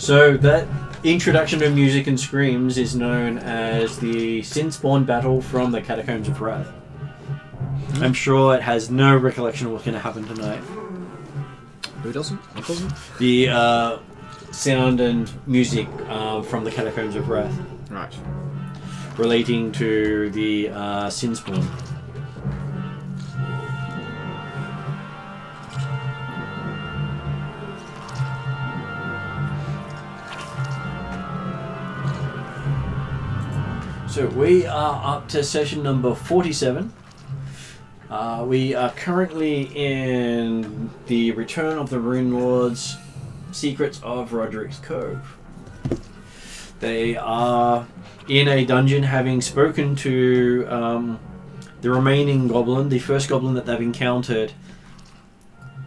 So that introduction of music and screams is known as the Sin-Spawn battle from the Catacombs of Wrath. I'm sure it has no recollection of what's going to happen tonight. Who doesn't? What doesn't? The sound and music from the Catacombs of Wrath. Right. Relating to the Sin-Spawn. So we are up to session number 47. We are currently in the Return of the Runelords, Secrets of Roderic's Cove. They are in a dungeon, having spoken to the remaining goblin, the first goblin that they've encountered.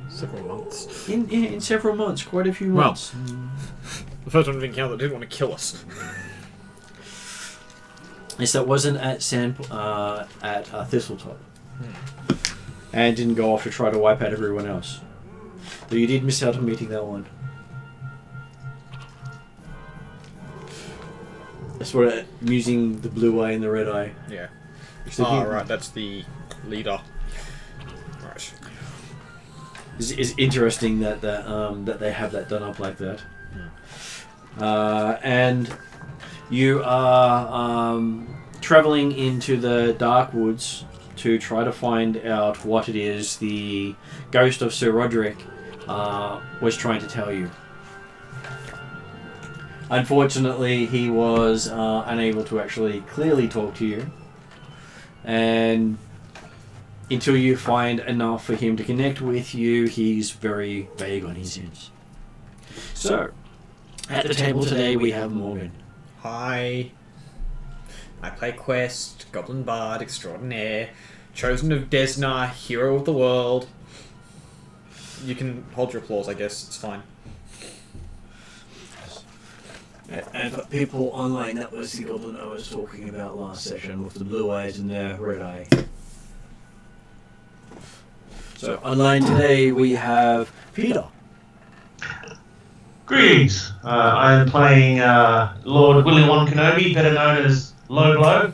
Several months. In several months, quite a few months. Well, the first one we've encountered didn't want to kill us. Yes, that wasn't at Thistletop. And didn't go off to try to wipe out everyone else. Though you did miss out on meeting that one. That's what using the blue eye and the red eye. Yeah. Right, that's the leader. Right. It's interesting that that they have that done up like that. And you are travelling into the dark woods to try to find out what it is the ghost of Sir Roderic was trying to tell you. Unfortunately, he was unable to actually clearly talk to you, and until you find enough for him to connect with you, he's very vague on his ends. So, at the table today we have Morgan. Hi. I play Quest, Goblin Bard Extraordinaire, Chosen of Desna, Hero of the World. You can hold your applause, I guess. It's fine. And for people online, that was the goblin I was talking about last session with the blue eyes and the red eye. So online today we have Peter. Greetings. I am playing Lord Willy-Won Kenobi, better known as Low Blow.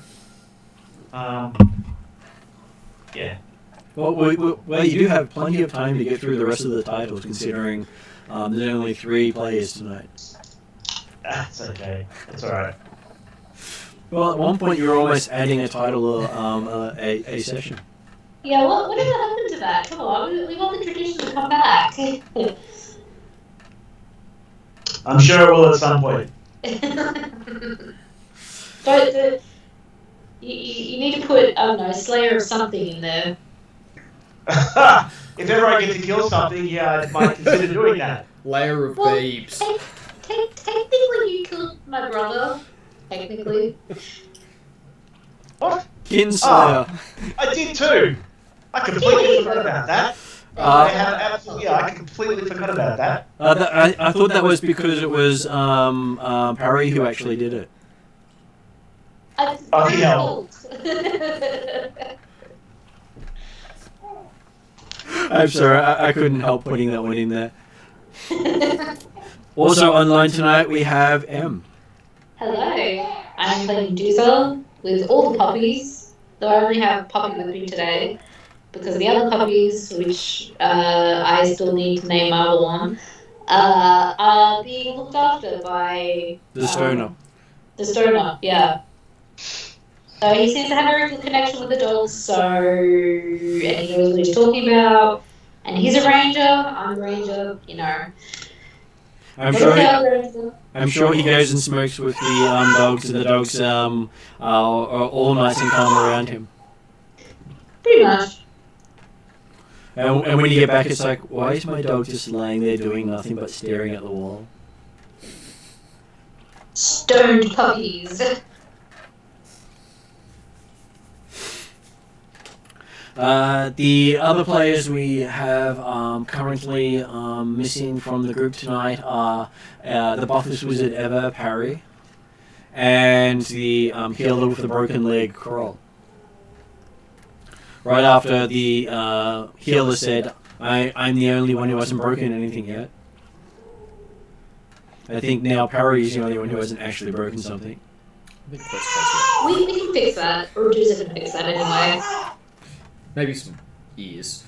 Yeah. Well, you do have plenty of time to get through the rest of the titles, considering there's only 3 players tonight. That's okay. That's alright. Well, at one point you were almost adding a title a session. Yeah, whatever happened to that? Come on, we want the tradition to come back. I'm sure it will at some point. But you need to put, I don't know, Slayer of something in there. If ever I get to kill something, yeah, I might consider doing that. Layer of babes. Technically, you killed my brother. Technically. What? Kinslayer. I did too. I completely forgot about that. I completely forgot about that. I thought that was because it was Parry who actually did it. Yeah. I'm sorry, I couldn't help putting that one in there. Also online tonight we have M. Hello, I'm playing Duza with all the puppies, though I only have a puppy with me today, because the other puppies, which I still need to name Marvel on, are being looked after by... The Stoner. The Stoner, yeah. So he seems to have a very good connection with the dogs, and he knows what he's talking about, and he's a ranger, I'm a ranger, you know. I'm sure he goes and smokes with the dogs, and the dogs are all nice and calm around him. Pretty much. And when you get back, it's like, why is my dog just laying there doing nothing but staring at the wall? Stoned puppies. The other players we have currently missing from the group tonight are the buffest wizard ever, Parry, and the healer with the broken leg, Kroll. Right after the healer said, I'm the only one who hasn't broken anything yet. I think now Parry is the only one who hasn't actually broken something. I think Quest has We can fix that. Or Juice can fix that anyway. maybe some ears.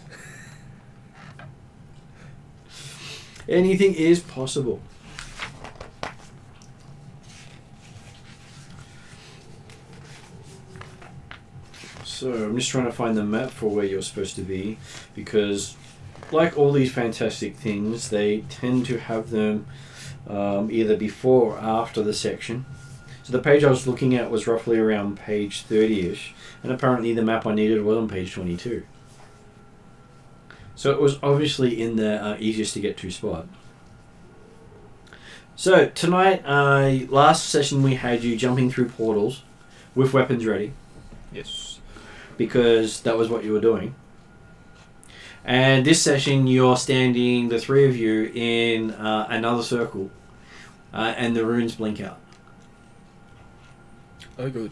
Anything is possible. So I'm just trying to find the map for where you're supposed to be, because like all these fantastic things, they tend to have them either before or after the section. So the page I was looking at was roughly around page 30ish, and apparently the map I needed was on page 22. So it was obviously in the easiest to get to spot. So tonight, last session we had you jumping through portals with weapons ready, Yes. because that was what you were doing. And this session you're standing, the three of you, in another circle, and the runes blink out. Oh, good.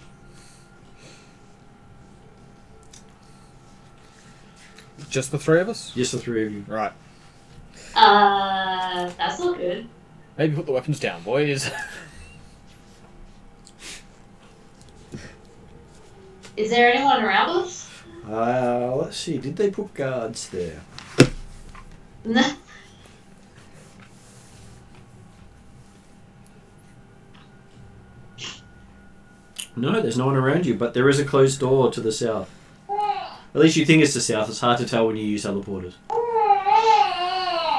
Just the three of us? Just the three of you. Right. That's not good. Maybe put the weapons down, boys. Is there anyone around us? Let's see, did they put guards there? No, there's no one around you, but there is a closed door to the south. At least you think it's the south. It's hard to tell when you use teleporters.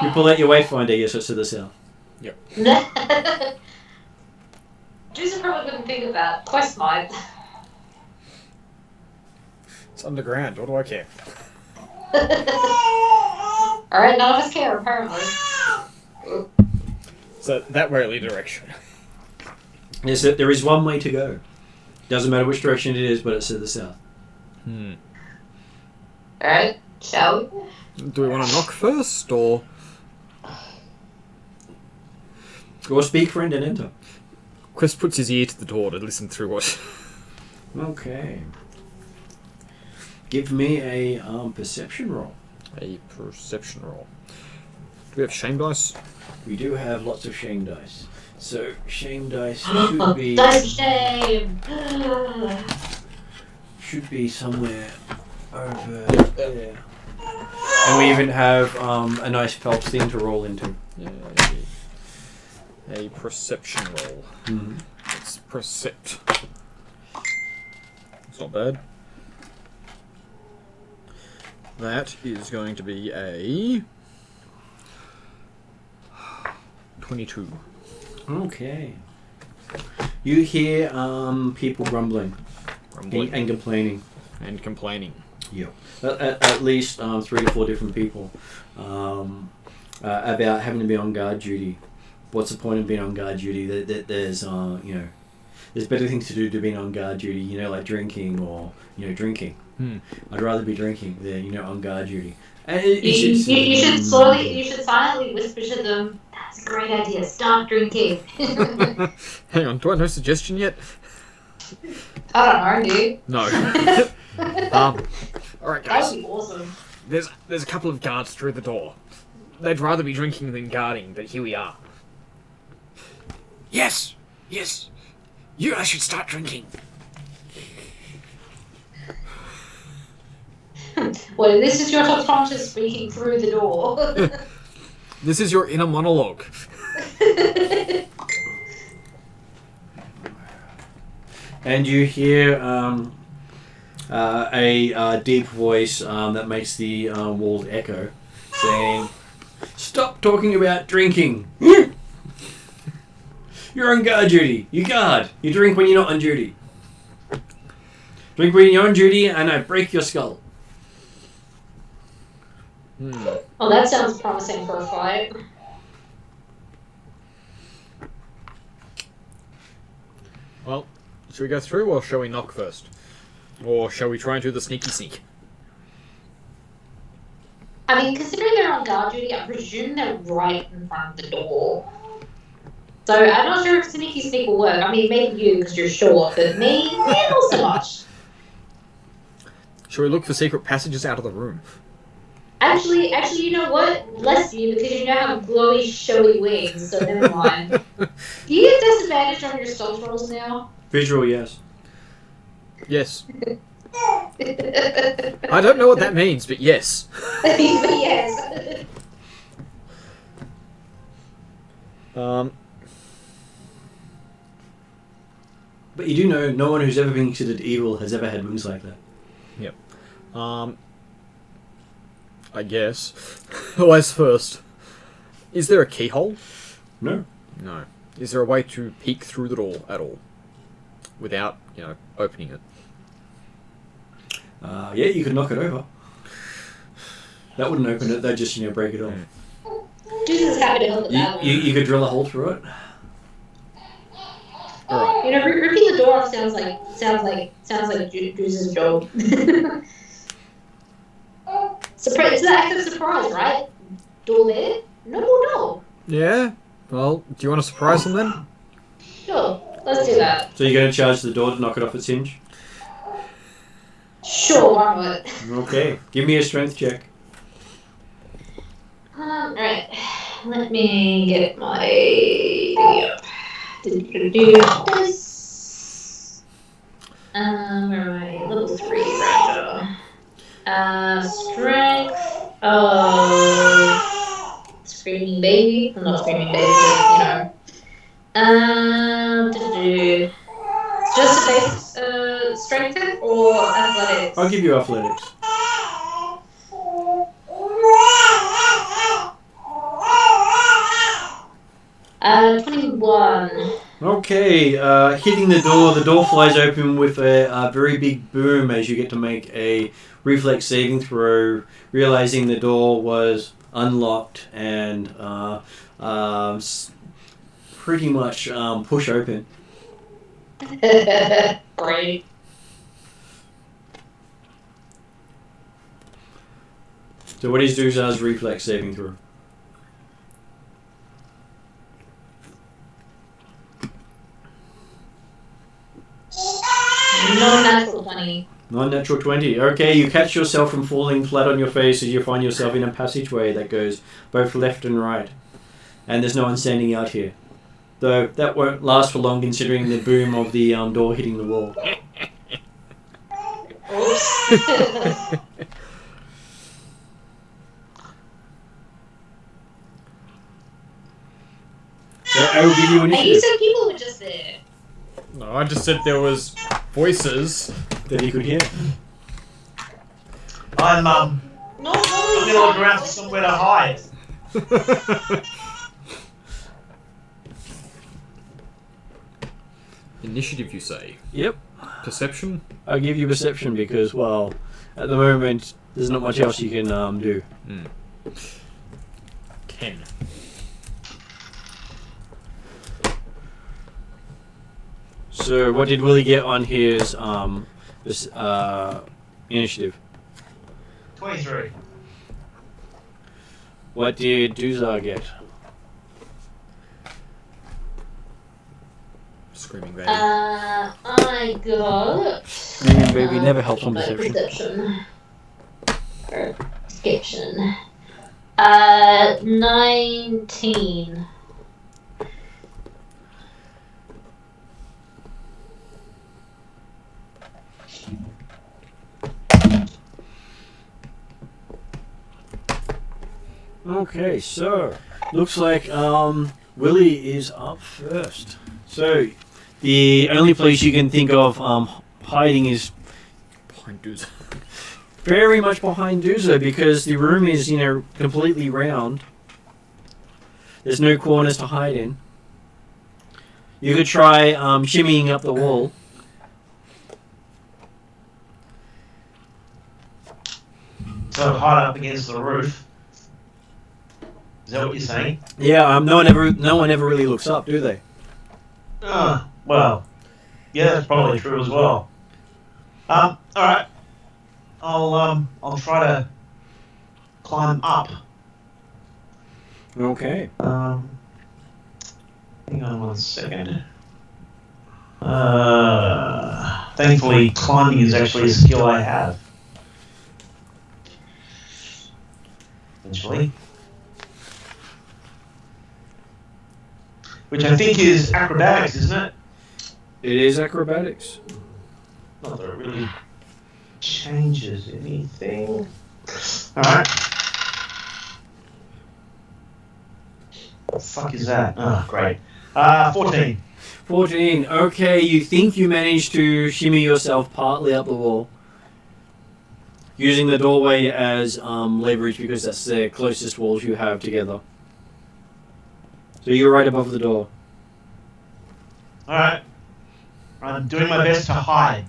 You pull out your wayfinder, yes, it's to the south. Yep. Juice probably couldn't think of that. Quest might. It's underground. What do I care? Alright, none of us care, apparently. So that rarely direction. Yes, there is one way to go. Doesn't matter which direction it is, but it's to the south. Alright, shall we? Do we want to knock first, or...? Or speak, friend, and enter. Quest puts his ear to the door to listen through what... Okay. Give me a perception roll. A perception roll. Do we have shame dice? We do have lots of shame dice. So, shame dice should be... Dice shame! should be somewhere over there. And we even have a nice Phelps thing to roll into. Yay. A perception roll. Mm-hmm. Let's percept. It's not bad. That is going to be a 22. Okay. You hear people grumbling and complaining. And complaining. Yep. At least 3 to 4 different people about having to be on guard duty. What's the point of being on guard duty? There's there's better things to do to being on guard duty. Like drinking or drinking. I'd rather be drinking than on guard duty. And You should silently whisper to them, that's a great idea, start drinking. Hang on, do I have no suggestion yet? I don't know, dude. No. Alright That guys, would be awesome. there's a couple of guards through the door. They'd rather be drinking than guarding, but here we are. Yes! You guys should start drinking. Well, this is your subconscious speaking through the door. This is your inner monologue. And you hear a deep voice that makes the walls echo, saying, "Stop talking about drinking. You're on guard duty. You guard. You drink when you're not on duty. Drink when you're on duty, and I break your skull." Well, that sounds promising for a fight. Well, should we go through or shall we knock first? Or shall we try and do the sneaky sneak? I mean, considering they're on guard duty, I presume they're right in front of the door. So I'm not sure if sneaky sneak will work. I mean, maybe you because you're short, but me, not so much. Shall we look for secret passages out of the room? Actually, you know what? Less you because you now have glowy, showy wings, so never mind. Do you get disadvantage on your stealth rolls now? Visual, yes. Yes. I don't know what that means, but yes. Yes. But you do know no one who's ever been considered evil has ever had wings like that. Yep. I guess. Always first. Is there a keyhole? No. No. Is there a way to peek through the door at all? Without, opening it? Yeah, you could knock it over. That wouldn't open it, they'd just, break it off. Jesus is happy to help with that one. You could drill a hole through it. Alright. Ripping the door off sounds like Juice's job. Surprise! It's an act of surprise, right? Door there? No more door. Yeah? Well, do you want to surprise them then? Sure, let's do that. So you're going to charge the door to knock it off its hinge? Sure, why not? Okay, give me a strength check. Alright. Let me get my thingy up. This. Where am I? Level 3 ranger. Strength. Screaming baby. I'm not screaming baby, but just a base strength check or athletics? I'll give you athletics. 21. Okay, hitting the door flies open with a very big boom as you get to make a reflex saving throw, realizing the door was unlocked and pretty much push open. Great. So what is Duzar's reflex saving throw? Non-natural 20. Non-natural 20. Okay, you catch yourself from falling flat on your face as you find yourself in a passageway that goes both left and right. And there's no one standing out here. Though that won't last for long considering the boom of the door hitting the wall. Oops. So I will give you And you initiative said people were just there. No, I just said there was voices. that he could hear. I'm Not gonna look around for somewhere to hide. Initiative, you say? Yep. Perception? I'll give you perception because, well, at the moment, there's not much else you can do. 10. So what did Willie get on his initiative? 23. What did Duzar get? Screaming baby. I got... Screaming baby never helps on perception. Perception. 19. Okay, so looks like Willie is up first. So the only place you can think of hiding is Behind dudes. very much behind Duza because the room is, completely round. There's no corners to hide in. You could try shimmying up the wall. So hide up against the roof. Is that what you're saying? Yeah, no one ever really looks up, do they? Well, yeah, that's probably true as well. All right. I'll try to climb up. Okay. Hang on 1 second. Thankfully, climbing is actually a skill I have. Eventually. which I think is acrobatics, isn't it? It is acrobatics. Not that it really changes anything. Alright. What the fuck is that? Oh, great. 14. 14. Okay, you think you managed to shimmy yourself partly up the wall. Using the doorway as leverage because that's the closest walls you have together. So you're right above the door. Alright. I'm doing my best to hide.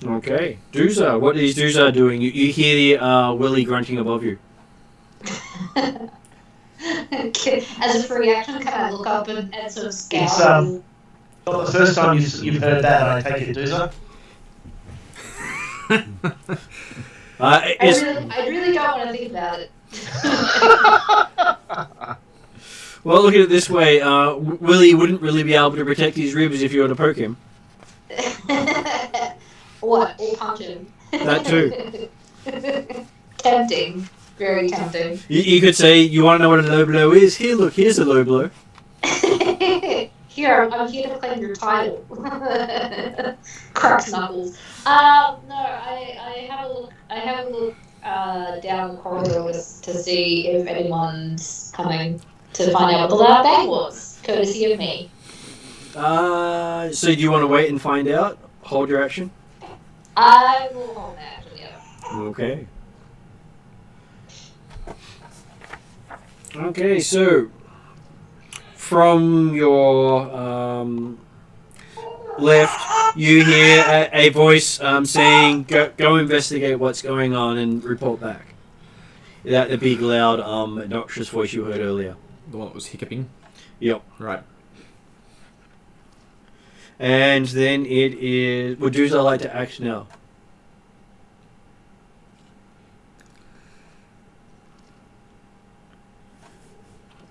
Okay. Dooza, what is Dooza doing? You hear the Willy grunting above you. As a free action, can I look up and sort of scout? It's not the first time you've heard that, I take it, Dooza. I really don't want to think about it. Well, look at it this way. Willy wouldn't really be able to protect his ribs if you were to poke him. What? Or punch him? That too. Tempting. Very tempting. You could say, you want to know what a low blow is? Here, look, here's a low blow. Here, I'm here to claim your title. Cracks knuckles. No, I have a look. I have a look down the corridor to see if anyone's coming to find out what the loud bang was, courtesy of me. So do you want to wait and find out? Hold your action. I will hold that action, yeah. Okay. Okay, so from your left, you hear a voice saying, "Go investigate what's going on and report back." That the big, loud, obnoxious voice you heard earlier. The one that was hiccuping? Yep. Right. And then it is... Would Dooza like to act now?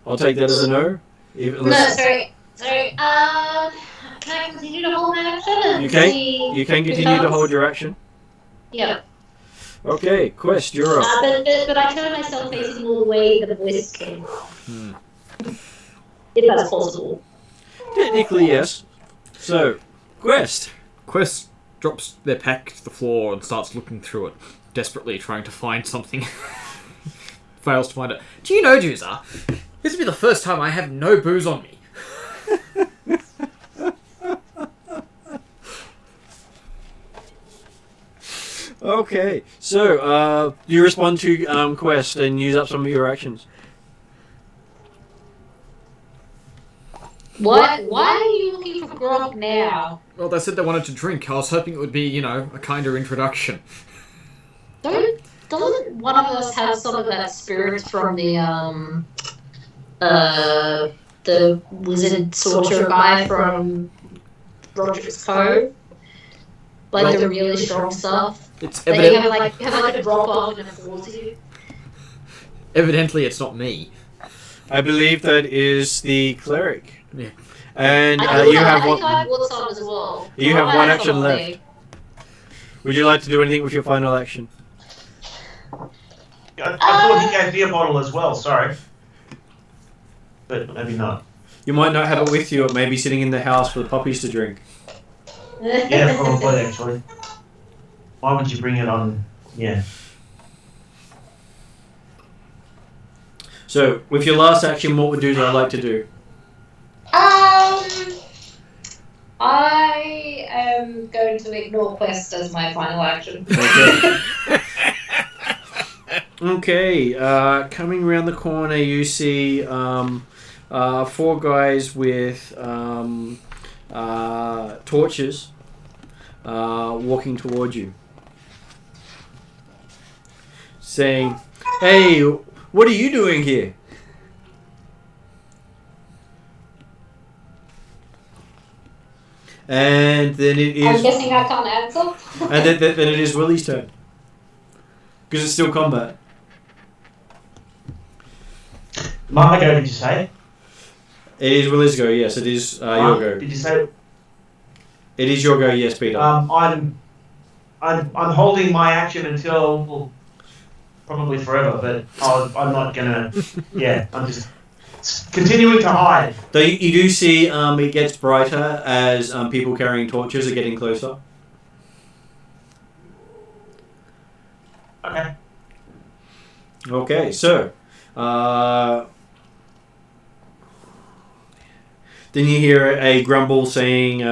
I'll take that as a no. No, sorry. Can I continue to hold my action? And You can. see You can who continue to comes? hold your action. Yeah. Okay, Quest, you're up. But I turn myself facing all the way the voice came from. If that's possible. Technically, yes. So, Quest. Quest drops their pack to the floor and starts looking through it, desperately trying to find something. Fails to find it. Do you know, Dooza? This will be the first time I have no booze on me. Okay, so you respond to Quest and use up some of your actions. What? Why are you looking for grog now? Well, they said they wanted to drink. I was hoping it would be, a kinder introduction. Doesn't one of us have some of that spirit from the wizard sorcerer guy from Rogeric's Cove? Like the really strong stuff? It's That evident. you have like a drop off and it falls you? Evidently, it's not me. I believe that is the cleric. Yeah. And I you have think one. I have what's on as well. You have I one have action some on left. me. Would you like to do anything with your final action? I thought he gave me a bottle as well, sorry. But maybe not. You might not have it with you, or maybe sitting in the house for the puppies to drink. Yeah, probably, actually. Why would you bring it on? Yeah. So, with your last action, what would I like to do? I am going to ignore Quest as my final action. Okay. Okay, coming around the corner, you see 4 guys with torches walking towards you, saying, "Hey, what are you doing here?" And then it I'm is, guessing I can't answer. and then it is Willie's turn, because it's still combat. My go, did you say? It is Willie's go. Yes, it is your go. Did you say? It is your go. Yes, Peter. I'm holding my action until, well, probably forever, but I'm not gonna. Yeah, I'm just continuing to hide. Though you do see it gets brighter as people carrying torches are getting closer. Okay. Okay, so then you hear a grumble saying,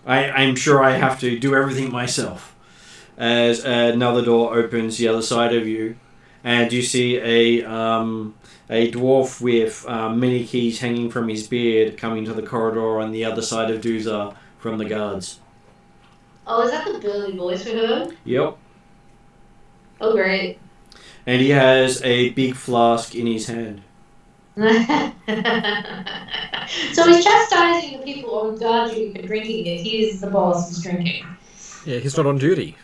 I'm sure I have to do everything myself. As another door opens the other side of you, and you see a dwarf with many keys hanging from his beard coming to the corridor on the other side of Duza from the guards. Oh, is that the burly voice we heard? Yep. Oh, great. And he has a big flask in his hand. So he's chastising the people on guard duty for drinking it. He's the boss who's drinking. Yeah, he's not on duty.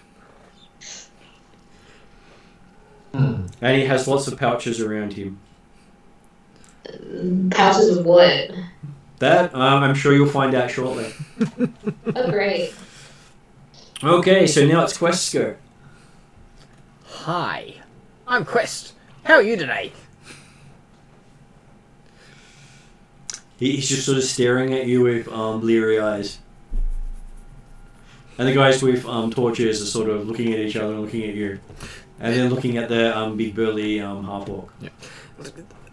And he has lots of pouches around him. Pouches of what? That, I'm sure you'll find out shortly. Oh, great. Okay, so now it's Quest's go. Hi, I'm Quest. How are you today? He's just sort of staring at you with bleary eyes. And the guys with torches are sort of looking at each other and looking at you. And then looking at the big burly half-orc. Yeah.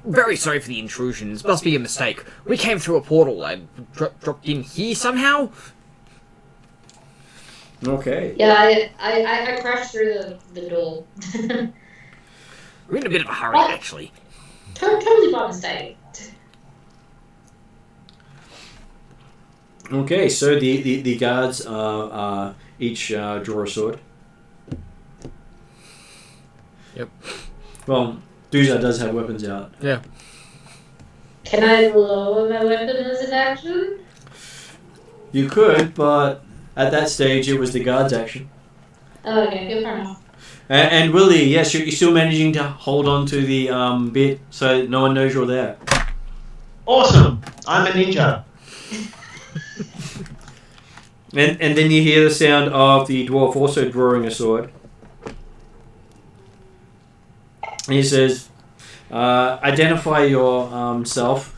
Very sorry for the intrusions. Must be a mistake. We came through a portal. I dropped in here somehow. Okay. Yeah, I crashed through the door. We're in a bit of a hurry, actually. Totally by mistake. Okay, so the guards each draw a sword. Yep. Well, Duza does have weapons out. Yeah. Can I lower my weapon as an action? You could, but at that stage it was the guard's action. Oh, okay, good for enough. And Willie, yes, you're still managing to hold on to the bit so no one knows you're there. Awesome! I'm a ninja. And then you hear the sound of the dwarf also drawing a sword. And he says, identify yourself.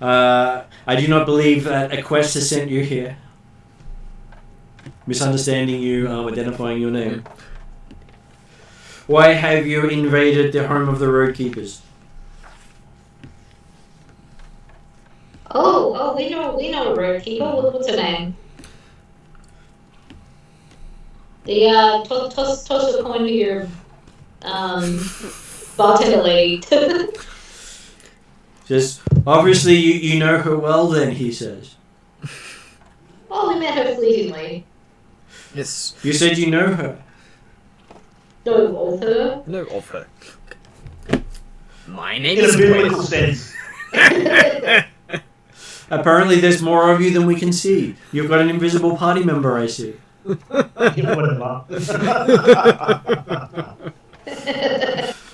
I do not believe that a quest has sent you here. Misunderstanding you, identifying your name. Why have you invaded the home of the Roadkeepers? Oh, we know a roadkeeper. What's her name? The toss a coin to your bartender lady. Just obviously you know her well. Then he says. Oh, we met her fleetingly. Yes. You said you know her. Know of her. No, of her. My name In a is biblical Quest. sense. Apparently, there's more of you than we can see. You've got an invisible party member, I see. Whatever.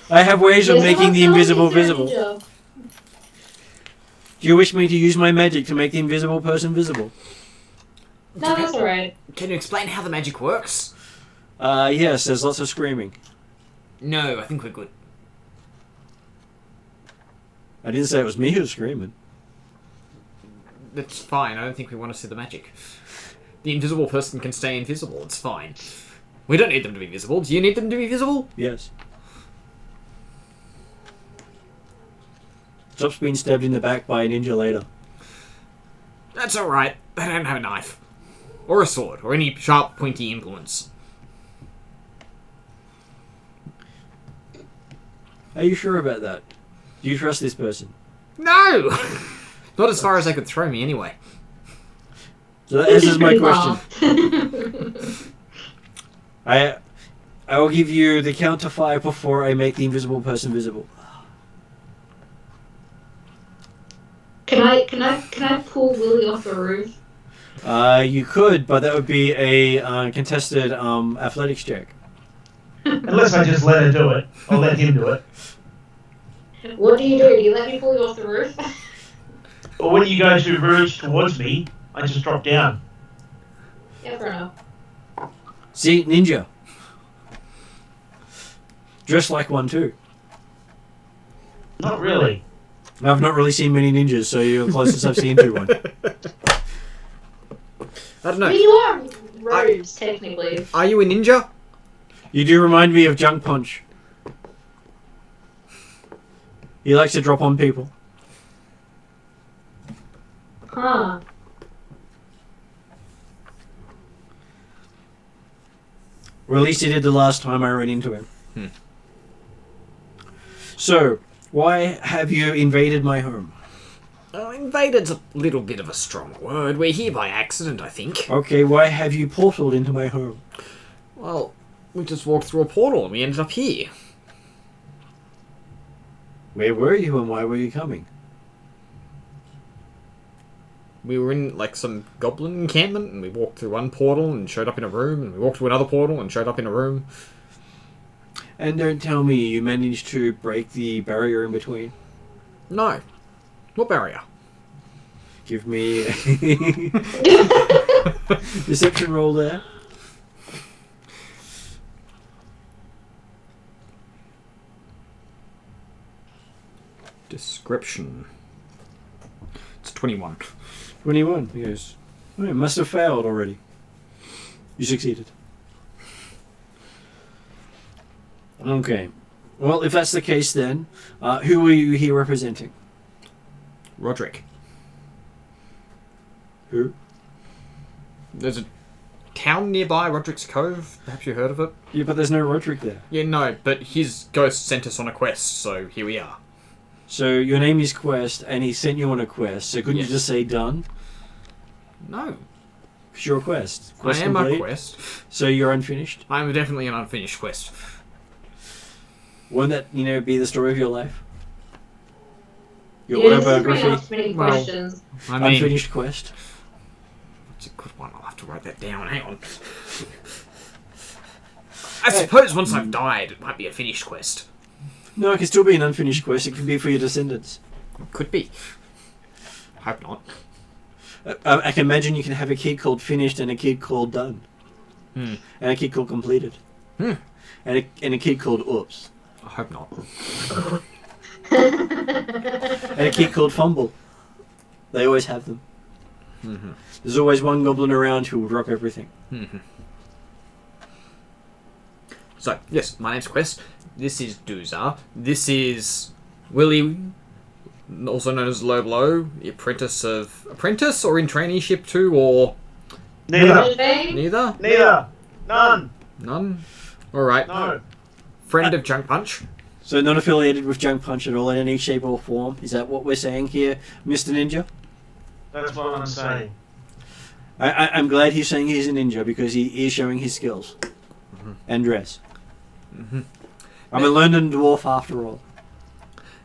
I have ways of Yes, making the I'm invisible telling you, visible. Joe. Do you wish me to use my magic to make the invisible person visible? No, that's alright. Can you explain how the magic works? Yes, there's lots of screaming. No, I think we're good. I didn't say it was me who was screaming. That's fine. I don't think we want to see the magic. The invisible person can stay invisible. It's fine. We don't need them to be visible. Do you need them to be visible? Yes. Stop's being stabbed in the back by a ninja later. That's alright. They don't have a knife. Or a sword. Or any sharp, pointy implements. Are you sure about that? Do you trust this person? No! Not as far as they could throw me, anyway. So that answers my question. I will give you the count to 5 before I make the invisible person visible. Can I pull Willie off the roof? You could, but that would be a contested athletics check. Unless I just let her do it. Or let him do it. What do? Do you let me pull you off the roof? Or when you go to verge towards me, I just drop down. Yeah, fair enough. See, ninja. Dressed like one too. Not really. I've not really seen many ninjas, so you're the closest I've seen to one. I don't know. But you are robes, technically. Are you a ninja? You do remind me of Junk Punch. He likes to drop on people. Huh. Or at least he did the last time I ran into him. So, why have you invaded my home? Invaded's a little bit of a strong word. We're here by accident, I think. Okay, why have you portaled into my home? Well, we just walked through a portal and we ended up here. Where were you and why were you coming? We were in, like, some goblin encampment, and we walked through one portal and showed up in a room, and we walked through another portal and showed up in a room. And don't tell me you managed to break the barrier in between. No. What barrier? Give me a deception roll there. Description. It's 21. 21, yes. Oh, it must have failed already. You succeeded. Okay. Well, if that's the case then, who are you here representing? Roderic. Who? There's a town nearby, Roderic's Cove. Perhaps you heard of it? Yeah, but there's no Roderic there. Yeah, no, but his ghost sent us on a quest, so here we are. So your name is Quest, and he sent you on a quest, so couldn't Yes. you just say done? No. Because you're a quest. Quest I am complete. a quest. So you're unfinished? I'm definitely an unfinished quest. Won't that, be the story of your life? Your Yeah, this is pretty autobiography? much many Well, questions. I mean, Unfinished quest? it's a good one. I'll have to write that down. Hang on. I suppose once I've died, it might be a finished quest. No, it can still be an unfinished quest. It can be for your descendants. Could be. Hope not. I can imagine you can have a kid called Finished and a kid called Done. Hmm. And a kid called Completed. Hmm. And a kid called Oops. I hope not. And a kid called Fumble. They always have them. Mm-hmm. There's always one goblin around who will drop everything. Mm-hmm. So, yes, my name's Quest. This is Dooza. This is Willie, also known as Low Blow, the apprentice or in traineeship too, or Neither. neither? Neither. None. None? Alright. No. Friend of Junk Punch. So not affiliated with Junk Punch at all in any shape or form. Is that what we're saying here, Mr. Ninja? That's what I'm saying. I'm glad he's saying he's a ninja because he is showing his skills. Mm-hmm. And dress. Mm-hmm. I'm a London dwarf after all.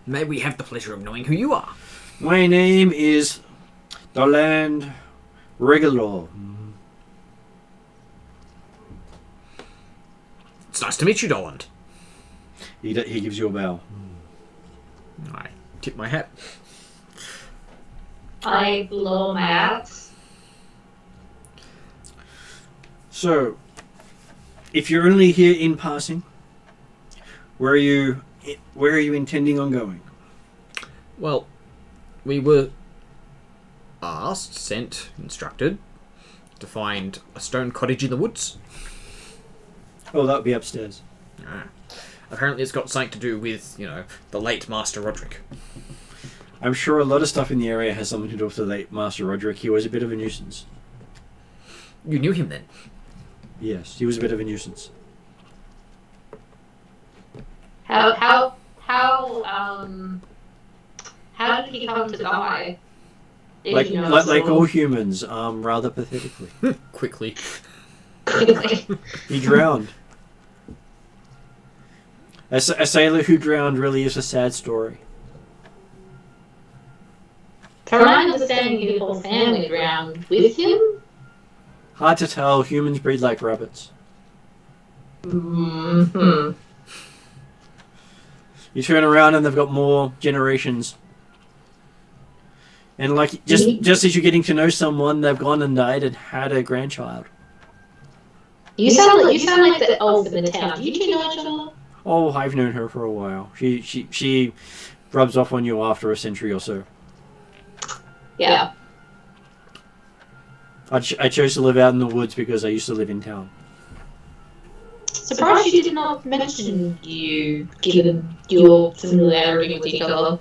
May we have the pleasure of knowing who you are? My name is Darland Regular. It's nice to meet you, Doland. He gives you a bow. I tip my hat. I blow my axe. So, if you're only here in passing, where are you intending on going? Well, we were instructed to find a stone cottage in the woods. Oh, that would be upstairs. Apparently it's got something to do with, the late Master Roderic. I'm sure a lot of stuff in the area has something to do with the late Master Roderic. He was a bit of a nuisance. You knew him then? Yes, he was a bit of a nuisance. How did he come to die? If you know the Like story. all humans, rather pathetically. Quickly. He drowned. A sailor who drowned really is a sad story. From my understanding, his whole family drowned with him. Hard to tell. Humans breed like rabbits. Mm-hmm. You turn around and they've got more generations. And like just as you're getting to know someone, they've gone and died and had a grandchild. You sound like the elves in the town. Do you two know each other? Oh, I've known her for a while. She rubs off on you after a century or so. Yeah. I chose to live out in the woods because I used to live in town. Surprised she did not mention you, given your familiarity with each other.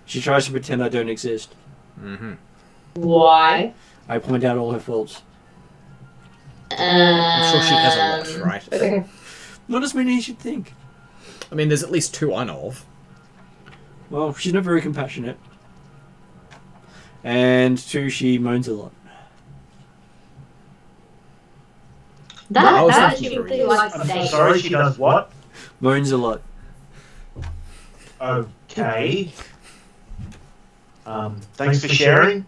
She tries to pretend I don't exist. Mm-hmm. Why? I point out all her faults. I'm sure she has a lot, right? Okay. Not as many as you'd think. I mean, there's at least 2 I know of. Well, she's not very compassionate. And 2, she moans a lot. That she really likes I'm dating. sorry, she does what? Moans a lot. Okay. Thanks for sharing.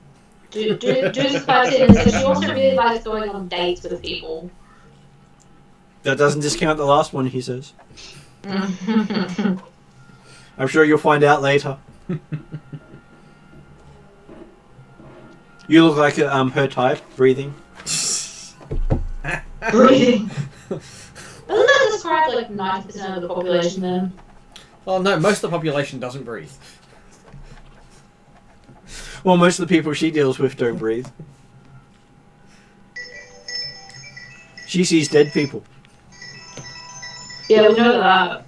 Juice pipes in and says she also really likes going on dates with people. That doesn't discount the last one, he says. I'm sure you'll find out later. You look like her type, breathing. Breathing. Doesn't that describe like 90% of the population then? Well, no, most of the population doesn't breathe. Well, most of the people she deals with don't breathe. She sees dead people. Yeah, we know that.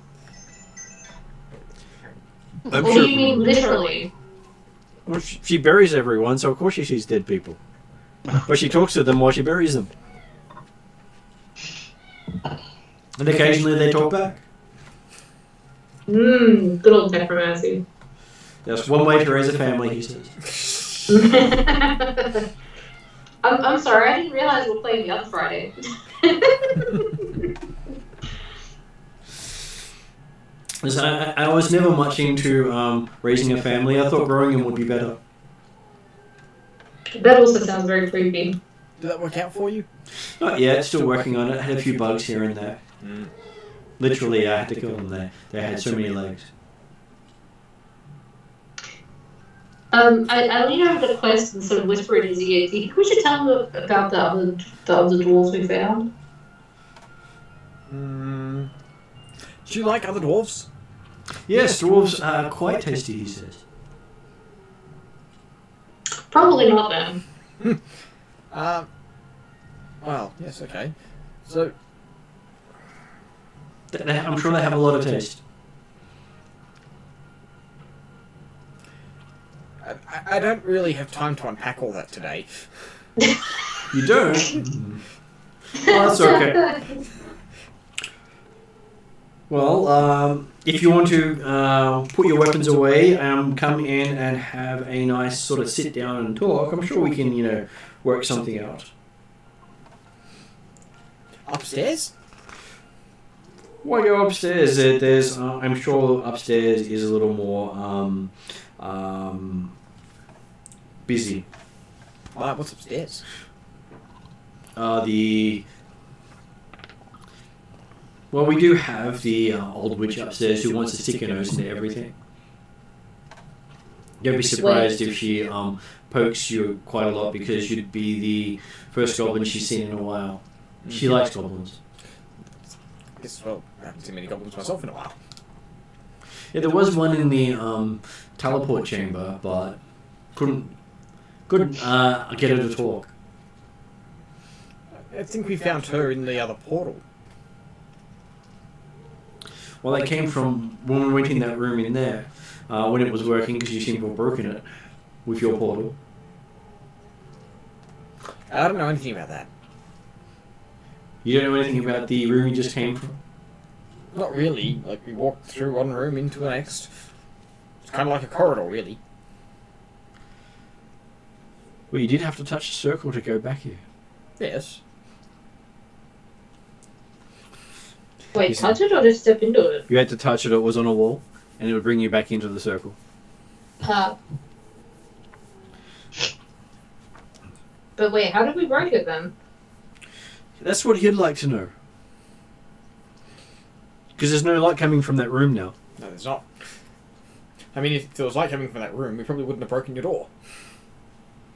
I'm Or sure. you mean literally? Well, she buries everyone, so of course she sees dead people. But she talks to them while she buries them. And occasionally they talk back. Good old necromancy. That's one way to raise a family, he says. I'm sorry, I didn't realize we were playing the other Friday. I was never much into raising a family. I thought growing them would be better. That also sounds very creepy. Did that work out for you? Not yet, still working on it. I had a few bugs here and there. Literally, I had to kill them. They had so many legs. I lean over to Quest and sort of whisper in his ear. Do you think we should tell him about the other dwarves we found? Do you like other dwarves? Yes, dwarves are quite tasty, he says. Probably not then. Well, yes, okay. So, I'm sure they have a lot of taste. I don't really have time to unpack all that today. You don't? Well, that's okay. Well, if you want to put your weapons away, come in and have a nice sort of sit down and talk, I'm sure we can, work something out. Upstairs? Why go upstairs? There's, I'm sure upstairs is a little more busy. What's upstairs? Well, we do have the old witch upstairs who wants to stick her nose into everything. Don't be surprised if she pokes you quite a lot because you'd be the first goblin she's seen in a while. She likes goblins. Well, I haven't seen many goblins myself in a while. Yeah, there was one in the teleport chamber, but couldn't get her to talk. I think we found her in the other portal. Well, they came from when we went in that room in there, when it was working, because you seem to have broken it with your portal. I don't know anything about that. You don't know anything about the room you just came from? Not really. Like, we walked through one room into the next. It's kind of like a corridor, really. Well, you did have to touch the circle to go back here. Yes. Wait, touch it or just step into it? You had to touch it, it was on a wall, and it would bring you back into the circle. But wait, how did we break it then? That's what he'd like to know. Because there's no light coming from that room now. No, there's not. I mean, if there was light coming from that room, we probably wouldn't have broken your door.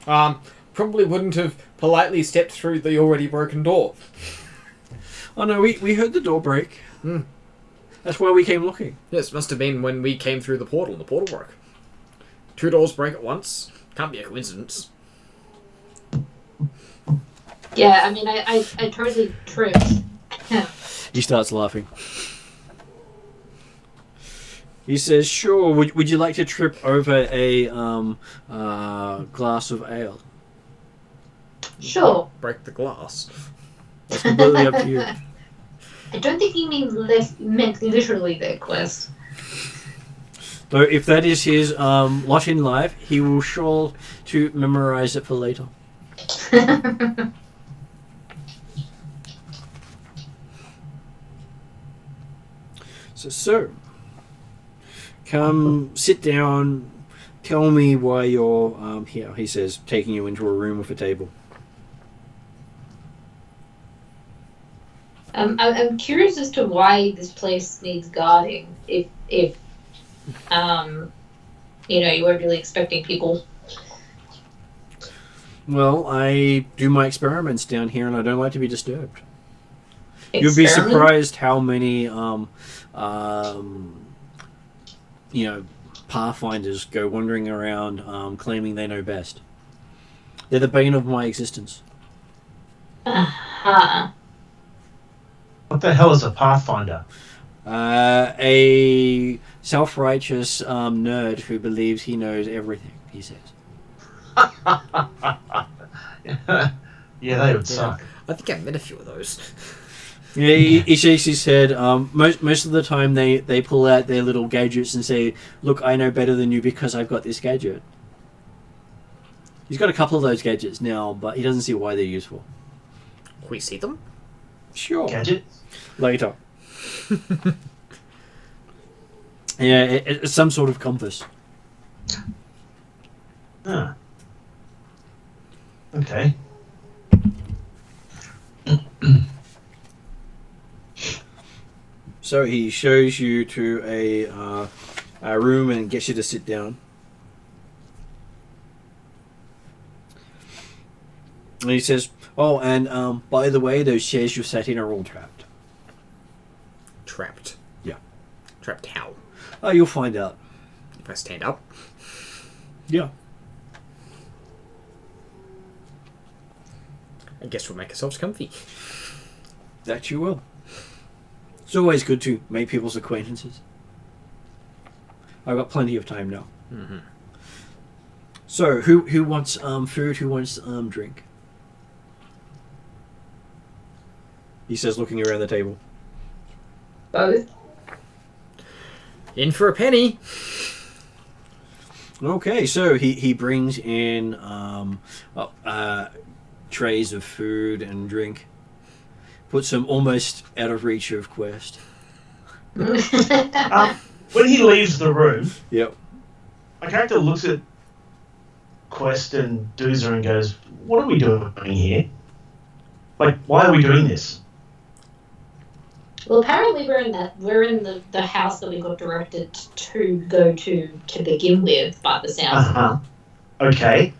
Probably wouldn't have politely stepped through the already broken door. Oh no, we heard the door break. That's why we came looking. Yes, must have been when we came through the portal and the portal broke. 2 doors break at once. Can't be a coincidence. Yeah, I mean, I totally tripped. He starts laughing. He says, "Sure. Would you like to trip over a glass of ale?" Sure. Break the glass. That's completely up to you. I don't think he meant literally there, Quest. Though if that is his lot in life, he will sure to memorize it for later. So, come sit down. Tell me why you're here. He says, taking you into a room with a table. I'm curious as to why this place needs guarding. If you weren't really expecting people. Well, I do my experiments down here, and I don't like to be disturbed. You'd be surprised how many, Pathfinders go wandering around claiming they know best. They're the bane of my existence. Uh-huh. What the hell is a Pathfinder? A self-righteous nerd who believes he knows everything, he says. Yeah, they would suck. I think I've met a few of those. Yeah, he shakes his head. Most of the time they pull out their little gadgets and say, "Look, I know better than you because I've got this gadget." He's got a couple of those gadgets now, but he doesn't see why they're useful. Can we see them? Sure. Gadgets? Later. Yeah, it's some sort of compass. Huh. Okay. So he shows you to a room and gets you to sit down. And he says, "Oh, and by the way, those chairs you sat in are all trapped." Trapped? Yeah. Trapped how? Oh, you'll find out. If I stand up? Yeah. I guess we'll make ourselves comfy. That you will. It's always good to make people's acquaintances. I've got plenty of time now. Mm-hmm. So, who wants food? Who wants drink? He says, looking around the table. Both. In for a penny. Okay, so he brings in trays of food and drink. Puts them almost out of reach of Quest. When he leaves the room, Yep. my character looks at Quest and Doozer and goes, "What are we doing here? Like, why are we doing this?" Well, apparently we're in the house that we got directed to go to begin with, by the sounds of it. Okay,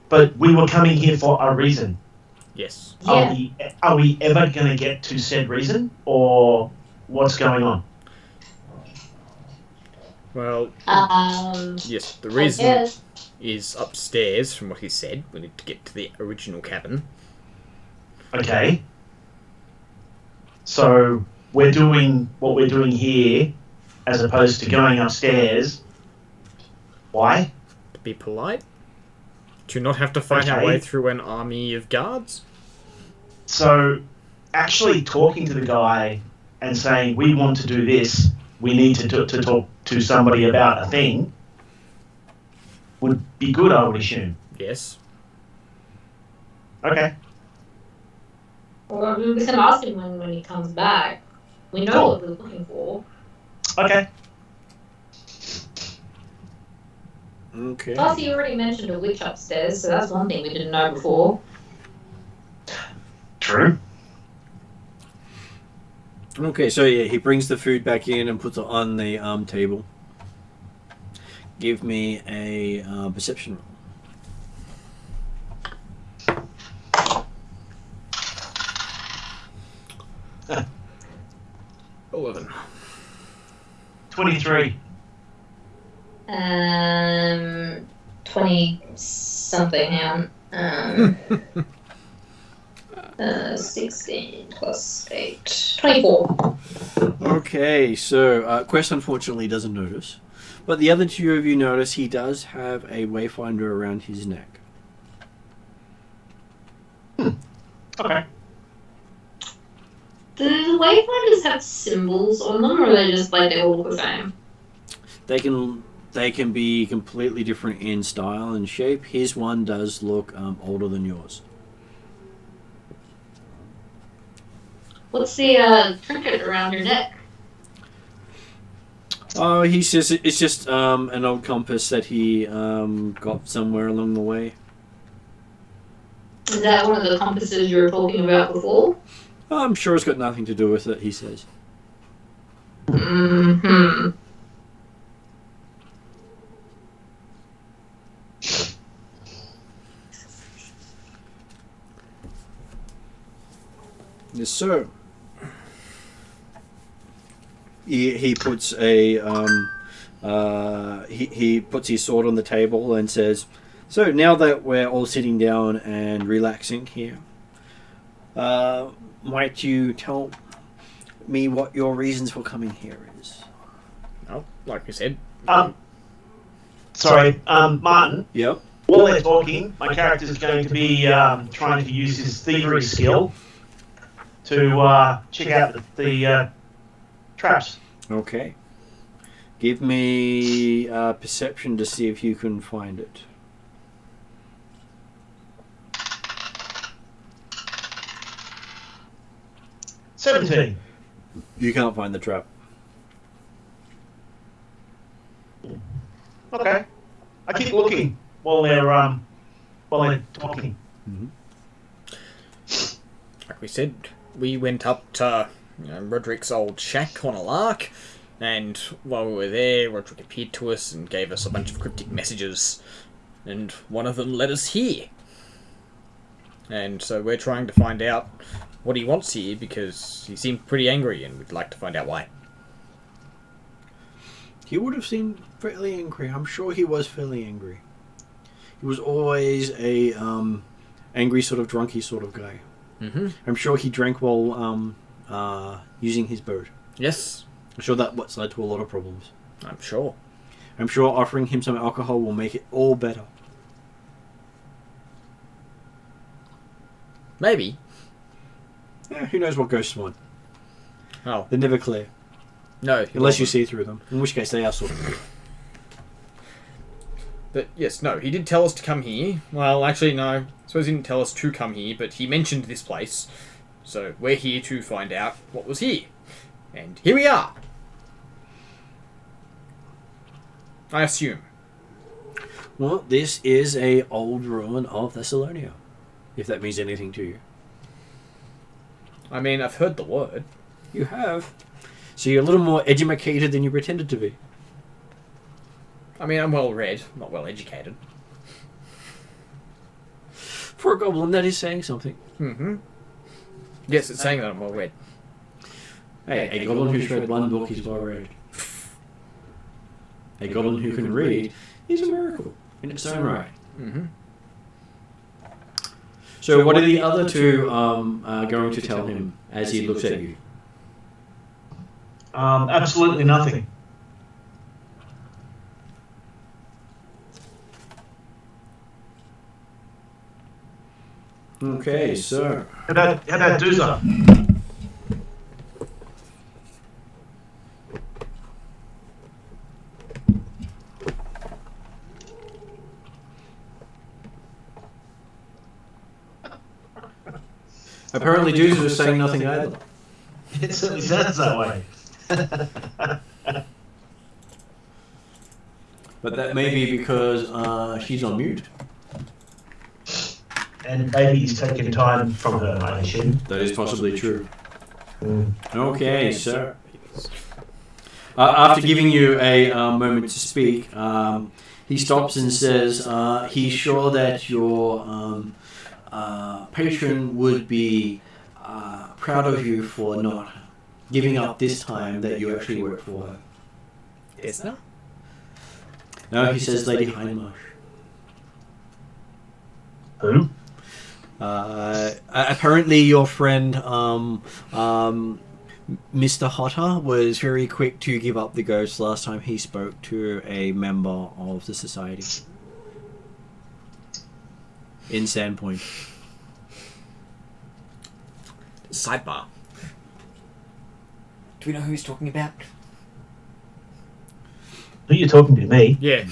but we were coming here for a reason. Yes. Yeah. Are we ever going to get to said reason, or what's going on? Well, yes, the I reason guess. is upstairs, from what he said. We need to get to the original cabin. Okay. So we're doing what we're doing here, as opposed to going upstairs. Why? To be polite. To not have to fight our Okay. way through an army of guards. So, actually talking to the guy and saying, "We want to do this, we need to talk to somebody about a thing," would be good, I would assume. Yes. Okay. Or we can ask him when he comes back. We know Cool. what we're looking for. Okay. Okay. Plus, he already mentioned a witch upstairs, so that's one thing we didn't know before. True. Okay, so yeah, he brings the food back in and puts it on the table. Give me a perception roll. 11. 23. 20 something. Hang on. 16 plus 8. 24. Okay, so Quest unfortunately doesn't notice. But the other two of you notice he does have a wayfinder around his neck. Okay. Do the wayfinders have symbols on them, or are they just like they all look the same? They can be completely different in style and shape. His one does look older than yours. What's the trinket around your neck? Oh, he says it's just an old compass that he got somewhere along the way. Is that one of the compasses you were talking about before? I'm sure it's got nothing to do with it, he says. Mm-hmm. Yes, sir. He puts a he puts his sword on the table and says, "So now that we're all sitting down and relaxing here, might you tell me what your reasons for coming here is?" Oh, like you said. Sorry, Martin. Yep. While they're talking, my character's going to be trying to use his thievery skill to check out the traps. Okay. Give me perception to see if you can find it. 17. You can't find the trap. Okay. I keep looking while they're talking. Mm-hmm. Like we said, we went up to Roderic's old shack on a lark, and while we were there, Roderic appeared to us and gave us a bunch of cryptic messages, and one of them led us here. And so we're trying to find out what he wants here, because he seemed pretty angry, and we'd like to find out why. He would have seemed fairly angry. I'm sure he was fairly angry. He was always a angry sort of drunky sort of guy. Mm-hmm. I'm sure he drank while using his boat. Yes, I'm sure that's what's led to a lot of problems. I'm sure. I'm sure offering him some alcohol will make it all better. Maybe. Yeah, who knows what ghosts want? Oh, They're never clear. no. Unless you see through them. In which case they are sort of clear. But yes, no, he did tell us to come here. Well, actually, no. I suppose he didn't tell us to come here, but he mentioned this place. So we're here to find out what was here. And here we are. I assume. Well, this is a old ruin of Thassilonian. If that means anything to you. I mean, I've heard the word. You have. So you're a little more educated than you pretended to be. I mean, I'm well read, not well educated. For a goblin, that is saying something. Mm-hmm. Yes, it's saying that I'm well read. Hey, a goblin who's read one book is well read. A goblin who can read is a miracle in its own right. Mm-hmm. So what are the other two going to tell him as he looks at you? Absolutely nothing. Okay, so... How about Doozer? Apparently Doozer was saying nothing either. It certainly sounds that way. But that may be because she's on mute. And maybe he's taken time from her, I assume. That is possibly true. Mm. Okay, so... after giving you a moment to speak, he stops and says he's sure that your patron would be proud of you for not giving up this time that you actually work for her. Desna? No, he says Lady Hindmarsh. Who? Apparently your friend, Mr. Hotter, was very quick to give up the ghost last time he spoke to a member of the society. In Sandpoint. Sidebar. Do we know who he's talking about? Who are you talking to? Me? Yeah.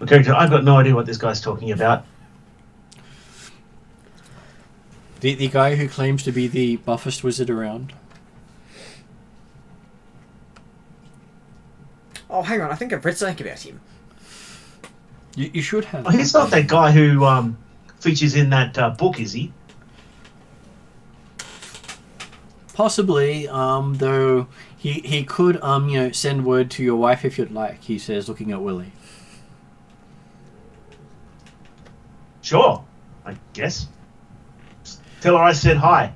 Okay, I've got no idea what this guy's talking about. The guy who claims to be the buffest wizard around. Oh, hang on. I think I've read something about him. You should have. Oh, he's not that guy who features in that book, is he? Possibly, though he could send word to your wife if you'd like, he says, looking at Willie. Sure, I guess. Tell her I said hi.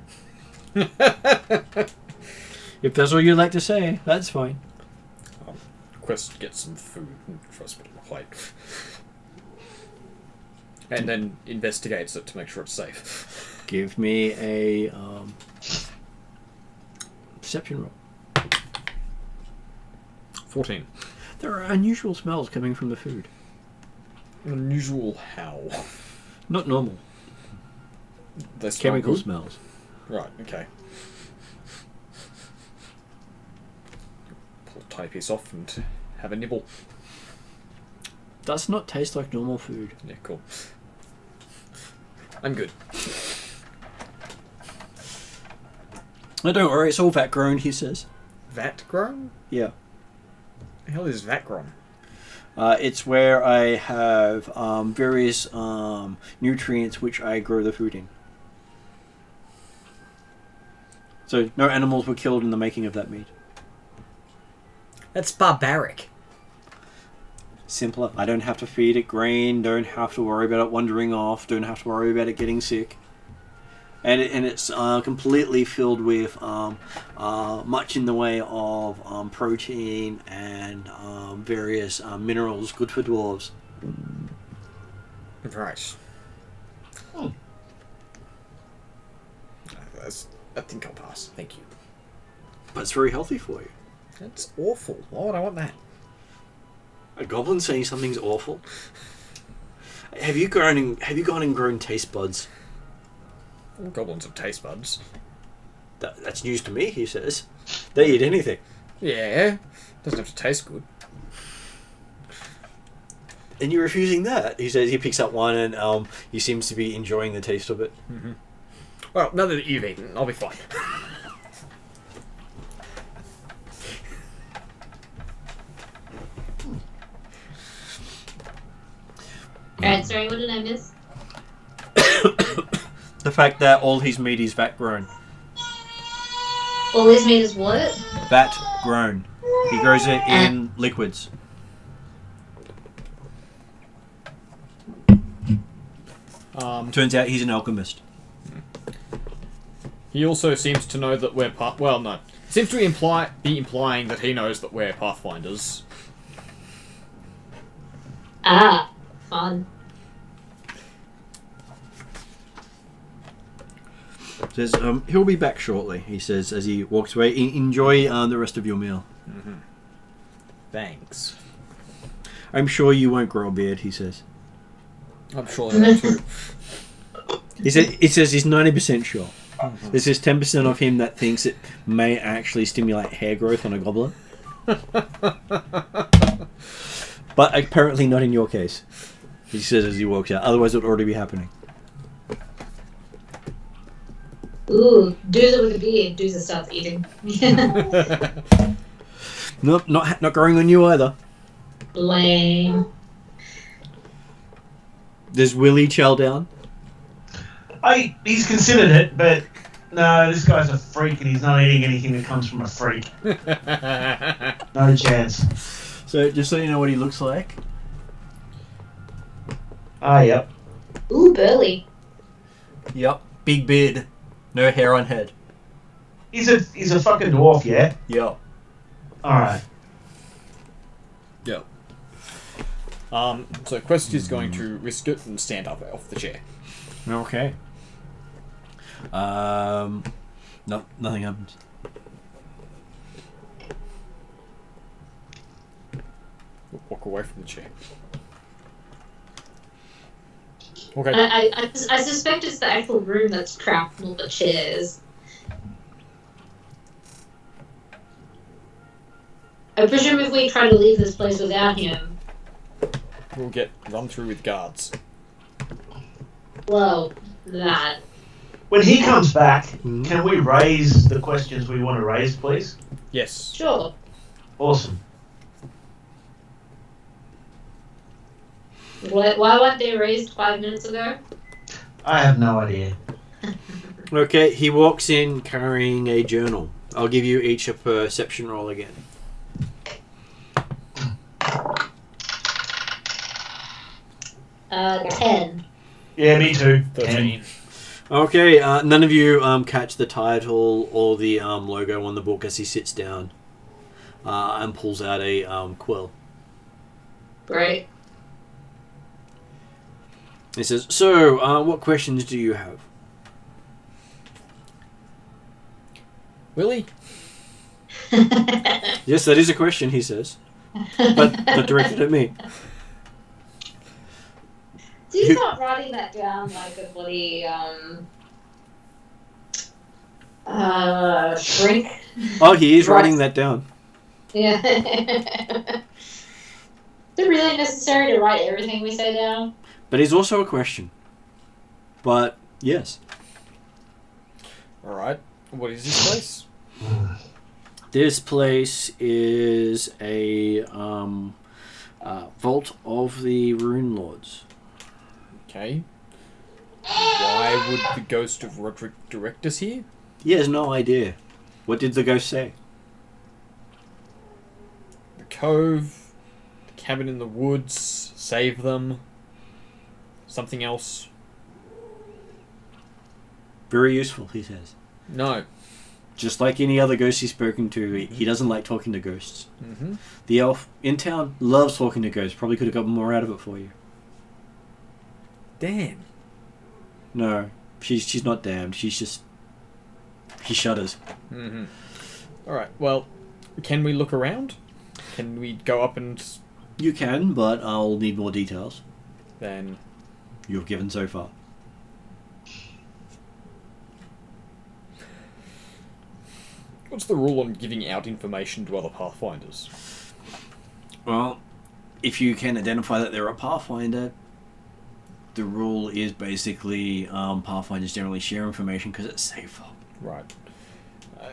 If that's what you'd like to say, that's fine. Quest gets some food and tries to put it on the plate. And then investigates it to make sure it's safe. Give me a perception roll. 14. There are unusual smells coming from the food. Unusual how? Not normal. They smell Chemical good? smells. Right, okay. Pull a tiny piece off and have a nibble. Does not taste like normal food. Yeah, cool. I'm good. No, don't worry, it's all vat grown, he says. Vat grown? Yeah. The hell is vat grown? It's where I have various nutrients which I grow the food in. So no animals were killed in the making of that meat. That's barbaric. Simpler. I don't have to feed it grain, don't have to worry about it wandering off, don't have to worry about it getting sick. And it's completely filled with much in the way of protein and various minerals good for dwarves. Right. I think I'll pass. Thank you. But it's very healthy for you. That's awful. Why would I want that? A goblin saying something's awful? Have you gone and grown taste buds? All goblins have taste buds. That's news to me, he says. They eat anything. Yeah. Doesn't have to taste good. And you're refusing that? He says he picks up one and he seems to be enjoying the taste of it. Mm-hmm. Well, now that you've eaten, I'll be fine. Alright, sorry, what did I miss? The fact that all his meat is vat grown. All his meat is what? Vat grown. He grows it in liquids. Turns out he's an alchemist. He also seems to know that we're seems to be implying that he knows that we're Pathfinders. Ah, fun. Says he'll be back shortly, he says as he walks away. Enjoy the rest of your meal. Mm-hmm. Thanks. I'm sure you won't grow a beard, he says. I'm sure they will too. He says he's 90% sure. Mm-hmm. There's just 10% of him that thinks it may actually stimulate hair growth on a goblin. But apparently not in your case, he says as he walks out. Otherwise it would already be happening. Ooh, Doozer with a beard. Doozer starts eating. Nope, not growing on you either. Lame. Does Willie chow down? He's considered it, but no, this guy's a freak and he's not eating anything that comes from a freak. No chance. So, just so you know what he looks like. Ah, yep. Ooh, burly. Yep. Big beard. No hair on head. He's a fucking dwarf, yeah? Yep. Alright. So Quest is going to risk it and stand up off the chair. Okay. Nothing happens. Walk away from the chair. Okay. I suspect it's the actual room that's trapped, not the chairs. I presume if we try to leave this place without him, We'll get run through with guards. well, that. When he comes back, can we raise the questions we want to raise, please? Yes. Sure. Awesome. Why weren't they raised 5 minutes ago? I have no idea. Okay, he walks in carrying a journal. I'll give you each a perception roll again. 10. Yeah, me too. 13. Okay, none of you catch the title or the logo on the book as he sits down and pulls out a quill. Great. He says, "So, what questions do you have?" Willie? Yes, that is a question, he says, but directed at me. He's not writing that down like a bloody shrink. Oh, he is writing that down. Yeah. Is it really necessary to write everything we say down? But it's also a question. But, yes. Alright. What is this place? This place is a vault of the Runelords. Okay. Why would the ghost of Roderic direct us here? He has no idea. What did the ghost say? The Cove, the cabin in the woods, save them. Something else. Very useful, he says. No. Just like any other ghost he's spoken to, he doesn't like talking to ghosts. Mm-hmm. The elf in town loves talking to ghosts. Probably could have got more out of it for you. Damn. No, she's not damned. She shudders. Mm-hmm. Alright, well, can we look around? Can we go up and... You can, but I'll need more details. Then... You've given so far. What's the rule on giving out information to other Pathfinders? Well, if you can identify that they're a Pathfinder, the rule is basically Pathfinders generally share information because it's safer. Right.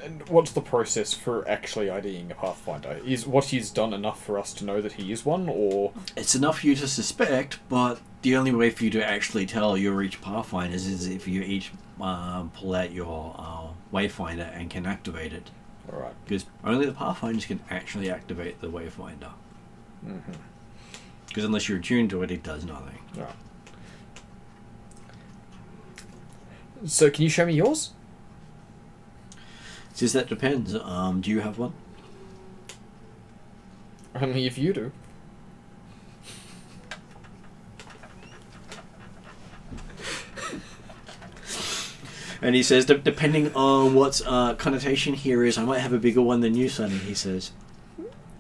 And what's the process for actually IDing a Pathfinder? Is what he's done enough for us to know that he is one, or...? It's enough for you to suspect, but the only way for you to actually tell you're each Pathfinders is if you each pull out your Wayfinder and can activate it. Alright. Because only the Pathfinders can actually activate the Wayfinder. Mm-hmm. Because unless you're attuned to it, it does nothing. Right. So, can you show me yours? Says that depends. Do you have one? Only if you do. And he says, depending on what connotation here is, I might have a bigger one than you, Sonny, he says.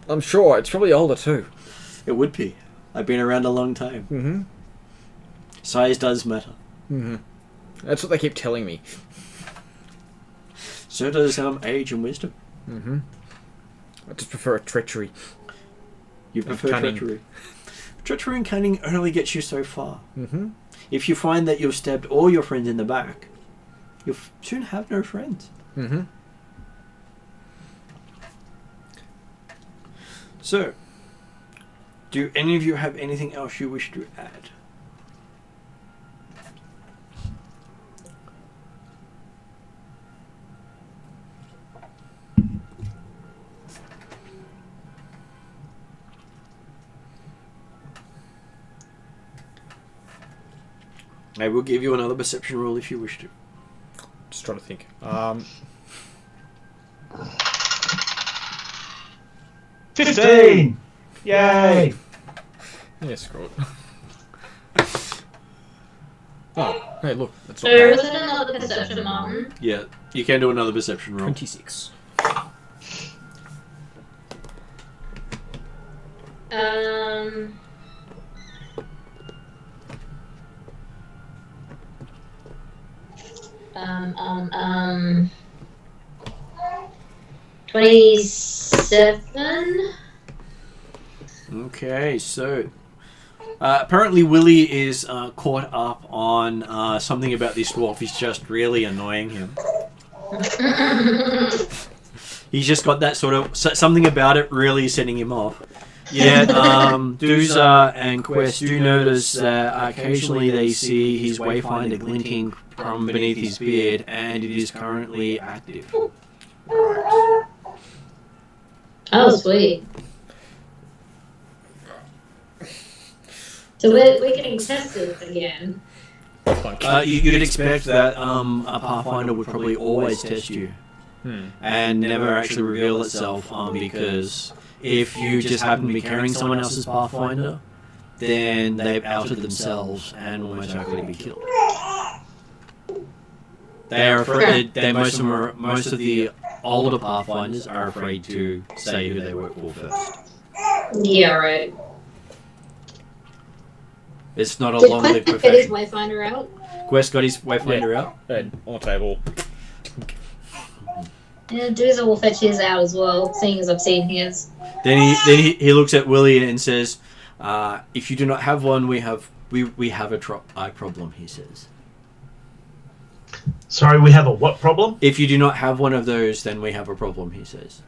I'm sure. It's probably older too. It would be. I've been around a long time. Mm-hmm. Size does matter. Mm-hmm. That's what they keep telling me. So does age and wisdom. Mm-hmm. I just prefer a treachery. You prefer cunning. treachery. Treachery and cunning only gets you so far. Mm-hmm. If you find that you've stabbed all your friends in the back, you'll soon have no friends. Mm-hmm. So, do any of you have anything else you wish to add? I will give you another perception roll if you wish to. Just trying to think. 15! Yay! Yeah, screw it. Oh, hey, look. That's So not bad. was it another perception, Martin? Yeah, you can do another perception roll. 26. Um. 27. Okay, so apparently Willie is caught up on something about this dwarf is just really annoying him. He's just got that sort of something about it really setting him off. Yeah, Dooza and Quest do notice that occasionally they see his wayfinder glinting from beneath his beard, and it is currently active. Oh, sweet. So we're getting tested again. You could expect that a Pathfinder would probably always test you. And never actually reveal itself because if you just happen to be carrying someone else's Pathfinder, then they've outed themselves and will most likely be killed. They are afraid. Most of the older Pathfinders are afraid to say who they work for first. Yeah, right. It's not a Did long-lived Quest get his profession. Wayfinder out? Quest got his Wayfinder out. Hey, on the table. Yeah, Dooza will fetch his out as well, seeing as I've seen his. Then he looks at Willie and says, "If you do not have one, we have a eye problem." He says. Sorry, we have a what problem? If you do not have one of those, then we have a problem. He says.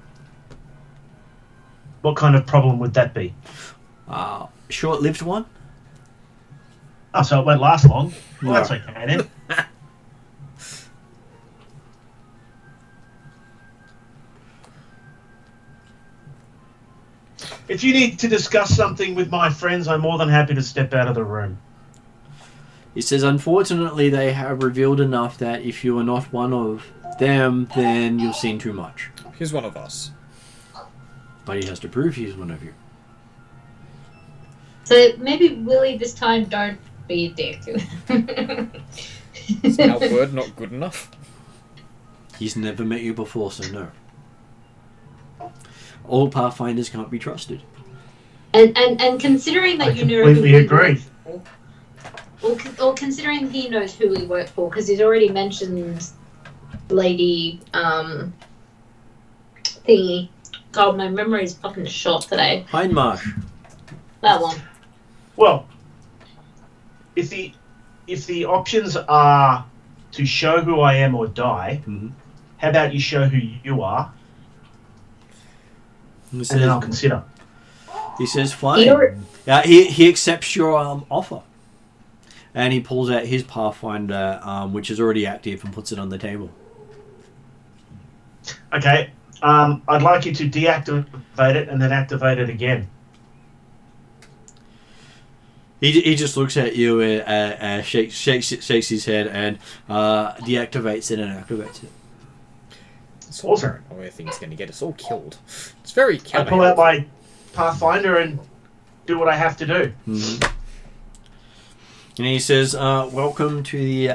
What kind of problem would that be? Short-lived one. Oh, so it won't last long. Well, No. that's okay then. If you need to discuss something with my friends, I'm more than happy to step out of the room. He says, unfortunately, they have revealed enough that if you are not one of them, then you've seen too much. He's one of us. But he has to prove he's one of you. So maybe Willie this time don't be a dick. Is our word not good enough? He's never met you before, so no. All Pathfinders can't be trusted. And considering that I you know completely who we agree. work for, or considering he knows who we work for, because he's already mentioned Lady thingy. God, my memory is fucking shot today. Hindmarsh. That one. Well, if the options are to show who I am or die, how about you show who you are, and then I'll consider. He says, fine. He accepts your offer. And he pulls out his Pathfinder, which is already active, and puts it on the table. Okay. I'd like you to deactivate it and then activate it again. He just looks at you and shakes his head and deactivates it and activates it. It's Awesome. where things going to get us all killed. It's very I pull out my Pathfinder and do what I have to do. Mm-hmm. And he says, welcome to the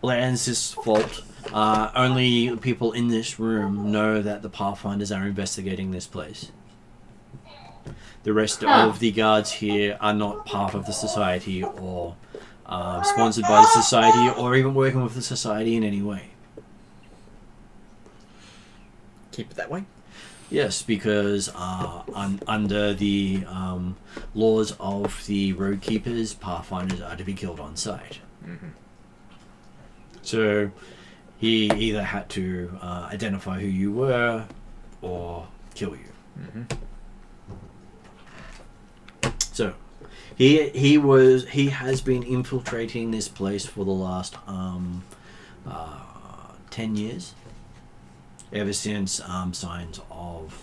Lansis Vault. Only people in this room know that the Pathfinders are investigating this place. The rest of the guards here are not part of the society or sponsored by the society or even working with the society in any way. Keep it that way? Yes, because under the laws of the Road Keepers, Pathfinders are to be killed on sight. Mm-hmm. So he either had to identify who you were or kill you. Mm-hmm. So he has been infiltrating this place for the last 10 years. Ever since signs of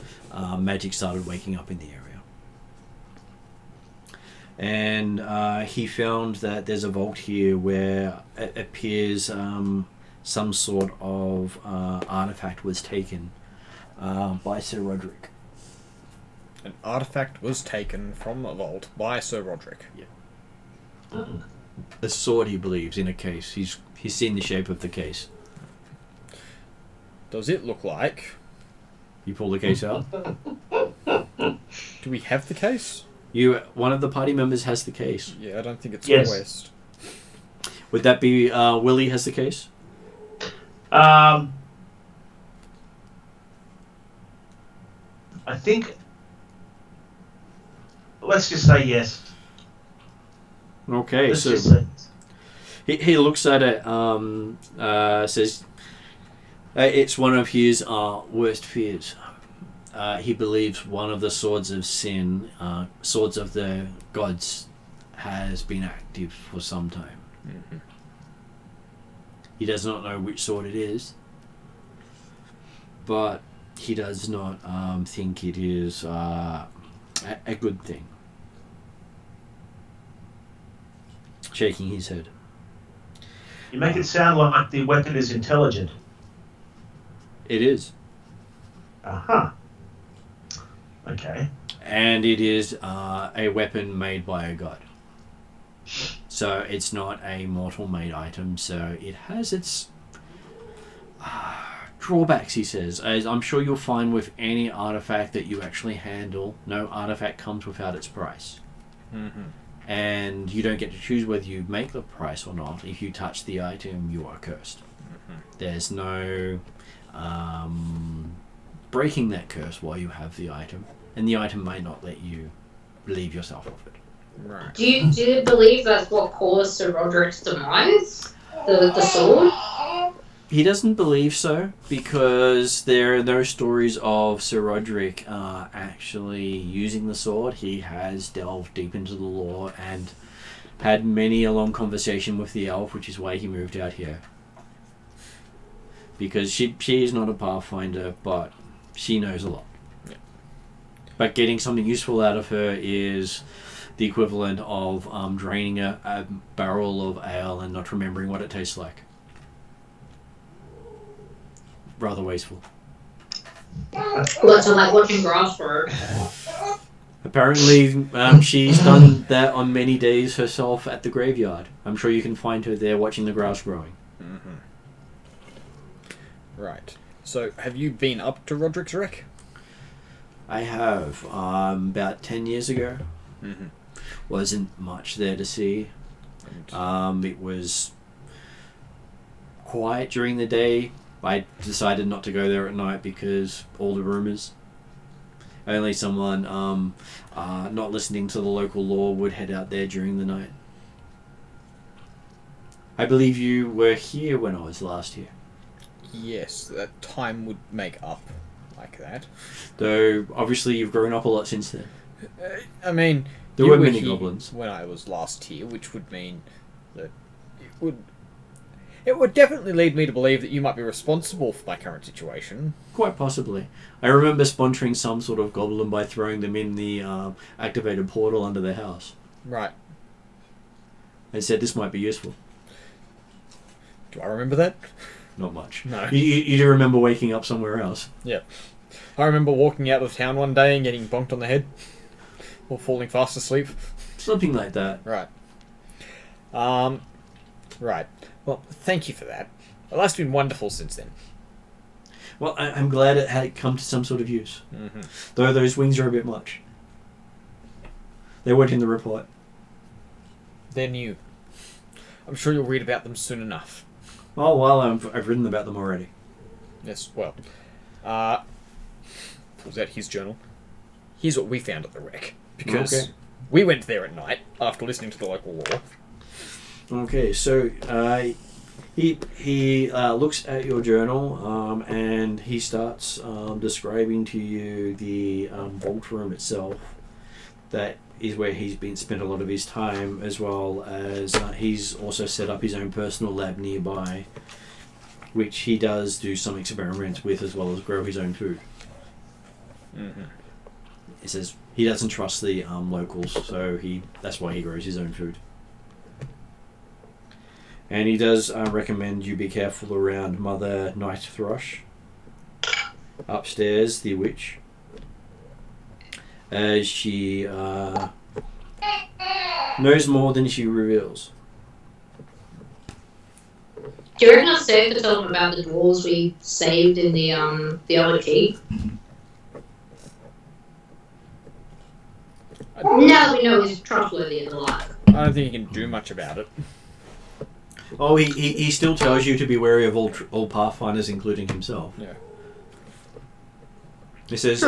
magic started waking up in the area. And he found that there's a vault here where it appears some sort of artifact was taken by Sir Roderic. An artifact was taken from a vault by Sir Roderic. The sword, he believes, in a case. He's seen the shape of the case. Does it look like... You pull the case out. Do we have the case? One of the party members has the case. Yeah, I don't think it's Yes. quest. Would that be Willie has the case? I think. Let's just say yes. Okay, Let's so just say. he looks at it, says it's one of his worst fears. He believes one of the swords of sin, swords of the gods, has been active for some time. Mm-hmm. He does not know which sword it is, but he does not think it is a good thing. Shaking his head. You make it sound like the weapon is intelligent. It is. Aha. Okay. And it is a weapon made by a god. So it's not a mortal made item, so it has its drawbacks, he says. As I'm sure you'll find with any artifact that you actually handle, no artifact comes without its price. Mm-hmm. And you don't get to choose whether you make the price or not. If you touch the item, you are cursed. Mm-hmm. There's no breaking that curse while you have the item, and the item may not let you relieve yourself of it. Right. Do you believe that's what caused Sir Roderic's demise? The sword? He doesn't believe so, because there are no stories of Sir Roderic actually using the sword. He has delved deep into the lore and had many a long conversation with the elf, which is why he moved out here. Because she is not a Pathfinder, but she knows a lot. Yeah. But getting something useful out of her is the equivalent of draining a barrel of ale and not remembering what it tastes like. Rather wasteful. What's it like watching grass grow? Apparently, she's done that on many days herself at the graveyard. I'm sure you can find her there watching the grass growing. Mm-hmm. Right. So, have you been up to Roderic's Wreck? I have. About 10 years ago. Mm-hmm. Wasn't much there to see. It was quiet during the day. I decided not to go there at night because all the rumours. Only someone not listening to the local law would head out there during the night. I believe you were here when I was last here. Yes, that time would make up like that. Though, obviously, you've grown up a lot since then. I mean, There you were were many here goblins. when I was last here, which would mean that it would definitely lead me to believe that you might be responsible for my current situation. Quite possibly. I remember sponsoring some sort of goblin by throwing them in the activated portal under their house. Right. I said this might be useful. Do I remember that? Not much. No. You do remember waking up somewhere else. Yeah. I remember walking out of town one day and getting bonked on the head. Or falling fast asleep. Something like that. Right. Right. Well, thank you for that. Well, life's been wonderful since then. Well, I'm glad it had come to some sort of use. Mm-hmm. Though those wings are a bit much. They weren't in the report. They're new. I'm sure you'll read about them soon enough. Oh, well, I've written about them already. Yes, well. Pulls out his journal. Here's what we found at the wreck. Because we went there at night after listening to the local law. Okay, so he looks at your journal and he starts describing to you the vault room itself. That is where he's spent a lot of his time, as well as he's also set up his own personal lab nearby, which he does do some experiments with, as well as grow his own food. Mm-hmm. He says he doesn't trust the locals, so that's why he grows his own food. And he does recommend you be careful around Mother Night Thrush. Upstairs, the witch. as she knows more than she reveals. Do you reckon it's safe to tell them about the dwarves we saved in the other keep? Now that we know he's trustworthy and the like. I don't think he can do much about it. Oh, he still tells you to be wary of all Pathfinders, including himself. Yeah. He says,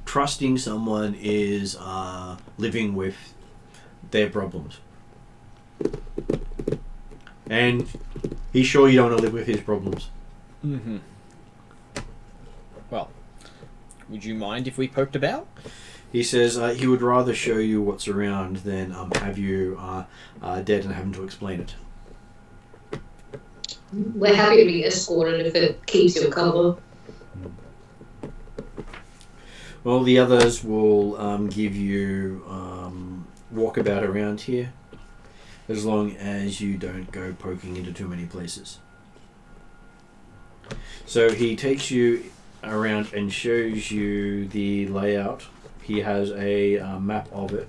trusting someone is living with their problems. And he's sure you don't want to live with his problems. Mm-hmm. Well, would you mind if we poked about? He says he would rather show you what's around than have you dead and having to explain it. We're happy to be escorted if it keeps your cover. Well, the others will give you walkabout around here, as long as you don't go poking into too many places. So he takes you around and shows you the layout. He has a map of it.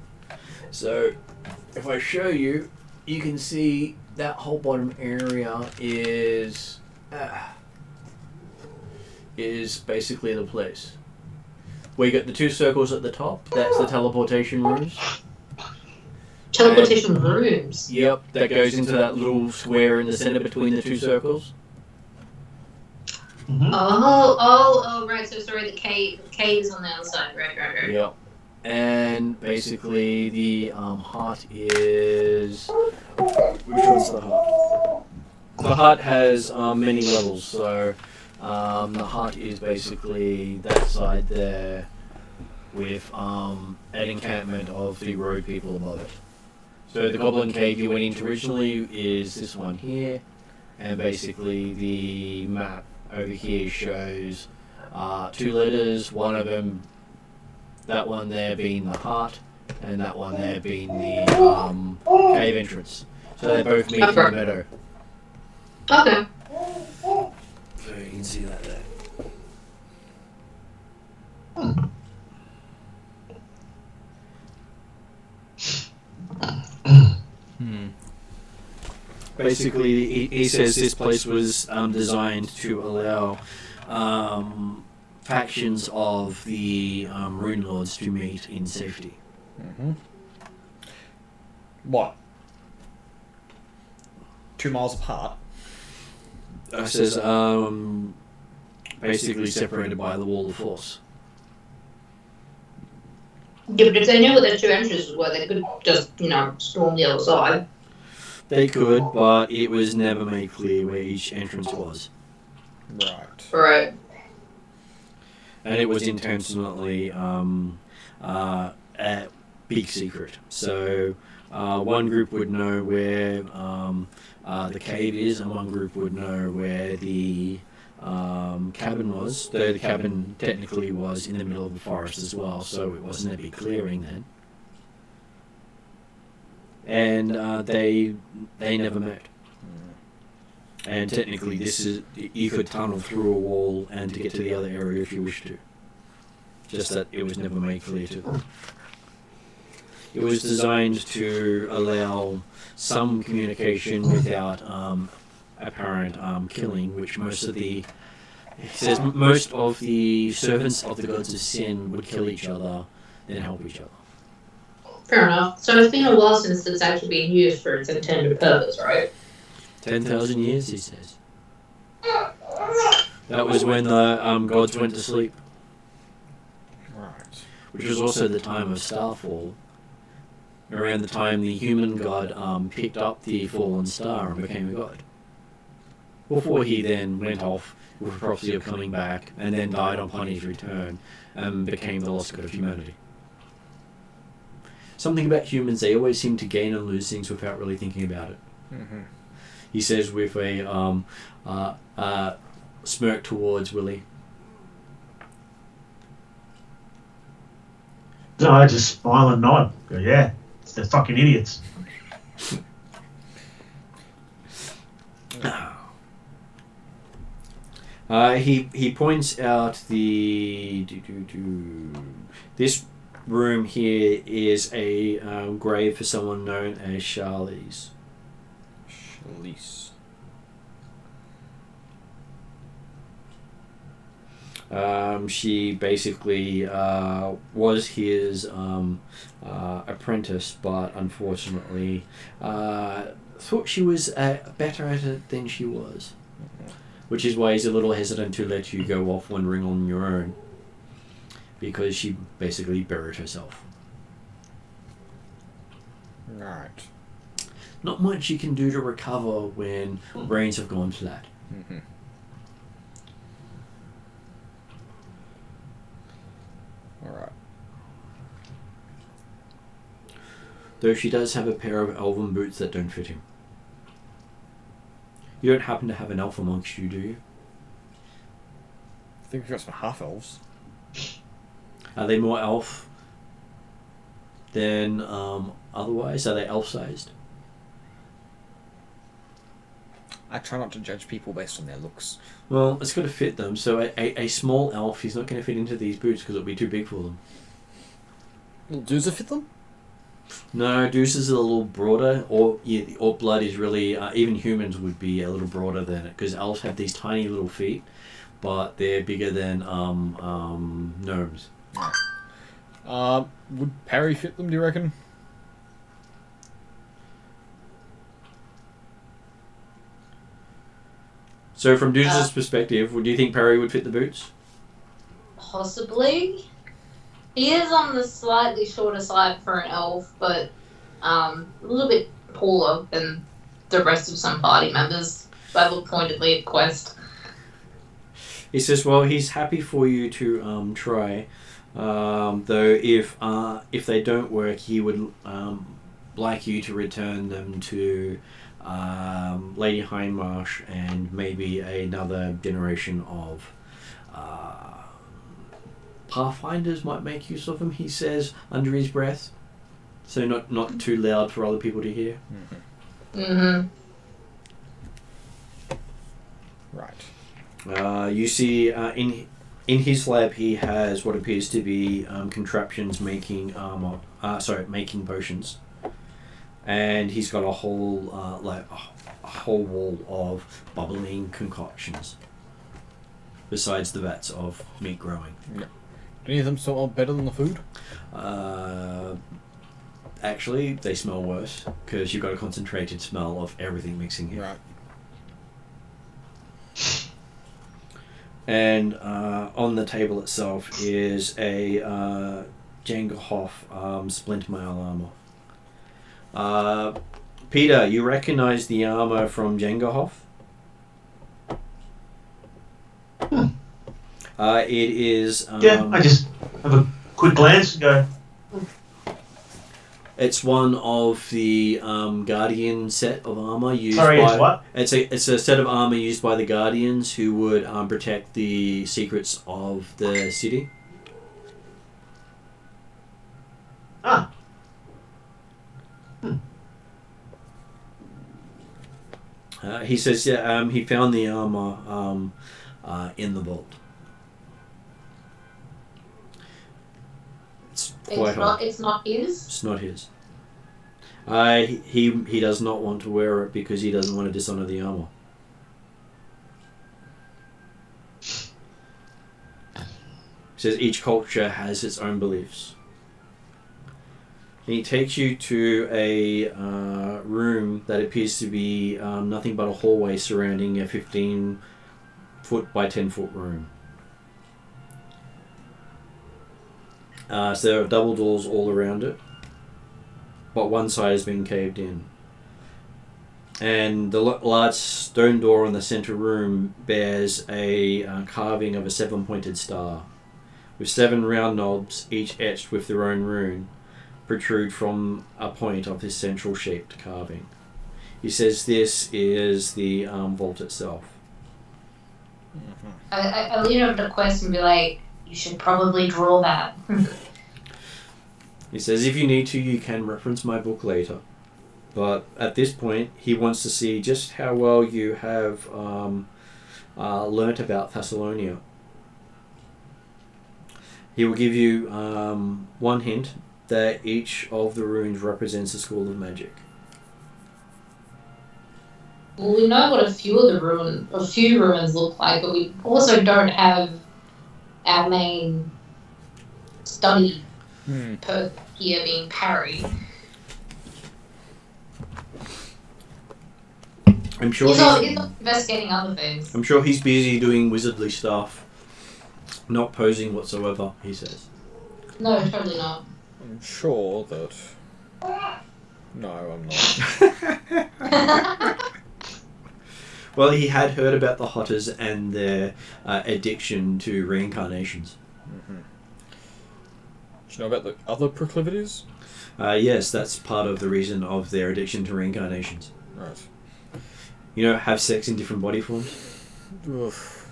So if I show you, you can see that whole bottom area is basically the place. Where you got the two circles at the top, that's the teleportation rooms. Teleportation rooms? Yep, that goes into that little square in the center between the two circles. Mm-hmm. Oh, right, so sorry, the cave is on the other side, right. Yep. And basically the hut is... Which one's the hut? The hut has many levels, so the hut is basically that side there with an encampment of the road people above it. So the goblin cave you went into originally is this one here, and basically the map over here shows two letters, one of them, that one there being the hut, and that one there being the cave entrance. So they both meet in the meadow. Okay. So you can see that there. Basically, he says this place was designed to allow factions of the Runelords to meet in safety. Mm-hmm. What? 2 miles apart? It says basically separated by the wall of force. Yeah, but if they knew what their two entrances were, they could just, storm the other side. They could, but it was never made clear where each entrance was. Right. And it was intentionally a big secret. So one group would know where the cave is, and one group would know where the cabin was, though the cabin technically was in the middle of the forest as well, so it wasn't a big clearing then. And they never met. And technically you could tunnel through a wall and to get to the other area if you wished to. Just that it was never made clear to them. It was designed to allow some communication without apparent killing, which most of the servants of the gods of sin would kill each other, then help each other. Fair enough. So it's been a while since it's actually been used for its intended purpose, right? 10,000 years, he says. That was when the gods went to sleep. Right. Which was also the time of Starfall. Around the time the human god picked up the fallen star and became a god. Before he then went off with the prophecy of coming back, and then died upon his return, and became the lost god of humanity. Something about humans, they always seem to gain and lose things without really thinking about it. Mm-hmm. He says with a smirk towards Willie. No, I just smile and nod. Go, yeah, it's the fucking idiots. He points out this room here is a grave for someone known as Charlize. She basically was his apprentice, but unfortunately thought she was better at it than she was. Which is why he's a little hesitant to let you go off wandering on your own. Because she basically buried herself. Right. Not much you can do to recover when brains have gone flat. Mm-hmm. Alright. Though she does have a pair of elven boots that don't fit him. You don't happen to have an elf amongst you, do you? I think we've got some half-elves. Are they more elf than otherwise? Are they elf-sized? I try not to judge people based on their looks. Well, it's got to fit them. So a small elf is not going to fit into these boots because it'll be too big for them. Will Doozer fit them? No, Deuce is a little broader, or blood is really, even humans would be a little broader than it, because elves have these tiny little feet, but they're bigger than gnomes. Would Parry fit them, do you reckon? So from Deuce's perspective, do you think Parry would fit the boots? Possibly. He is on the slightly shorter side for an elf, but a little bit taller than the rest of some party members. I look pointedly at Quest. He says, well, he's happy for you to try, though if they don't work, he would like you to return them to Lady Hindmarsh and maybe another generation of Pathfinders might make use of him, he says under his breath, so not too loud for other people to hear. Mm-hmm. Right. You see in his lab he has what appears to be contraptions making making potions, and he's got a whole a whole wall of bubbling concoctions besides the vats of meat growing. Yeah. Do any of them smell better than the food? Actually, they smell worse because you've got a concentrated smell of everything mixing here. Right. And on the table itself is a Jangerhoff splint mail armor. Peter, you recognize the armor from Jangerhoff? It is... yeah, I just have a quick glance and go... It's one of the Guardian set of armor used Sorry, it's what? It's a set of armor used by the Guardians who would protect the secrets of the city. Ah. He says he found the armor in the vault. It's not his? It's not his. He does not want to wear it because he doesn't want to dishonor the armor. He says each culture has its own beliefs. And he takes you to a room that appears to be nothing but a hallway surrounding a 15-foot by 10-foot room. So there are double doors all around it, but one side has been caved in. And the large stone door in the center room bears a carving of a 7-pointed star, with 7 round knobs, each etched with their own rune, protrude from a point of this central shaped carving. He says this is the vault itself. I lean over to Quest and be like, you should probably draw that. He says if you need to, you can reference my book later. But at this point, he wants to see just how well you have learnt about Thassilonian. He will give you one hint that each of the runes represents a school of magic. Well, we know what a few ruins look like, but we also don't have our main study per here being parry. I'm sure He's not investigating other things. I'm sure he's busy doing wizardly stuff, not posing whatsoever. He says. No, totally not. I'm sure that. No, I'm not. Well, he had heard about the Hotters and their addiction to reincarnations. Mm-hmm. Do you know about the other proclivities? Yes, that's part of the reason of their addiction to reincarnations. Right. You know, have sex in different body forms. Oof.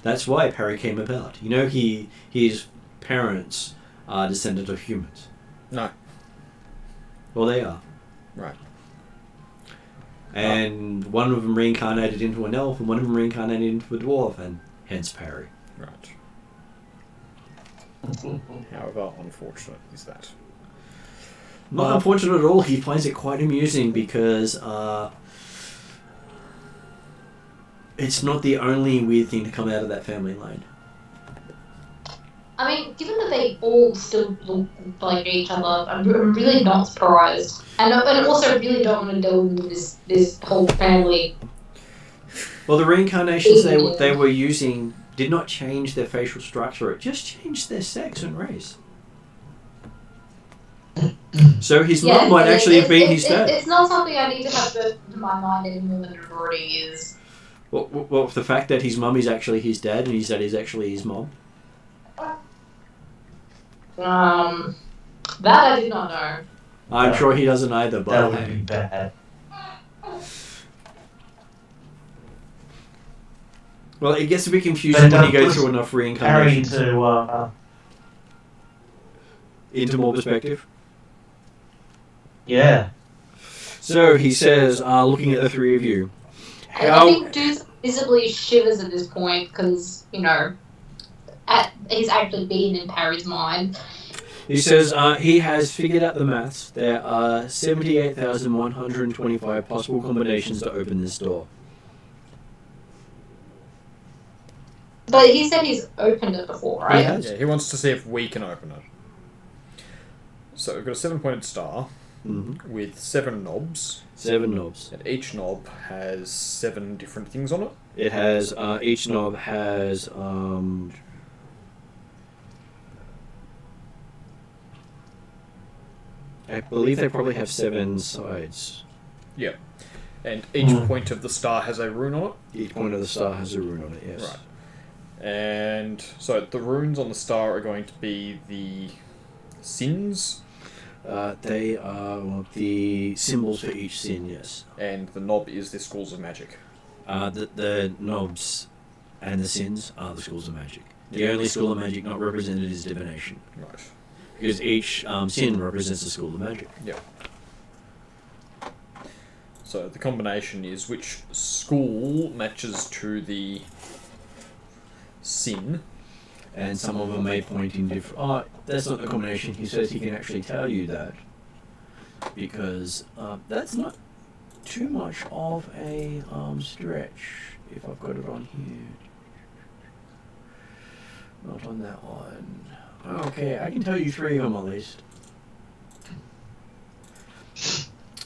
That's why Parry came about. You know, his parents are descendant of humans. No. Well, they are. Right. And one of them reincarnated into an elf, and one of them reincarnated into a dwarf, and hence Parry. Right. However unfortunate is that? Not unfortunate at all. He finds it quite amusing because it's not the only weird thing to come out of that family line. I mean, given that they all still look like each other, I'm really not surprised. And also really don't want to deal with this whole family. Well, the reincarnations they were using did not change their facial structure. It just changed their sex and race. So his mum might actually have been his dad. It's not something I need to have to my mind any more than it already is. Well, the fact that his mum is actually his dad and his dad is actually his mom. That I did not know. I'm sure he doesn't either, That but would be bad. well, it gets a bit confusing when you go through enough Harry reincarnations. Into more perspective. Yeah. So he says, looking at the three of you, I think Deuce visibly shivers at this point because, you know, he's actually been in Parry's mind. He says he has figured out the maths. There are 78,125 possible combinations to open this door. But he said he's opened it before, right? He has. Yeah, he wants to see if we can open it. So we've got a 7-pointed star with 7 knobs. 7 knobs. And each knob has 7 different things on it. It has, each knob has, I believe they probably have 7 sides. Yeah. And each point of the star has a rune on it. Each point of the star has a rune on it, yes. Right. And so the runes on the star are going to be the sins. They are the symbols for each sin, yes. And the knob is the schools of magic. The knobs and the sins are the schools of magic. The only school of magic not represented is divination. Right. Because each sin represents a school of magic. Yep. So the combination is which school matches to the sin. And some of them may point in different... Oh, that's not the combination. He says he can actually tell you that. Because that's not too much of a stretch, if I've got it on here. Not on that one. Okay, I can tell you 3 of them at least.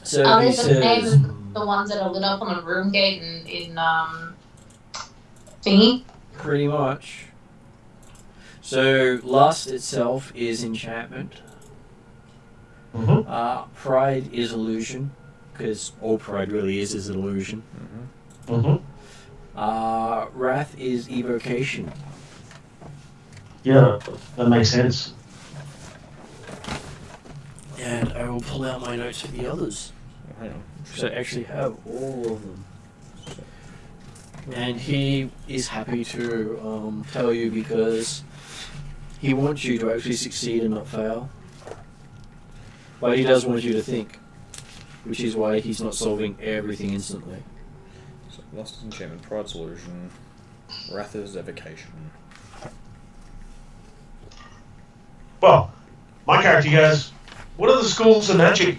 So Are he they the names says... of the ones that are lit up on a room gate in thingy? Pretty much. So, lust itself is enchantment. Pride is illusion, because all pride really is illusion. Wrath is evocation. Yeah, that makes sense. And I will pull out my notes for the others. Hang on. So I actually have all of them. And he is happy to tell you because he wants you to actually succeed and not fail. But he does want you to think, which is why he's not solving everything instantly. So Lust is enchantment, pride is illusion, wrath is evocation. Well, my character goes, what are the schools of magic?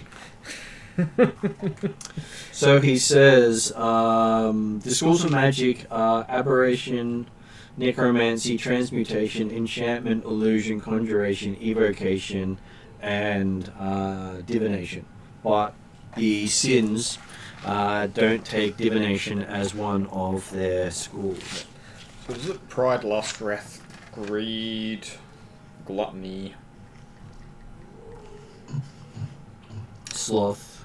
So he says, the schools of magic are aberration, necromancy, transmutation, enchantment, illusion, conjuration, evocation, and divination. But the sins don't take divination as one of their schools. So is it pride, lust, wrath, greed, gluttony? Sloth,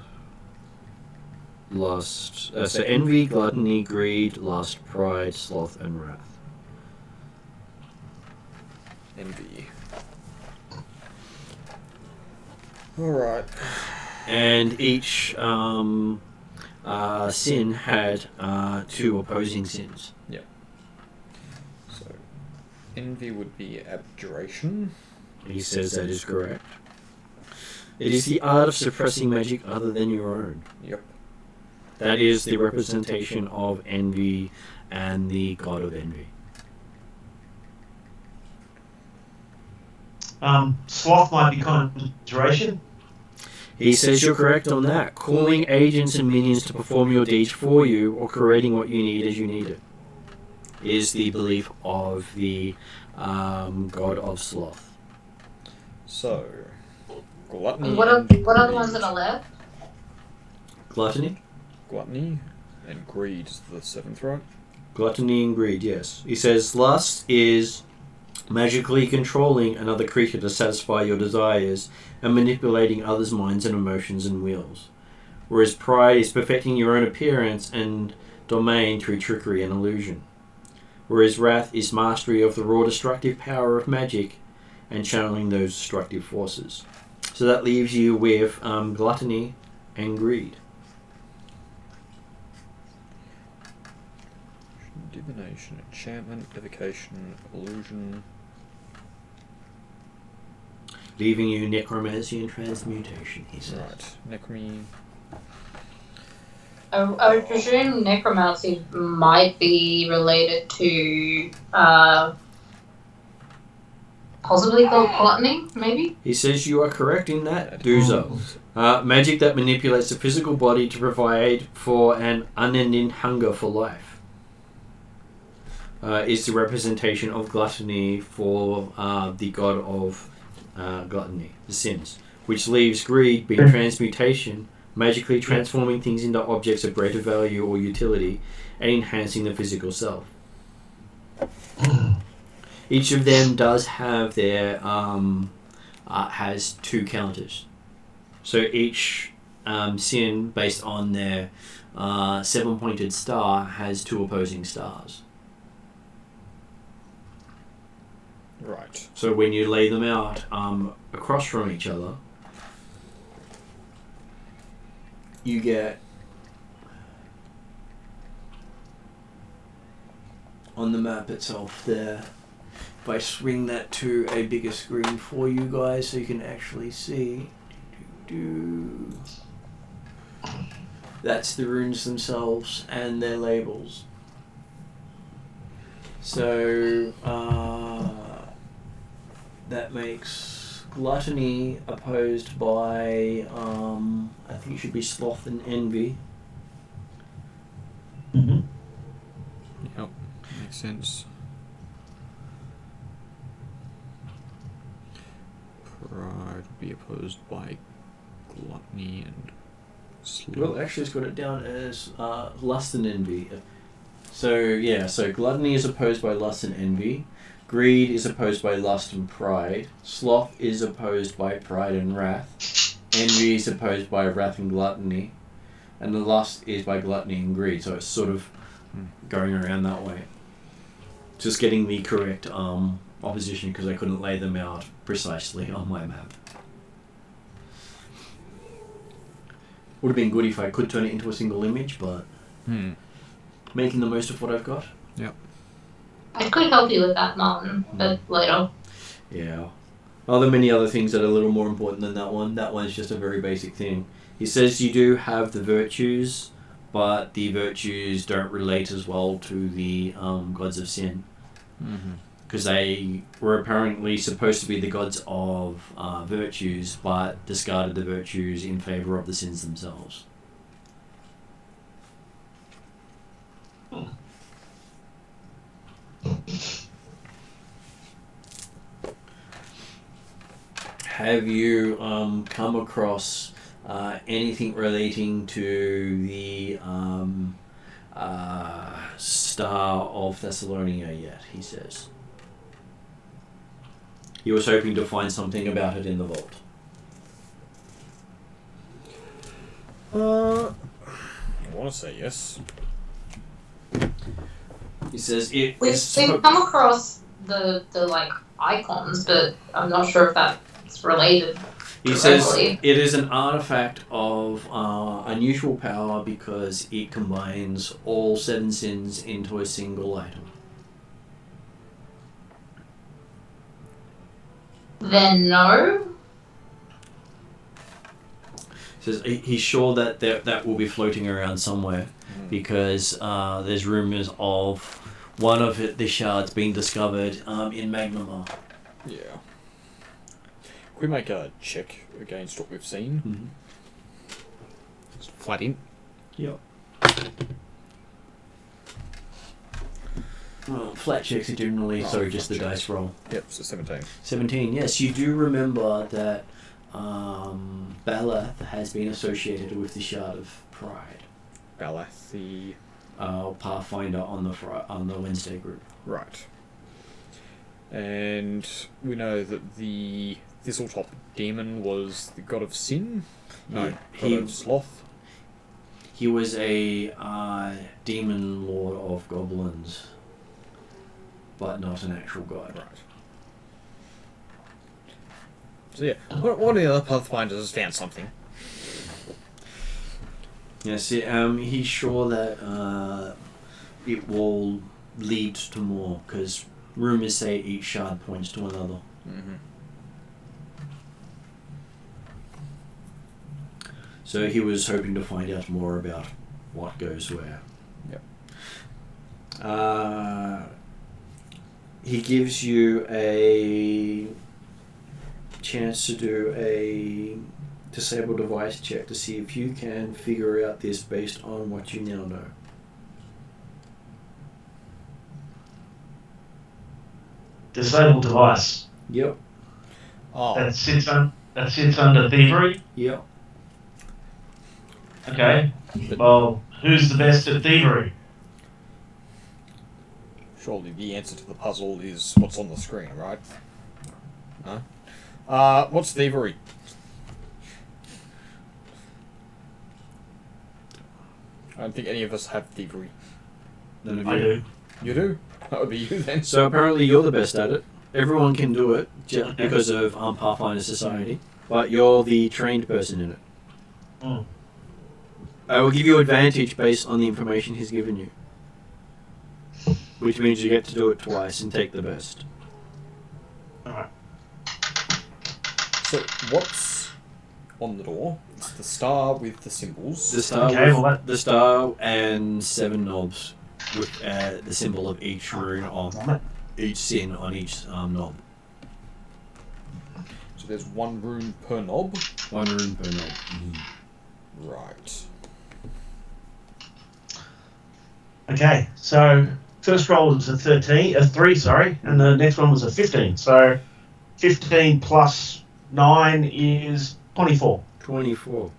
lust, so envy, gluttony, greed, lust, pride, sloth, and wrath. Envy. Alright. And each sin had two opposing sins. Yep. So, envy would be abjuration. He says that is correct. It is the art of suppressing magic other than your own. Yep. That is the representation of envy and the god of envy. Sloth might be conjuration. He says you're correct on that. Calling agents and minions to perform your deeds for you or creating what you need as you need it is the belief of the god of sloth. So, gluttony. What are and the greed. ones that are left? Gluttony? Gluttony and greed is the seventh, right? Gluttony and greed, yes. He says lust is magically controlling another creature to satisfy your desires and manipulating others' minds and emotions and wills. Whereas pride is perfecting your own appearance and domain through trickery and illusion. Whereas wrath is mastery of the raw destructive power of magic and channeling those destructive forces. So that leaves you with gluttony and greed. Divination, enchantment, evocation, illusion. Leaving you necromancy and transmutation, he says. Right. Necromy. I would presume necromancy might be related to possibly gluttony, maybe? He says you are correct in that, Duzo. Magic that manipulates the physical body to provide for an unending hunger for life. Is the representation of gluttony for the god of gluttony, the sins, which leaves greed being transmutation, magically transforming things into objects of greater value or utility, and enhancing the physical self. Each of them does have their has two counters. So each sin, based on their seven-pointed star, has two opposing stars. Right. So when you lay them out across from each other, you get on the map itself there. If I swing that to a bigger screen for you guys so you can actually see. That's the runes themselves and their labels. So that makes gluttony opposed by I think it should be sloth and envy. Mm-hmm. Yep. Makes sense. Pride would be opposed by gluttony and sloth. Well, actually, it's got it down as lust and envy. So yeah, so gluttony is opposed by lust and envy. Greed is opposed by lust and pride. Sloth is opposed by pride and wrath. Envy is opposed by wrath and gluttony. And the lust is by gluttony and greed. So it's sort of going around that way. Just getting the correct opposition because I couldn't lay them out precisely on my map. Would have been good if I could turn it into a single image, but making the most of what I've got. Yep. I could help you with that, Martin, but later. Yeah. Are there many other things that are a little more important than that one? That one's just a very basic thing. He says you do have the virtues but the virtues don't relate as well to the gods of sin. Because they were apparently supposed to be the gods of virtues, but discarded the virtues in favour of the sins themselves. Have you come across anything relating to the Star of Thassilonian yet? He says. He was hoping to find something about it in the vault. I want to say yes. He says We've come across the like icons, but I'm not sure if that's related. He says it is an artifact of unusual power because it combines all 7 sins into a single item. Then no. Says he's sure that that will be floating around somewhere because there's rumours of one of the shards being discovered in Magnamar. Yeah. Can we make a check against what we've seen? Just flat in. Yep. Well, flat checks are generally just the dice roll. Yep, so 17. 17. Yes, you do remember that Balath has been associated with the Shard of Pride. Balath, the Pathfinder on the Wednesday group. right. And we know that the Thistletop demon was the god of sin. No, god of sloth. He was a demon lord of goblins, but not an actual god. Right. So yeah, one of the other Pathfinders has found something. Yes, he's sure that it will lead to more, because rumours say each shard points to another. So he was hoping to find out more about what goes where. Yep. He gives you a chance to do a disable device check to see if you can figure out this based on what you now know. Disable device. Yep. Oh, That sits under thievery. Yep. Okay. Well, who's the best at thievery? surely the answer to the puzzle is what's on the screen, right? No? What's thievery? I don't think any of us have thievery. None of I you. do. You do? That would be you then. So apparently you're the best at it. Everyone can do it just because of Pathfinder Society, but you're the trained person in it. Mm. I will give you advantage based on the information he's given you, which means you get to do it twice and take the best. Alright. So, what's on the door? It's the star with the symbols. The star, Okay, with, well that- the star and 7 knobs with the symbol of each rune on each sin on each knob. So there's one rune per knob. 1 rune per knob. Right. Okay, so first roll was a 3, and the next one was a 15. So 15 plus 9 is 24. 24.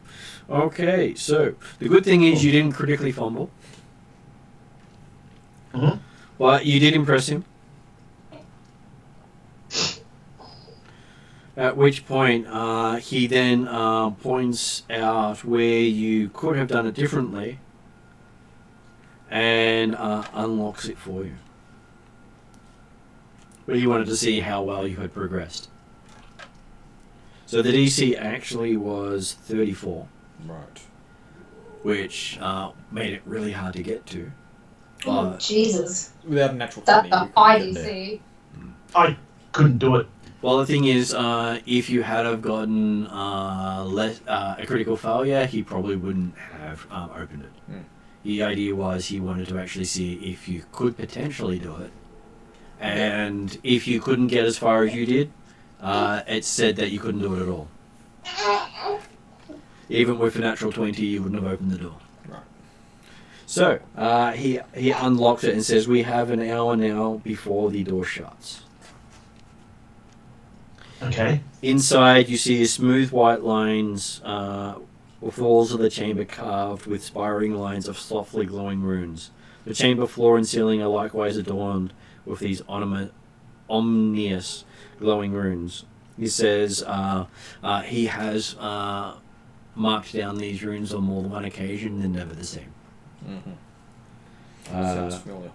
Okay, so the good thing is you didn't critically fumble, Mm-hmm. but you did impress him. At which point, he then points out where you could have done it differently and unlocks it for you. But he wanted to see how well you had progressed. So the DC actually was 34, Right. which made it really hard to get to. Oh, But, Uh, Jesus. Without a natural That's 20, a we high couldn't get there. DC. I couldn't do it. well, the thing is, if you had have gotten a critical failure, he probably wouldn't have opened it. The idea was he wanted to actually see if you could potentially do it. And if you couldn't get as far as you did, it said that you couldn't do it at all. Even with a natural 20, you wouldn't have opened the door. Right. So, he unlocks it and says, we have an hour now before the door shuts. Okay. Inside, you see smooth white lines, with walls of the chamber carved with spiraling lines of softly glowing runes. The chamber floor and ceiling are likewise adorned with these ominous glowing runes. He says he has marked down these runes on more than one occasion. They're never the same. Sounds familiar.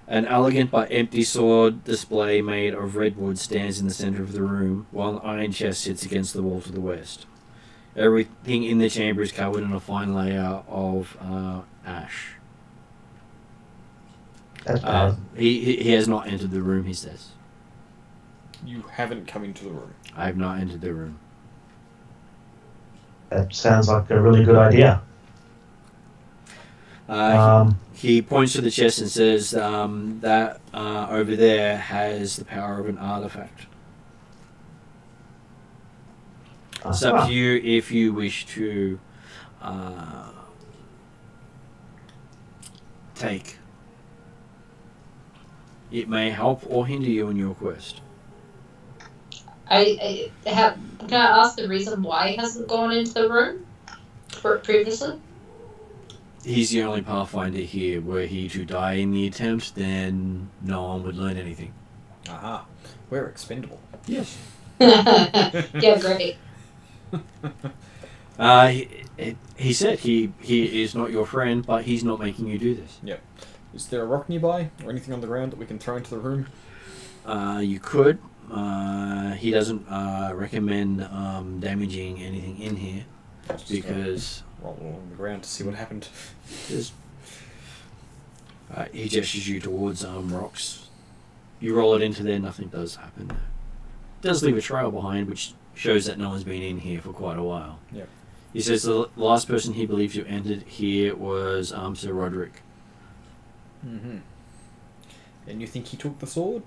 An elegant but empty sword display made of redwood stands in the center of the room, while an iron chest sits against the wall to the west. Everything in the chamber is covered in a fine layer of ash. That's bad. He has not entered the room, he says. You haven't come into the room. I have not entered the room. That sounds like a really good idea. He points to the chest and says that over there has the power of an artifact. It's up to you if you wish to take. It may help or hinder you in your quest. Can I ask the reason why he hasn't gone into the room previously? He's the only Pathfinder here. Were he to die in the attempt, then no one would learn anything. Aha. We're expendable. Yes. Yeah, great. He said he is not your friend, but he's not making you do this. Yep. Is there a rock nearby or anything on the ground that we can throw into the room? You could. He doesn't recommend damaging anything in here because Roll along the ground to see what happened. He gestures you towards rocks. You roll it into there, nothing does happen. It does leave a trail behind, which shows that no one's been in here for quite a while. Yep. He says the last person he believes you entered here was Sir Roderic. Mm-hmm. And you think he took the sword?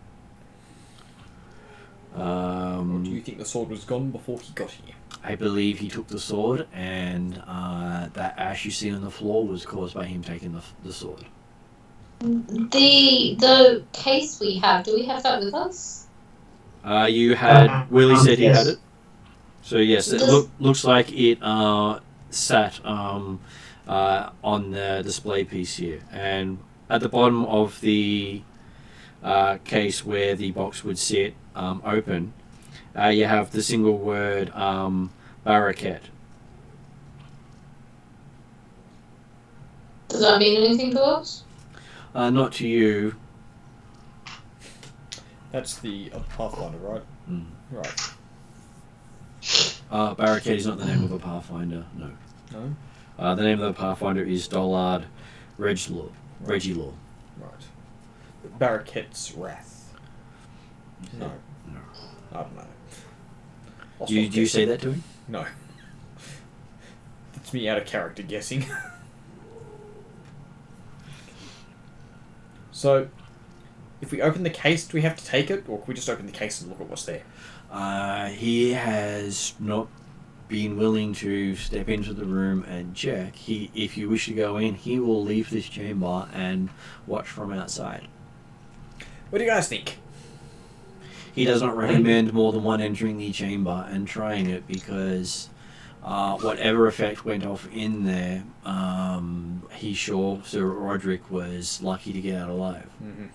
Or do you think the sword was gone before he got here? I believe he took the sword, and that ash you see on the floor was caused by him taking the sword. The case we have, do we have that with us? You had... Willie said he yes. had it. So yes, it looks like it sat on the display piece here. And at the bottom of the case where the box would sit open, you have the single word Baraket. Does that mean anything to us? Not to you. That's the Pathfinder, right? Mm. Right. Baraket is not the name of a Pathfinder, no. No? The name of the Pathfinder is Dollard Regilaw. Regilaw. Right. Baraket's Wrath. No. No. I don't know. Do you say that to him? No. That's me out of character guessing. So, if we open the case, do we have to take it, or can we just open the case and look at what's there? He has not been willing to step into the room and check. If you wish to go in, he will leave this chamber and watch from outside. What do you guys think? He does not recommend more than one entering the chamber and trying it because whatever effect went off in there, he's sure Sir Roderic was lucky to get out alive. Mm-hmm.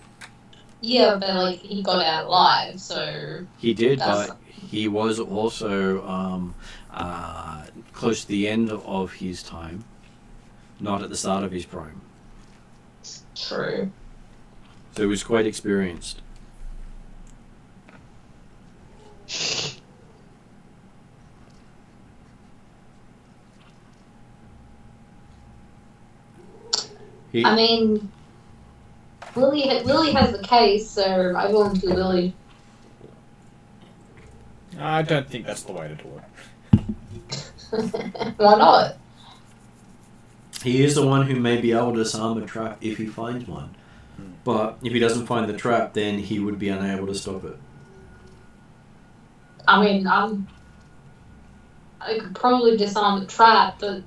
Yeah, but like he got out alive, so He did, but he was also close to the end of his time, not at the start of his prime. true. So he was quite experienced. I mean, Willie has the case, so I volunteer Willie. I don't think that's the way to do it. Why not? He is the one who may be able to disarm a trap if he finds one. But if he doesn't find the trap, then he would be unable to stop it. I mean, I could probably disarm the trap, but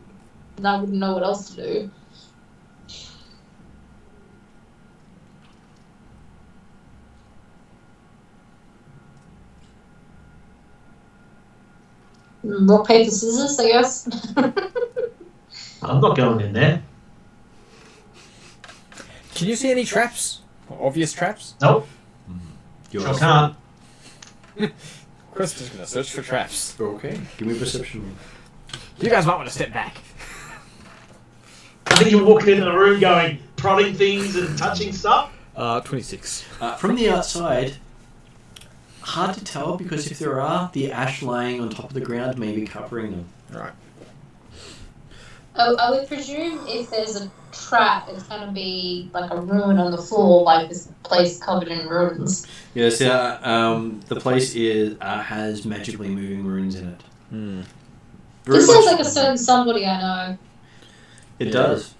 I wouldn't know what else to do. Rock, paper, scissors, I guess. I'm not going in there. Can you see any traps? Or obvious traps? Nope. You're Sure can't. Chris is going to search for traps. Okay, give me perception. You guys might want to step back. I think you're walking into the room going, prodding things and touching stuff. 26. From the outside, hard to tell because if there are, the ash lying on top of the ground may be covering them. Right. I would presume if there's a trap, it's going to be like a ruin on the floor, like this place covered in ruins. Yes, the place has magically moving runes in it. This sounds like a certain somebody I know. It does.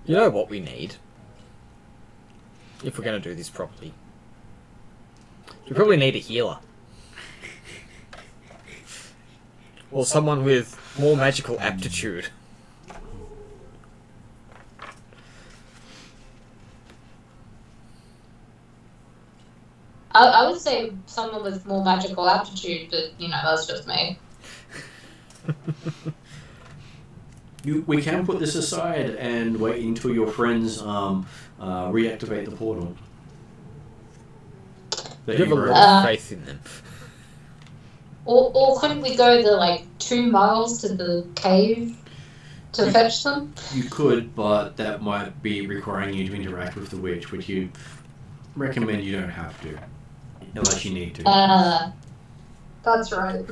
You know what we need? If we're going to do this properly. We probably need a healer. Or someone with more magical aptitude. I would say someone with more magical aptitude, but, that's just me. We can put this aside and wait until your friends reactivate the portal. You have a lot of faith in them. Or couldn't we go the 2 miles to the cave to fetch them? You could, but that might be requiring you to interact with the witch, which you recommend you don't have to, unless you need to. That's right.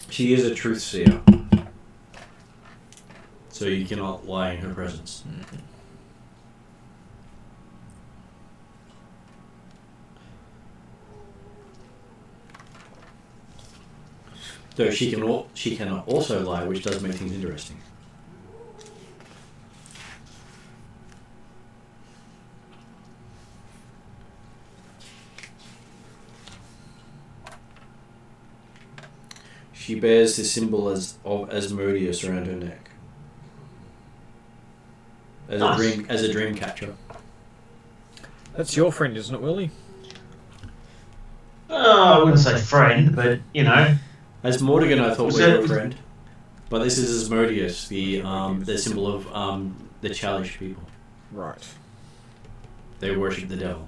She is a truth seer, so you cannot lie in her presence. Though she can also lie, which does make things interesting. She bears the symbol of Asmodeus around her neck. As a dream catcher. That's your friend, isn't it, Willie? I wouldn't say friend, but As Mordigan, I thought we were a friend, but this is Asmodeus, the symbol of the challenged people. Right. They worship the devil.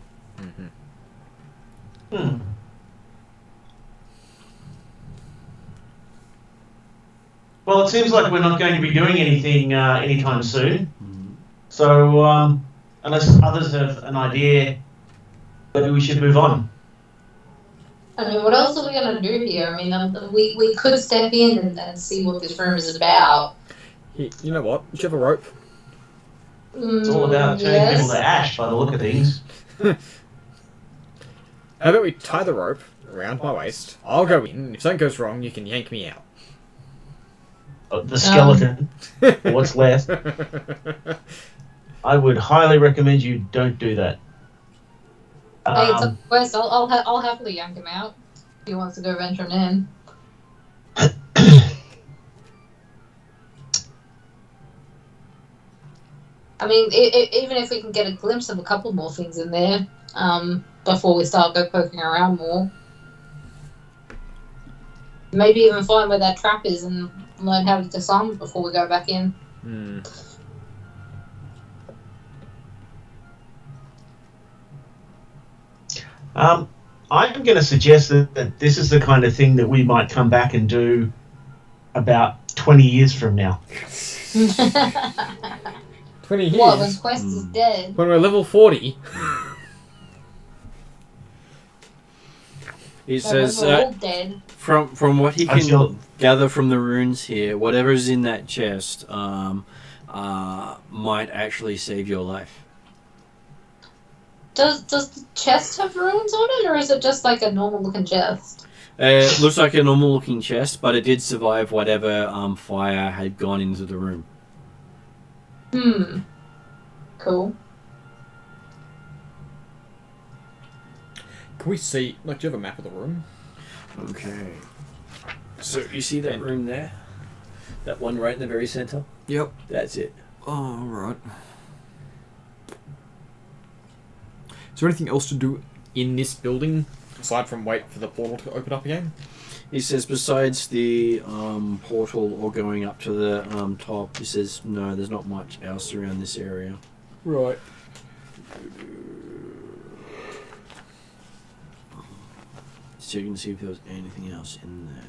Well, it seems like we're not going to be doing anything anytime soon. So, unless others have an idea, maybe we should move on. I mean, what else are we going to do here? I mean, we could step in and see what this room is about. You know what? Do you have a rope? It's all about turning people to ash by the look of things. How about we tie the rope around my waist? I'll go in, and if something goes wrong, you can yank me out. The skeleton, or what's left. I would highly recommend you don't do that. Hey, it's a quest. I'll happily yank him out if he wants to go venturing in. I mean, even if we can get a glimpse of a couple more things in there before we start poking around more. Maybe even find where that trap is and learn how to disarm it before we go back in. I'm going to suggest that this is the kind of thing that we might come back and do about 20 years from now. 20 years? What, when Quest is dead? When we're level 40? He So says, we're all dead. from what he I can feel- gather from the runes here, whatever's in that chest might actually save your life. Does the chest have runes on it, or is it just like a normal looking chest? It looks like a normal looking chest, but it did survive whatever fire had gone into the room. Cool. Can we see? Like, do you have a map of the room? Okay. So you see that room there? That one right in the very center? Yep. That's it. Oh, right. Is there anything else to do in this building aside from wait for the portal to open up again? He says besides the portal or going up to the top, he says no, there's not much else around this area. Right. So you can see if there was anything else in there.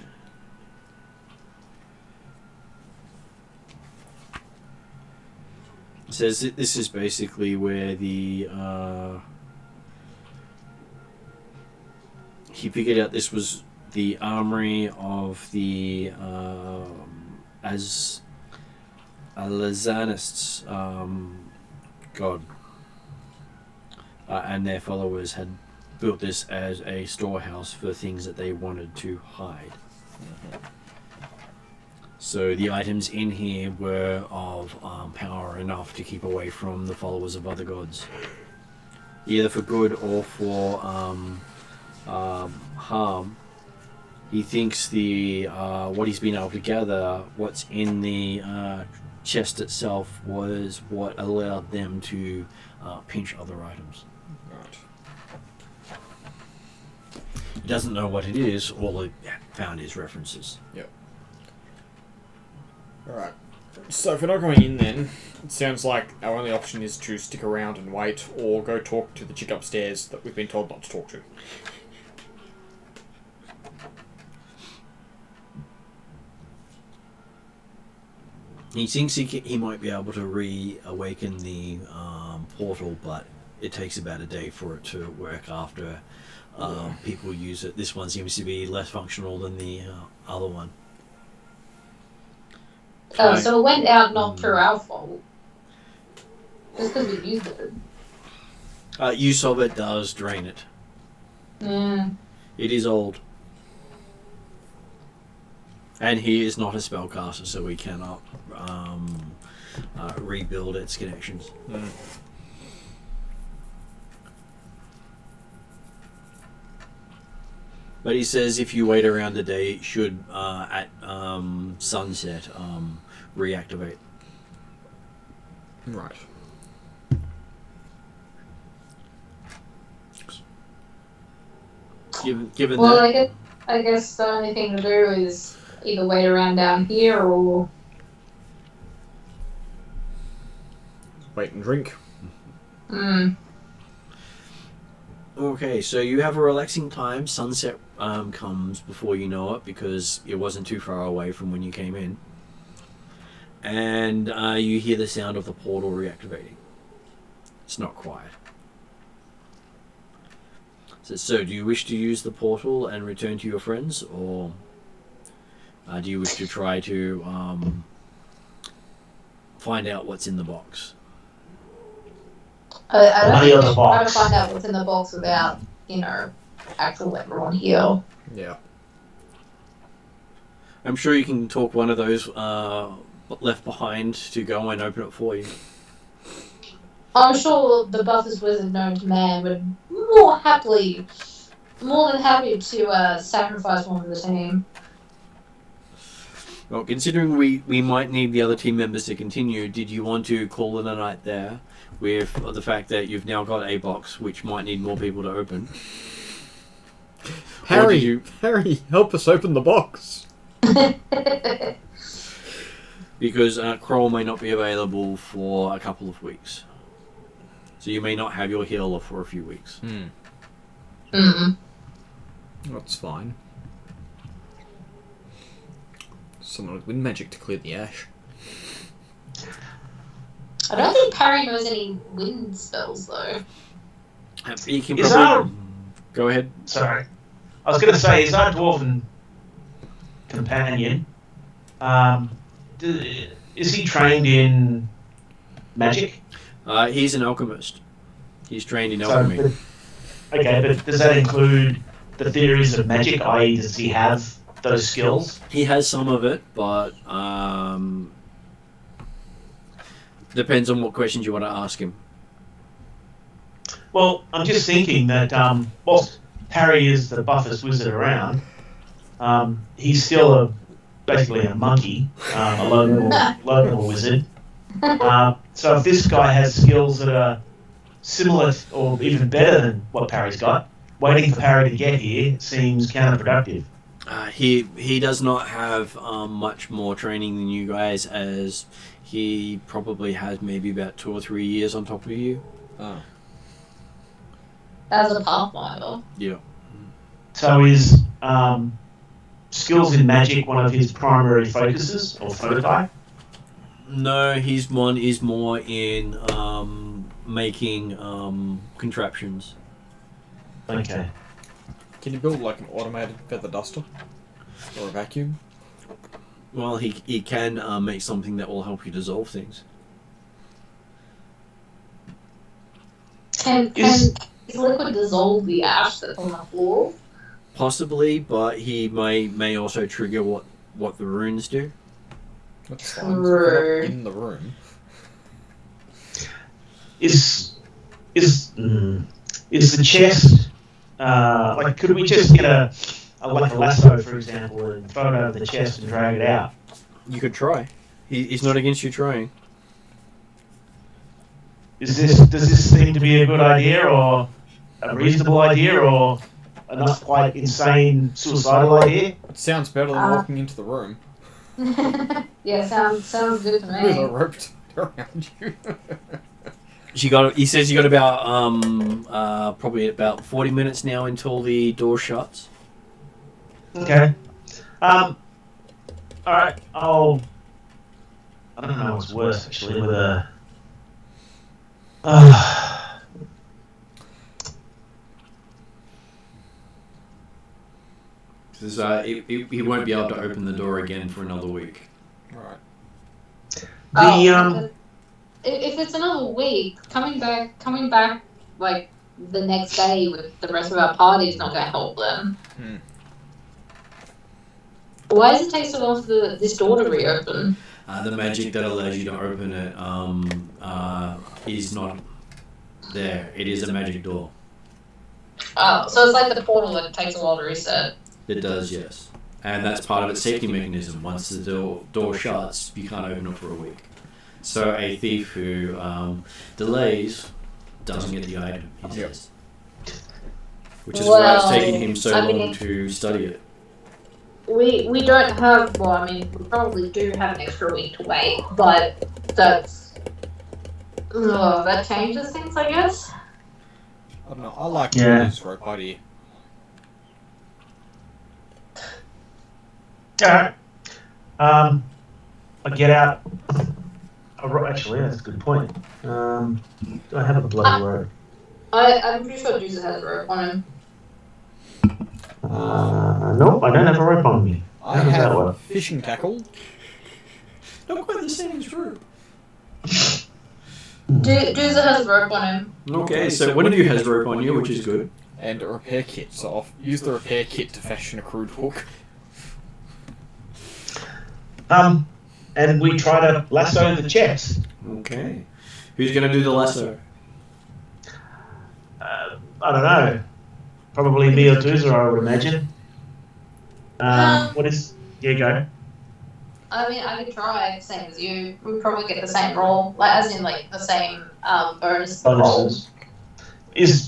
It says that this is basically where the he figured out this was the armory of the as Lazanists god, and their followers had built this as a storehouse for things that they wanted to hide. So the items in here were of power enough to keep away from the followers of other gods, either for good or for harm. He thinks the what he's been able to gather, what's in the chest itself, was what allowed them to pinch other items. Right. He doesn't know what it is. All he found is references. Yep. Alright. So if we're not going in then, it sounds like our only option is to stick around and wait, or go talk to the chick upstairs that we've been told not to talk to. He thinks he might be able to reawaken the portal, but it takes about a day for it to work after people use it. This one seems to be less functional than the other one. Oh, so it went out not through our fault. Just because we used it. Use of it does drain it. It is old. And he is not a spellcaster, so we cannot rebuild its connections. But he says if you wait around a day, it should, at sunset, reactivate. Right. Given Well, that... I guess the only thing to do is either wait around down here or... Wait and drink. Okay, so you have a relaxing time. Sunset comes before you know it, because it wasn't too far away from when you came in. And you hear the sound of the portal reactivating. It's not quiet. So do you wish to use the portal and return to your friends, or do you wish to try to find out what's in the box? I don't Money think on we the should try to box. find out what's in the box without, actual everyone here. Yeah. I'm sure you can talk one of those left behind to go and open it for you. I'm sure the buffest wizard known to man would more than happy to sacrifice one of the team. Well, considering we might need the other team members to continue, did you want to call it a night there with the fact that you've now got a box which might need more people to open? Harry, help us open the box. Because Kroll may not be available for a couple of weeks. So you may not have your healer for a few weeks. That's fine. Someone with wind magic to clear the ash. I don't think Parry knows any wind spells though. You can Is probably... Go ahead. Sorry. I was going to say, is our dwarven companion, is he trained in magic? He's an alchemist. He's trained in So, alchemy. but does that include the theories of magic, i.e. does he have those skills? He has some of it, but depends on what questions you want to ask him. Well, I'm just thinking that whilst Harry is the buffest wizard around, he's still basically a monkey, a low-level wizard. So if this guy has skills that are similar or even better than what Parry's got, waiting for Parry to get here seems counterproductive. He does not have much more training than you guys, as he probably has maybe about 2 or 3 years on top of you. Oh. As a Pathfinder. Yeah. So is skills in magic one of his primary focuses or foci? No, his one is more in making contraptions. Okay. Can you build like an automated feather duster? Or a vacuum? Well, he can make something that will help you dissolve things. Can liquid dissolve the ash that's on the floor? Possibly, but he may also trigger what the runes do. That's fine. So if we're not in the room. Is the chest like? Could we just get a lasso, for example, and throw it over the chest and drag it out? You could try. He's not against you trying. Does this seem to be a good idea, or a reasonable idea, or a not quite insane suicidal idea? It sounds better than walking into the room. Yeah, sounds good to With a me. rope around you. He says you got about probably about 40 minutes now until the door shuts. Okay. All right. I don't know what's worse actually with a. He won't be able to open the door again for another week. Right. If it's another week, coming back like the next day with the rest of our party is not going to help them. Why does it take so long for this door to reopen? The magic that allows you to open it is not there. It is a magic door. Oh, so it's like the portal that takes a while to reset. It does, yes. And that's part of its safety mechanism. Once the door shuts, you can't open it for a week. So a thief who delays doesn't get the item, he says. Which is why it's taking him so long to study it. We don't have, well, I mean, we probably do have an extra week to wait, but that changes things, I guess. I don't know, I like this rope idea. Alright. I get out. Actually, that's a good point. Do I have a bloody rope? I'm pretty sure Dooza has a rope on him. Nope, I don't have a rope on me. I have fishing tackle. Not quite the same as rope. Dooza has a rope on him. Okay, so one of you has rope on you, which is good. And a repair kit, so I'll use the repair kit to fashion a crude hook. And we try to lasso the chest. Okay. Who's going to do the lasso? I don't know. Probably me or Dooza, I would imagine. What is... Yeah, go. I mean, I could try the same as you. We'd probably get the same roll, like as in like the same bonus rolls.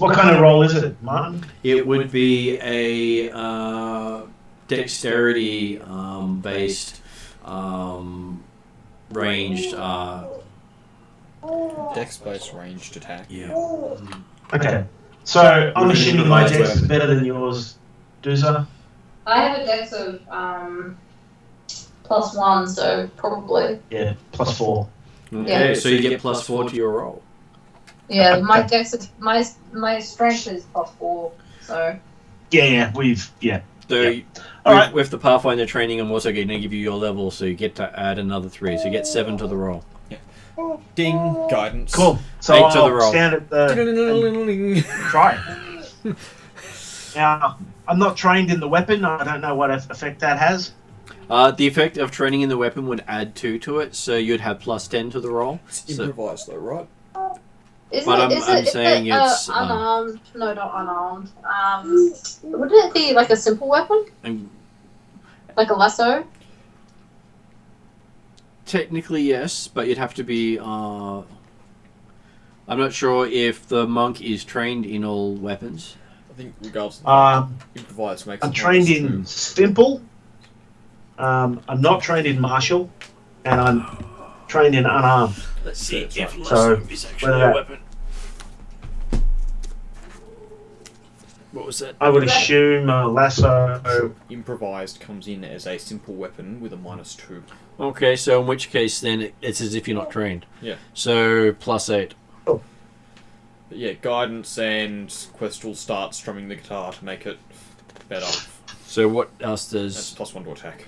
What kind of roll is it, Martin? It would be a dexterity based ranged. Dex-based ranged attack. Yeah. Okay. So I'm assuming my dex is better than yours, Dooza? I have a dex of +1, so probably. Yeah, +4. Okay, Yeah. so you get +4 to your roll. Yeah, my dex is, my strength is +4, so. Yeah, we've So Yeah. All right. with the Pathfinder training, I'm also going to give you your level, so you get to add another 3. So you get 7 to the roll. Ding. Guidance. Cool. So 8 to I'll the roll. stand at the Ding. try it. Now, I'm not trained in the weapon. I don't know what effect that has. The effect of training in the weapon would add 2 to it, so you'd have plus 10 to the roll. It's improvised though, right? But I'm saying it's, unarmed? No, not unarmed. Wouldn't it be like a simple weapon? Like a lasso? Technically, yes, but you'd have to be. I'm not sure if the monk is trained in all weapons. I think regardless. Improvised makes. I'm trained in simple. I'm not trained in martial, and I'm trained in unarmed. Let's see if So, lasso is actually whether a that- weapon. What was that? I would assume a lasso. Improvised comes in as a simple weapon with a -2. Okay, so in which case then it's as if you're not trained. Yeah. So plus 8. But yeah, guidance and Quest will start strumming the guitar to make it better. So what else That's does +1 to attack.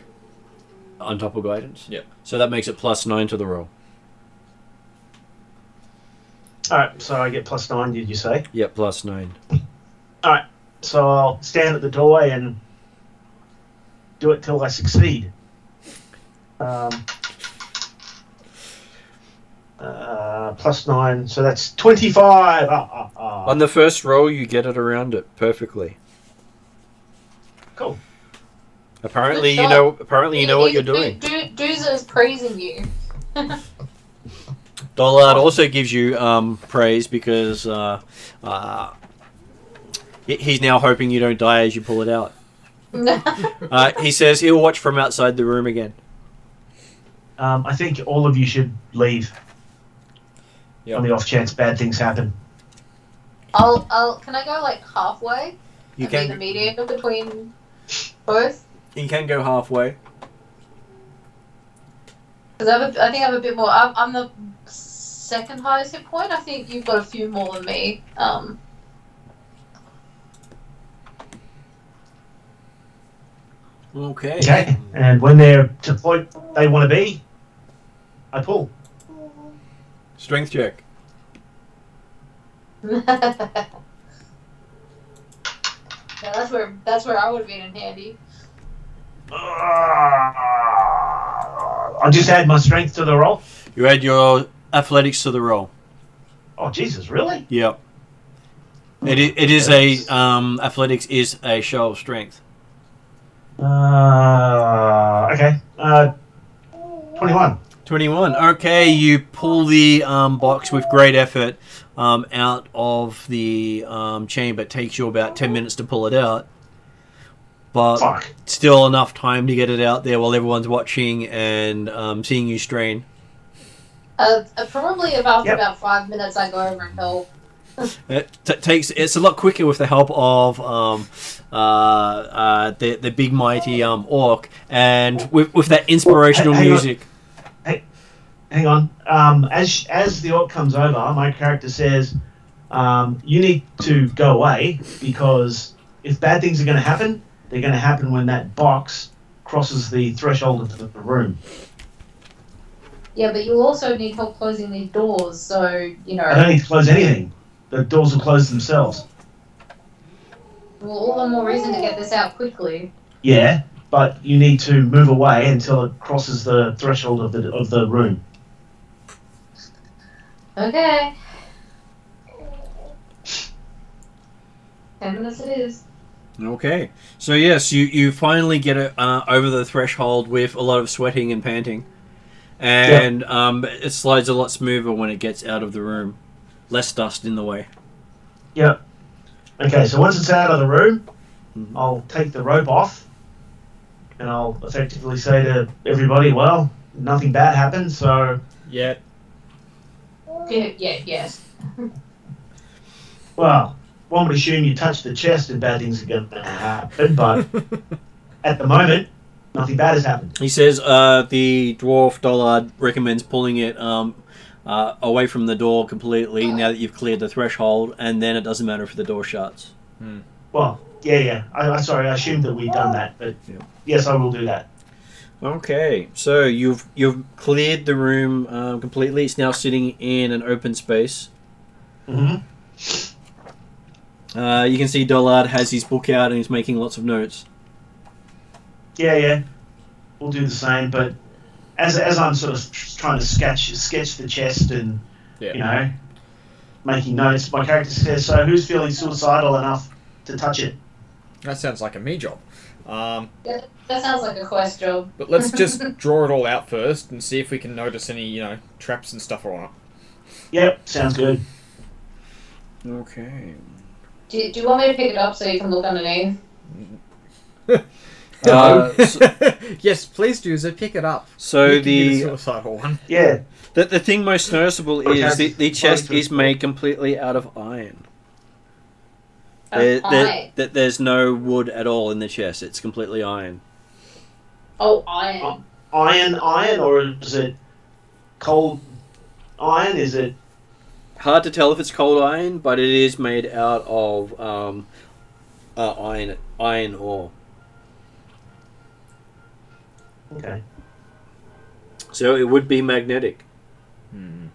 on top of guidance? Yeah. So that makes it plus 9 to the roll. All right, so I get +9. Did you say? Yep, plus 9. All right, so I'll stand at the doorway and do it till I succeed. +9, so that's 25. On the first roll, you get it around it perfectly. Cool. Apparently, Good you job. know. Apparently, you know what you're doing. Dooza's praising you. Dollard also gives you praise because he's now hoping you don't die as you pull it out. He says he'll watch from outside the room again. I think all of you should leave Yep. on the off chance bad things happen. Can I go like halfway? You And be the can. mediator between both? You can go halfway. Because I think I have a bit more. I'm the second highest hit point. I think you've got a few more than me. Okay. Okay, and when they're to the point they want to be, I pull. Strength check. Yeah, that's where I would have been in handy. I'll just add my strength to the roll. You add your athletics to the roll. Oh Jesus, really? Yep. It is a athletics is a show of strength. Okay. 21. 21. Okay, you pull the box with great effort out of the chamber. It takes you about 10 minutes to pull it out. But Fuck. still enough time to get it out there while everyone's watching and seeing you strain. Probably after Yep. about 5 minutes, I go over and help. It's a lot quicker with the help of the big mighty orc and with that inspirational Hang on. music. Hang on. As the orc comes over, my character says, "You need to go away because if bad things are going to happen, they're going to happen when that box crosses the threshold of the room." Yeah, but you also need help closing these doors, so, you I don't know, need to close anything. The doors will close themselves. well, all the more reason to get this out quickly. Yeah, but you need to move away until it crosses the threshold of the room. Okay. 10 minutes it is. Okay, so yes, you finally get it over the threshold with a lot of sweating and panting, and it slides a lot smoother when it gets out of the room. Less dust in the way. Yep. Okay, so once it's out of the room, I'll take the rope off, and I'll effectively say to everybody, well, nothing bad happened, so, Yeah. Yes. well, one would assume you touch the chest and bad things are going to happen, but at the moment, nothing bad has happened. He says the dwarf Dollard recommends pulling it away from the door completely now that you've cleared the threshold, and then it doesn't matter if the door shuts. Well, Yeah. Sorry, I assumed that we'd done that, but Yeah. yes, I will do that. Okay, so you've cleared the room completely. It's now sitting in an open space. Mm-hmm. You can see Dollard has his book out and he's making lots of notes. Yeah. We'll do the same, but as I'm sort of trying to sketch the chest and making notes, my character says, "So who's feeling suicidal enough to touch it?" That sounds like a me job. That sounds like a quest job. But let's just draw it all out first and see if we can notice any, traps and stuff on it. Yep, sounds good. Okay. Do you want me to pick it up so you can look underneath? Yes, please do. So pick it up. So You can be the suicidal one. Yeah. the thing most noticeable is Okay. the chest is made completely out of iron. There's no wood at all in the chest. It's completely iron. Oh, iron. Iron, or is it cold iron? Is it? Hard to tell if it's cold iron, but it is made out of iron ore. Okay. So it would be magnetic. Hmm.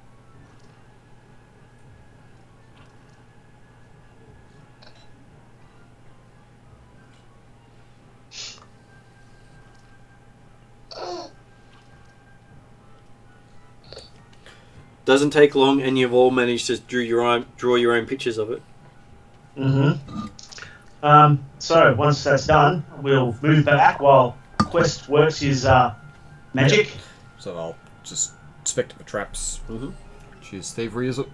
Doesn't take long, and you've all managed to draw your own pictures of it. Mm-hmm. So once that's done, we'll move back while Quest works his magic. So I'll just inspect the traps. Mm-hmm. Which is thievery, is it?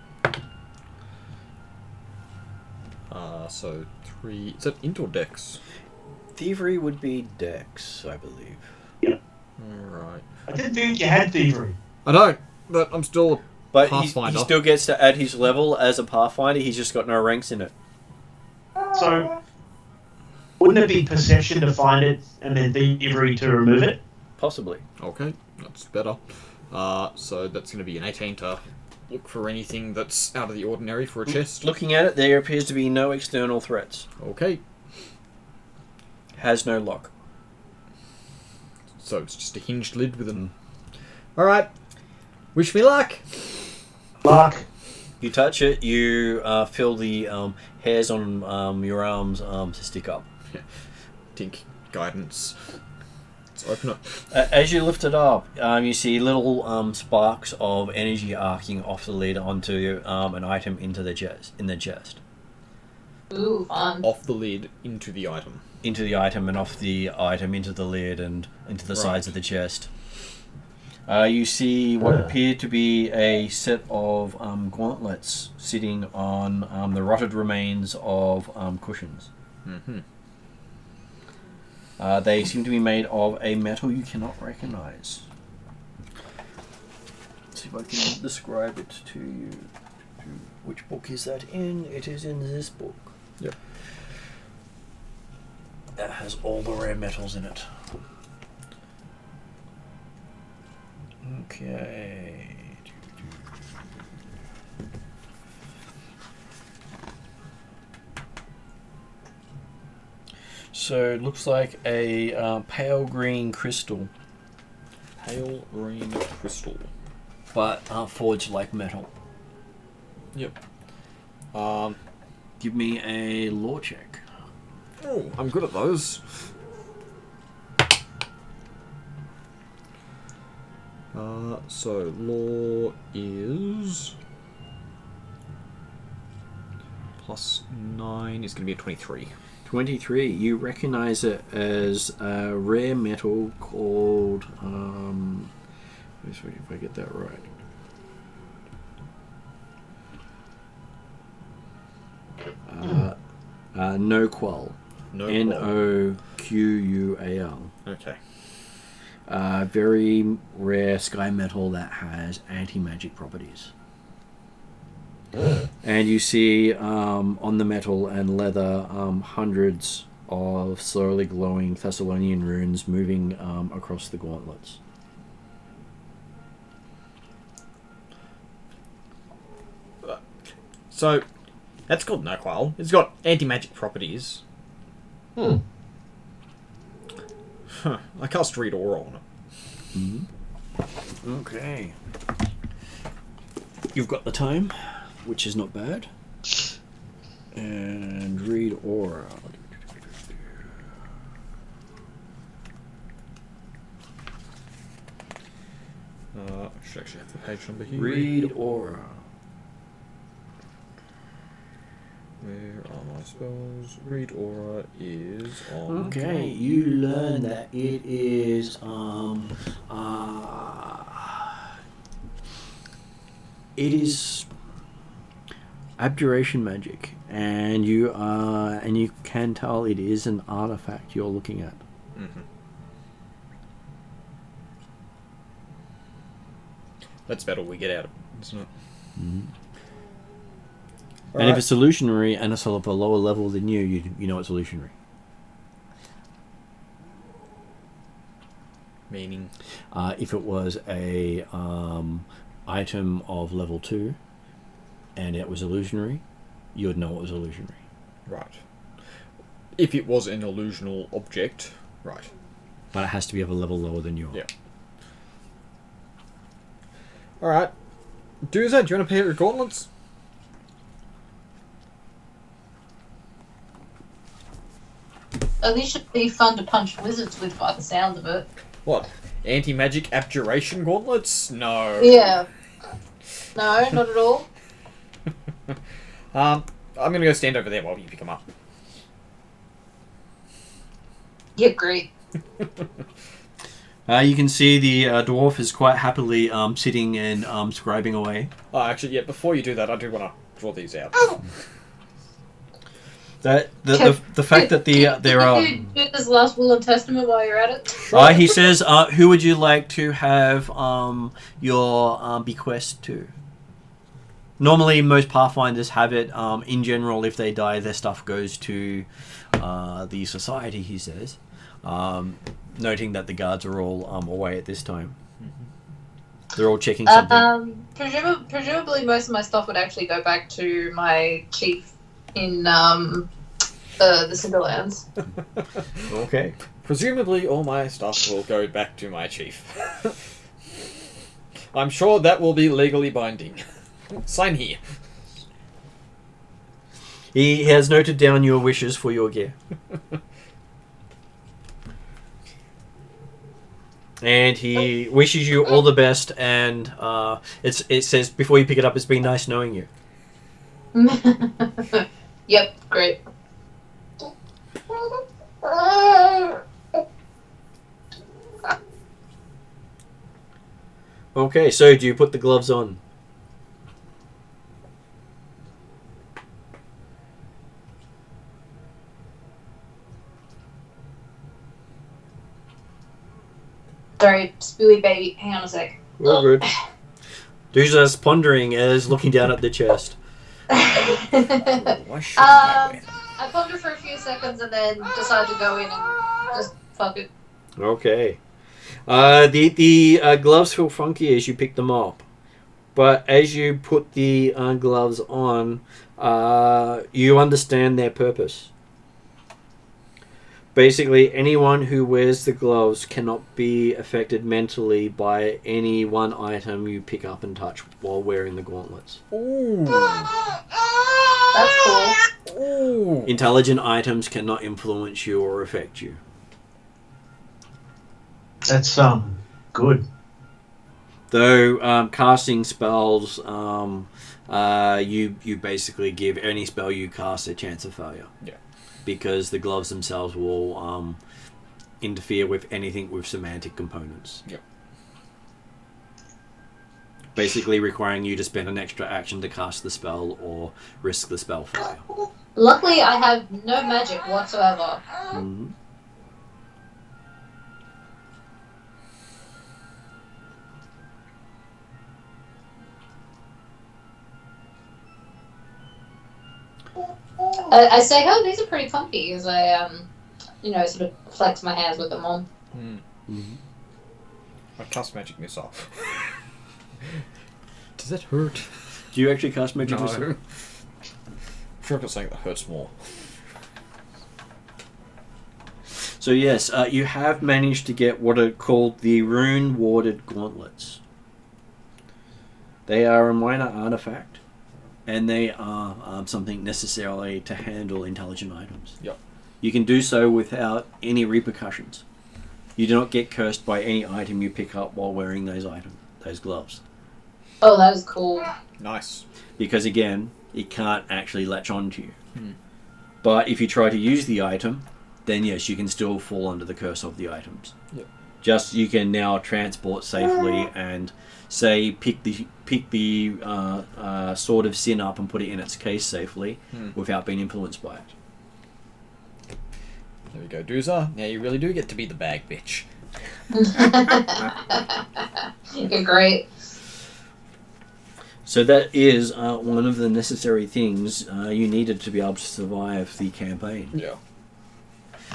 So 3... Is that int or dex? Thievery would be dex, I believe. Yep. Alright. I didn't think you had thievery. I don't, but I'm still But Pathfinder. he still gets to add his level as a Pathfinder. He's just got no ranks in it. So wouldn't it be perception to find it and then thievery to remove it? Possibly. Okay, that's better. So that's going to be an 18 to look for anything that's out of the ordinary for a chest. Looking at it, there appears to be no external threats. Okay, Has no lock. so it's just a hinged lid with an... Alright, wish me luck! Luck. You touch it, you feel the hairs on your arms to stick up. Tink, guidance. Let's open it. As you lift it up, you see little sparks of energy arcing off the lid onto an item in the chest. Ooh, fun. Off the lid into the item. Into the item and off the item into the lid and into the sides of the chest. You see what appear to be a set of gauntlets sitting on the rotted remains of cushions. Mm-hmm. They seem to be made of a metal you cannot recognize. Let's see if I can describe it to you. Which book is that in? It is in this book. Yep. That has all the rare metals in it. Okay. So it looks like a pale green crystal, Pale green crystal. but forged like metal. Yep. Give me a lore check. Oh, I'm good at those. So law is +9 is going to be a 23. 23. You recognize it as a rare metal called. Let's see if I get that right. Noqual. Noqual. Okay. Very rare sky metal that has anti-magic properties. And you see on the metal and leather hundreds of slowly glowing Thassilonian runes moving across the gauntlets. So that's called Noqual. It's got anti-magic properties. Hmm. Huh. I cast Read Aura on it. Mm-hmm. Okay. You've got the time, which is not bad. And read aura. I should actually have the page number here. Read aura. Where are my spells? Read Aura is on... Okay, you learn that it is it is abjuration magic, and you can tell it is an artifact you're looking at. Mm-hmm. That's better we get out of it, isn't it? Mm-hmm. All And right. if it's illusionary and it's of a lower level than you know it's illusionary. Meaning? If it was a item of level 2 and it was illusionary, you would know it was illusionary. Right. If it was an illusional object, right. But it has to be of a level lower than you are. Yeah. Alright. Doomsday, do you want to pay your gauntlets? Oh, these should be fun to punch wizards with by the sound of it. What? Anti-magic abjuration gauntlets? No. Yeah. No, not at all. I'm gonna go stand over there while you pick them up. Yeah, great. You can see the dwarf is quite happily sitting and scribing away. Oh, actually, yeah, before you do that, I do want to draw these out. The fact that there are... Can you do this last will and testament while you're at it? he says, who would you like to have your bequest to? Normally, most Pathfinders have it. In general, if they die, their stuff goes to the society, he says. Noting that the guards are all away at this time. They're all checking something. Presumably, most of my stuff would actually go back to my chief in the Cinderlands. Okay. Presumably, all my stuff will go back to my chief. I'm sure that will be legally binding. Sign here. He has noted down your wishes for your gear. And he wishes you all the best, and it says, before you pick it up, it's been nice knowing you. Yep, great. Okay, so do you put the gloves on? Sorry, spooey baby. Hang on a sec. All good. Duza's pondering as looking down at the chest. Why should I I ponder for a few seconds and then decide to go in and just fuck it. Okay. The gloves feel funky as you pick them up, but as you put the gloves on, you understand their purpose. Basically, anyone who wears the gloves cannot be affected mentally by any one item you pick up and touch while wearing the gauntlets. Ooh. That's cool. Ooh. Intelligent items cannot influence you or affect you. That's good. Though casting spells, you basically give any spell you cast a chance of failure. Yeah. Because the gloves themselves will interfere with anything with semantic components. Yep. Basically requiring you to spend an extra action to cast the spell or risk the spell failure. Luckily, I have no magic whatsoever. Mm-hmm. I say, oh, these are pretty comfy as I, sort of flex my hands with them on. Mm-hmm. I cast magic missile. Does that hurt? Do you actually cast magic missile? I'm sure I've got something that hurts more. So yes, you have managed to get what are called the Rune-warded Gauntlets. They are a minor artifact, and they are something necessarily to handle intelligent items. Yep. You can do so without any repercussions. You do not get cursed by any item you pick up while wearing those gloves. Oh, that was cool. Nice. Because again, it can't actually latch onto you. But if you try to use the item, then yes, you can still fall under the curse of the items. Yep. Just you can now transport safely and say pick the Sword of Sin up and put it in its case safely without being influenced by it. There we go, Doozer. Now you really do get to be the bag bitch. You're great. So that is one of the necessary things you needed to be able to survive the campaign. Yeah.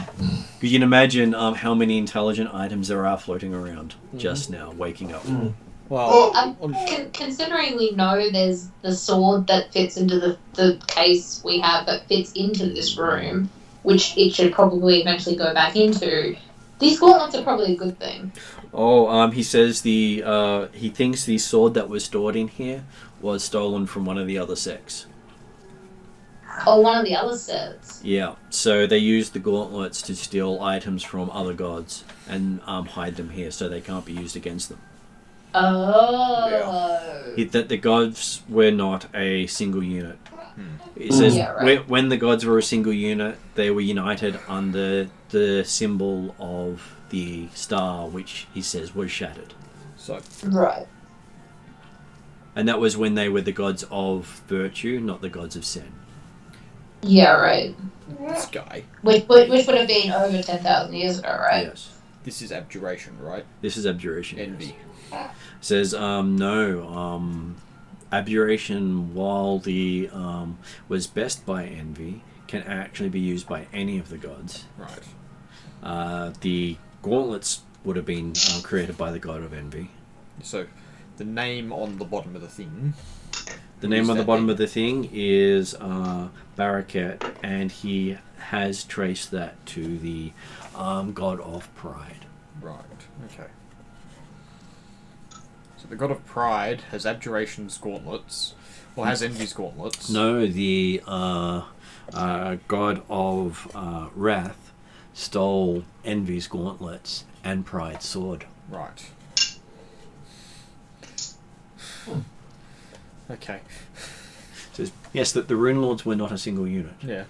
Because you can imagine how many intelligent items there are floating around just now, waking up. Well, Considering we know there's the sword that fits into the case we have that fits into this room, which it should probably eventually go back into, these gauntlets are probably a good thing. He says he thinks the sword that was stored in here was stolen from one of the other sects. Oh, one of the other sets. Yeah, so they used the gauntlets to steal items from other gods and hide them here so they can't be used against them. Oh. That the gods were not a single unit. It says when the gods were a single unit, they were united under the symbol of the star, which he says was shattered. So. Right. And that was when they were the gods of virtue, not the gods of sin. Yeah, right. This guy. Which would have been over 10,000 years ago, right? Yes. This is abjuration, right? This is abjuration. Envy. Yes. It says, abjuration, while the was best by envy, can actually be used by any of the gods. Right. The gauntlets would have been created by the god of envy. So, the name on the bottom of the thing. The name on the bottom of the thing is Baraket, and he has traced that to the god of pride. Right. Okay. So the god of pride has abjuration's gauntlets, or has envy's gauntlets. No, the god of wrath stole envy's gauntlets and pride's sword. Right. Okay. Says yes, that the Runelords were not a single unit. Yeah.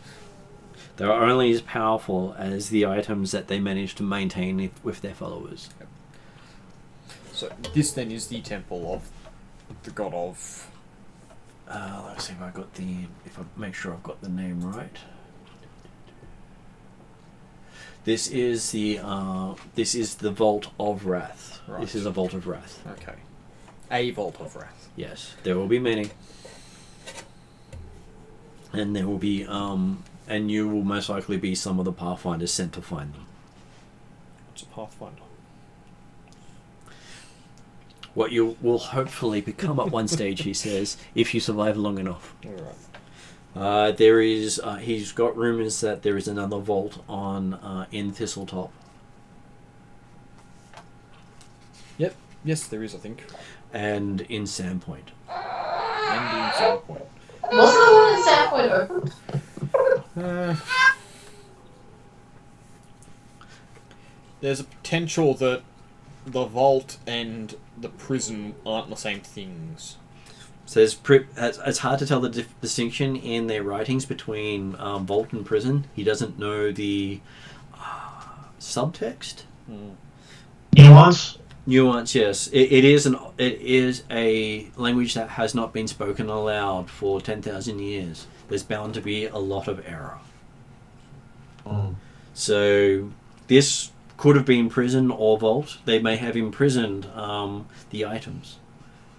They are only as powerful as the items that they managed to maintain with their followers. Yep. So this then is the temple of the god of. Let's see if I make sure I've got the name right. This is the Vault of Wrath. Right. This is a Vault of Wrath. Okay. A vault of wrath. Yes, there will be many, and there will be and you will most likely be some of the Pathfinders sent to find them. What's a Pathfinder? What you will hopefully become at one stage, he says, if you survive long enough. Alright. There is. He's got rumours that there is another vault on in Thistletop. Yep. Yes, there is, I think. And in Sandpoint. And in Sandpoint. Wasn't the one in Sandpoint open? There's a potential that the vault and the prison aren't the same things. So it's hard to tell the distinction in their writings between vault and prison. He doesn't know the subtext. Nuance, yes. It is a language that has not been spoken aloud for 10,000 years. There's bound to be a lot of error. So this could have been prison or vault. They may have imprisoned the items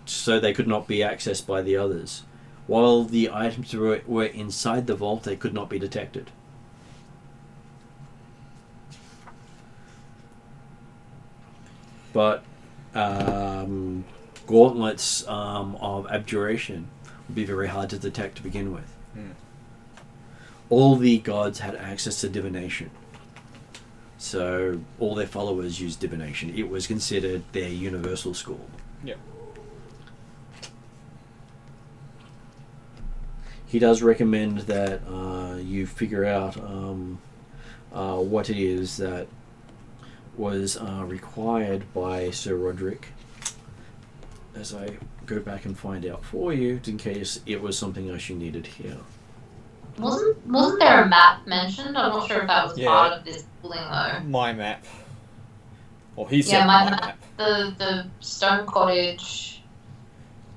so they could not be accessed by the others. While the items were inside the vault, they could not be detected. But gauntlets of abjuration would be very hard to detect to begin with. All the gods had access to divination. So all their followers used divination. It was considered their universal school. Yep. He does recommend that you figure out what it is that was required by Sir Roderic, as I go back and find out for you, in case it was something else you needed here. Wasn't there a map mentioned? I'm not sure if that was Yeah. part of this building though. My map. Or he said Yeah, my my map. map. The stone cottage.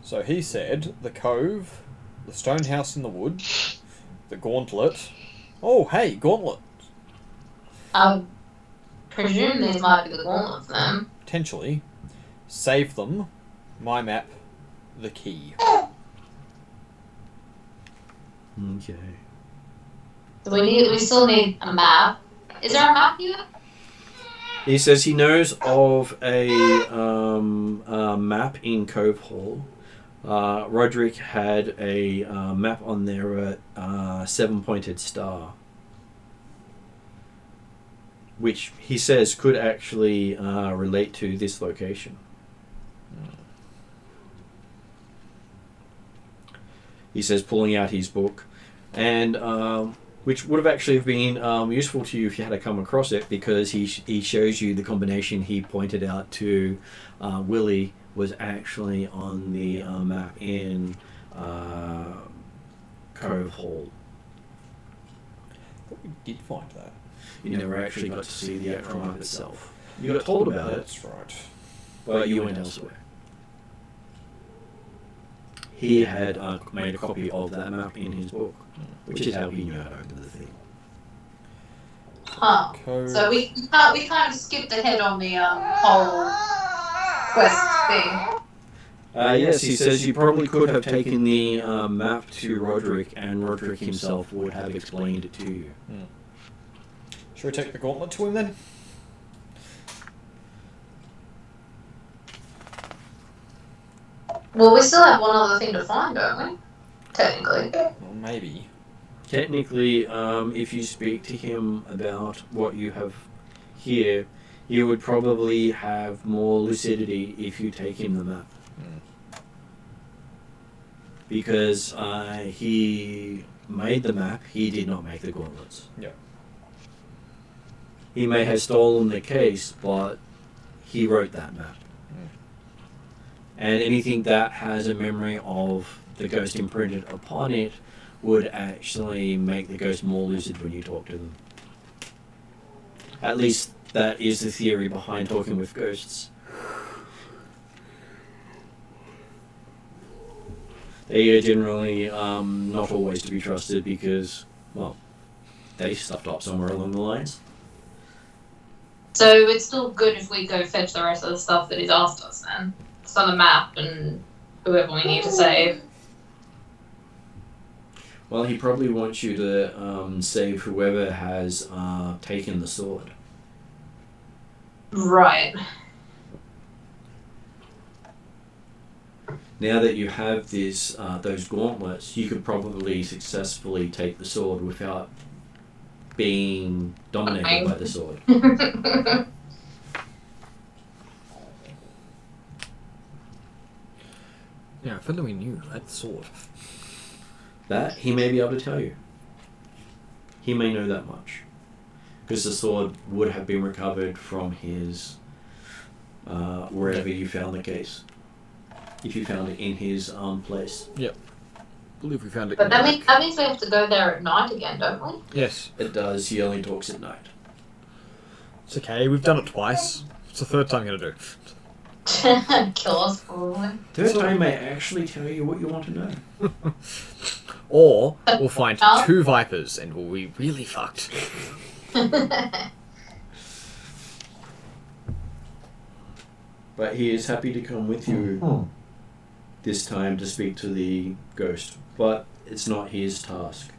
So he said the Cove, the stone house in the wood, the Gauntlet. Oh, hey, Gauntlet. I presume these might be the gauntlets then. Potentially. Save them. My map. The key. Okay. So we still need a map. Is there a map here? He says he knows of a map in Cove Hall. Roderic had a map on there, a seven-pointed star, which he says could actually relate to this location. He says, pulling out his book, and which would have actually been useful to you if you had to come across it, because he shows you the combination he pointed out to Willie was actually on the map in Cove Hall. I thought we did find that. You never actually got to see the actual map itself. You got told about it, That's right. but you went elsewhere. He had made a copy of that map in his book, which is how he knew how to open the thing. Huh. Cove. So we kind of skipped ahead on the whole quest thing. Yes, he says you probably could have taken the map to Roderic, and Roderic himself would have explained it to you. Should we take the Gauntlet to him then? Well, we still have one other thing to find, don't we? Technically. Well, maybe. Technically, if you speak to him about what you have here, you would probably have more lucidity if you take him the map. Because he made the map, he did not make the gauntlets. Yep. He may have stolen the case, but he wrote that map. And anything that has a memory of the ghost imprinted upon it would actually make the ghost more lucid when you talk to them. At least that is the theory behind talking with ghosts. They are generally not always to be trusted because, well, they stuffed up somewhere along the lines. So it's still good if we go fetch the rest of the stuff that he's asked us then. It's on the map and whoever we need to save. Well, he probably wants you to save whoever has taken the sword. Right. Now that you have this, those gauntlets, you could probably successfully take the sword without being dominated by the sword. Yeah, if only we knew who had the sword. That he may be able to tell you. He may know that much. Because the sword would have been recovered from his, wherever you found the case. If you found it in his place. Yep. I believe we found it. But that means we have to go there at night again, don't we? Yes. It does, he only talks at night. It's okay, we've done it twice. It's the third time you're going to do. Kill us, probably. Third time may actually tell you what you want to know. Or we'll find two vipers and we'll be really fucked. But he is happy to come with you this time to speak to the ghost. But it's not his task.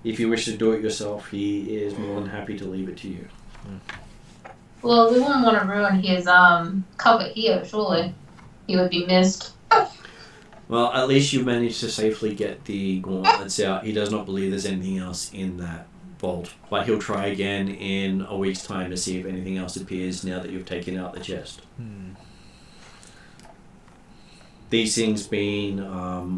If you wish to do it yourself, he is more than happy to leave it to you. Well, we wouldn't want to ruin his cover here, surely. He would be missed. Well, at least you managed to safely get the gauntlets out. He does not believe there's anything else in that vault, but he'll try again in a week's time to see if anything else appears now that you've taken out the chest. These things being, how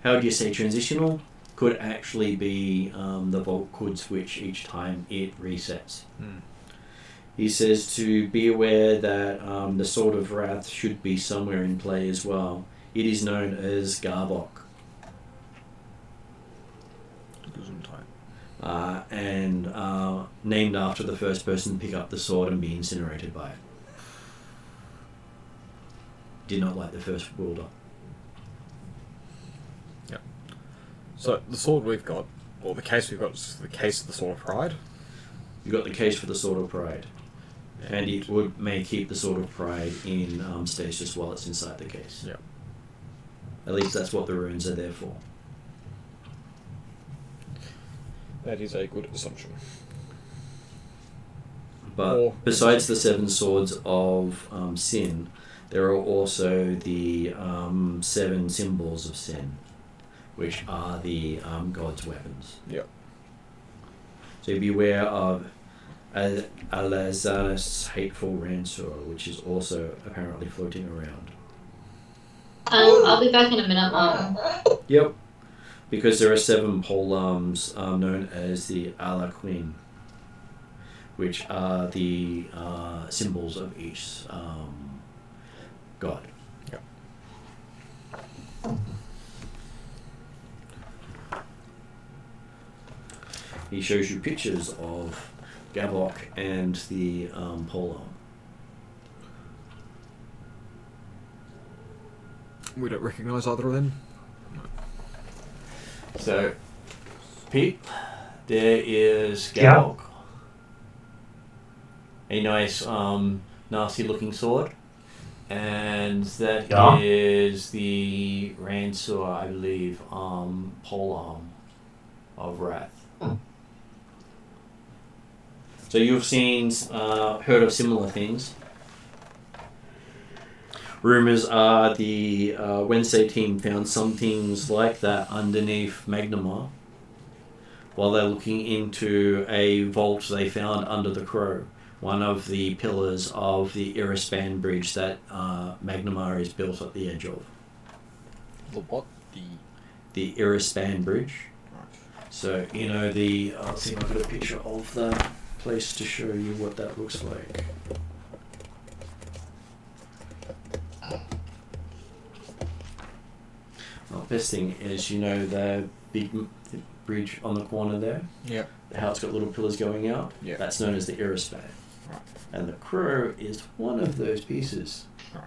do you say, transitional, could actually be the vault could switch each time it resets. He says to be aware that the Sword of Wrath should be somewhere in play as well. It is known as Garbok. And named after the first person to pick up the sword and be incinerated by it. Did not like the first wielder. Yep. So the sword we've got, or the case we've got, is the case of the Sword of Pride. You've got the case for the Sword of Pride. And it may keep the Sword of Pride in stasis while it's inside the case. Yep. At least that's what the runes are there for. That is a good assumption. But besides the 7 swords of sin, there are also the 7 symbols of sin, which are the god's weapons. Yep. So beware of Alazanus' hateful ransor, which is also apparently floating around. I'll be back in a minute, Mom. Yep. Because there are 7 polearms known as the Alaquin, which are the symbols of each god. Yep. He shows you pictures of Gavok and the polearm. We don't recognise either of them. So, Pete, there is Gavok. A nice, nasty-looking sword. And that is the Ransor, I believe, polearm of Wrath. So you've seen, heard of similar things. Rumours are the Wednesday team found some things like that underneath Magnamar while they're looking into a vault they found under the Crow, one of the pillars of the Irispan bridge that Magnamar is built at the edge of. The what? The Irispan bridge. Right. So, you know, the... let's see if I've got a picture of the place to show you what that looks like. Well, best thing is, you know, the big bridge on the corner there? Yeah. How it's got little pillars going out? Yeah. That's known as the Irispan. Right. And the Crow is one of those pieces. Right.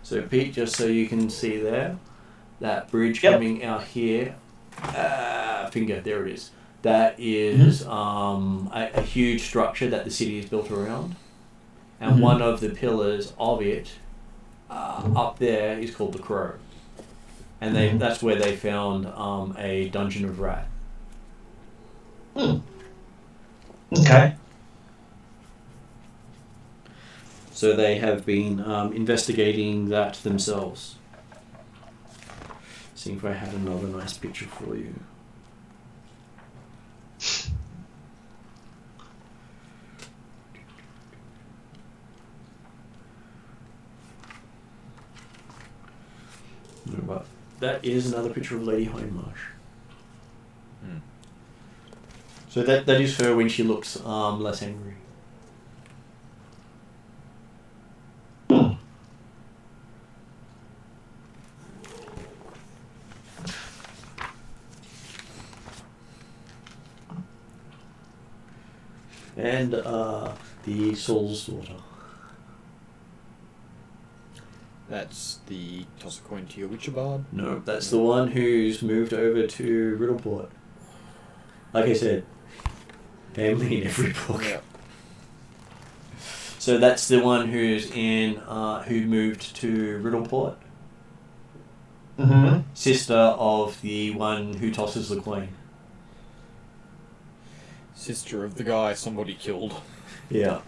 So, Pete, just so you can see there, that bridge coming out here, finger, there it is. That is a huge structure that the city is built around. And one of the pillars of it, up there, is called the Crow. And that's where they found a Dungeon of Wrath. Okay. So they have been investigating that themselves. See if I had another nice picture for you. No, but that is another picture of Lady Hindmarsh. So that is her when she looks less angry. And the Soul's daughter. That's the toss a coin to your Witcher Bard. No, that's the one who's moved over to Riddleport. Like I said, family in every book. Yeah. So that's the one who's in, who moved to Riddleport. Mm-hmm. Sister of the one who tosses the coin. Sister of the guy somebody killed. Yeah.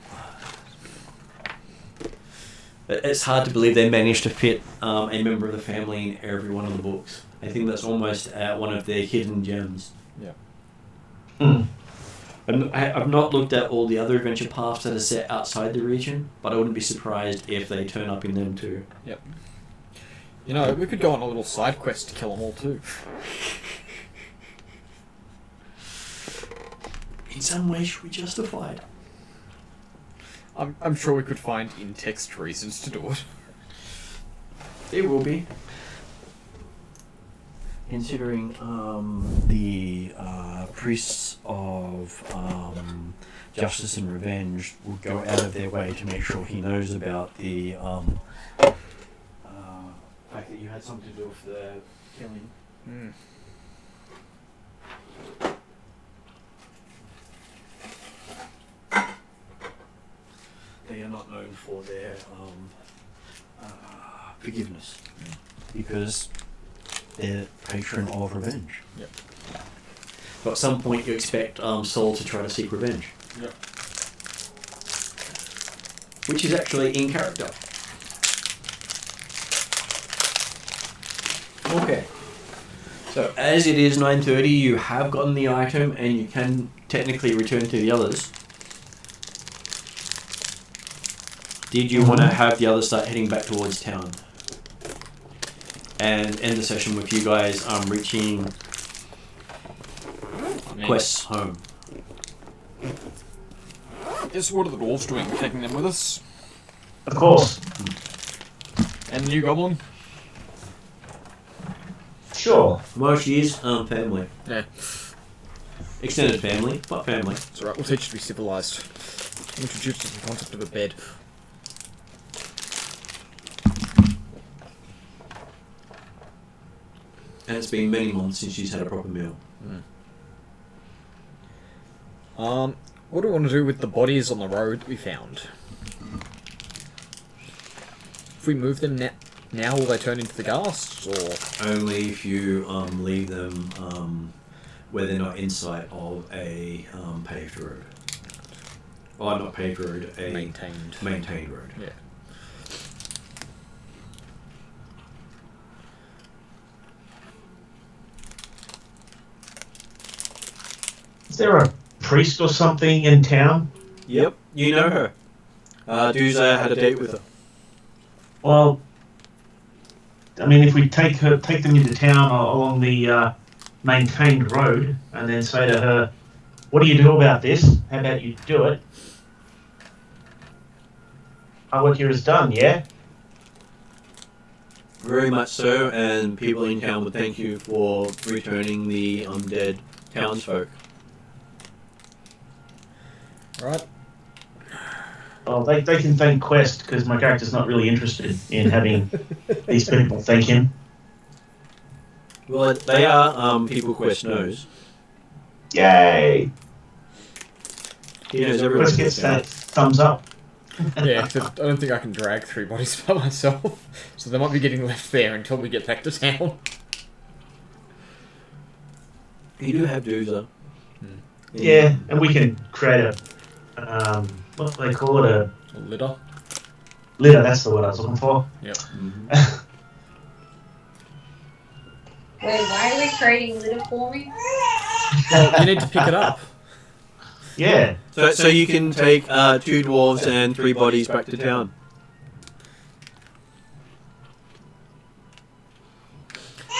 It's hard to believe they managed to fit a member of the family in every one of the books. I think that's almost one of their hidden gems. Yeah. Hmm. I've not looked at all the other adventure paths that are set outside the region, but I wouldn't be surprised if they turn up in them too. Yep. You know, we could go on a little side quest to kill them all too. In some way, should be justified. I'm sure we could find in-text reasons to do it. There will be. Considering the priests of justice and revenge will go out of their way to make sure he knows about the fact that you had something to do with the killing. Mm. They are not known for their forgiveness because they're patron of revenge. Yep. So at some point you expect Saul to try to seek revenge. Yep. Which is actually in character. Okay. So as it is 9:30, you have gotten the item and you can technically return to the others. Did you want to have the others start heading back towards town? And end the session with you guys reaching Quest's home. Guess what are the dwarves doing? Taking them with us? Of course. And the new goblin? Sure. Well, she is family. Yeah. Extended family, but family. It's alright, we'll teach you to be civilized. Introduce you to the concept of a bed. And it's been many months since she's had a proper meal. What do we want to do with the bodies on the road that we found? If we move them now, will they turn into the ghasts, or...? Only if you leave them where they're not in sight of a paved road. Oh, not paved road, a maintained road. Yeah. Is there a priest or something in town? Yep, you know her. Doomsday had a date with her. Well, I mean, if we take them into town along the maintained road, and then say to her, "What do you do about this? How about you do it? Our work here is done." Yeah. Very much so, and people in town would thank you for returning the undead townsfolk. Right. Well, they can thank Quest because my character's not really interested in having these people thank him. Well, they are people Quest knows. Yay! He knows everyone. Quest gets that thumbs up. Yeah, 'cause I don't think I can drag 3 bodies by myself, so they might be getting left there until we get back to town. You do have Doozer. Yeah, and we can create a what do they call it? A litter. Litter. That's the word I was looking for. Yep. Mm-hmm. Wait, why are we creating litter for me? Well, you need to pick it up. Yeah. So you can take 2 dwarves and 3 bodies back to town.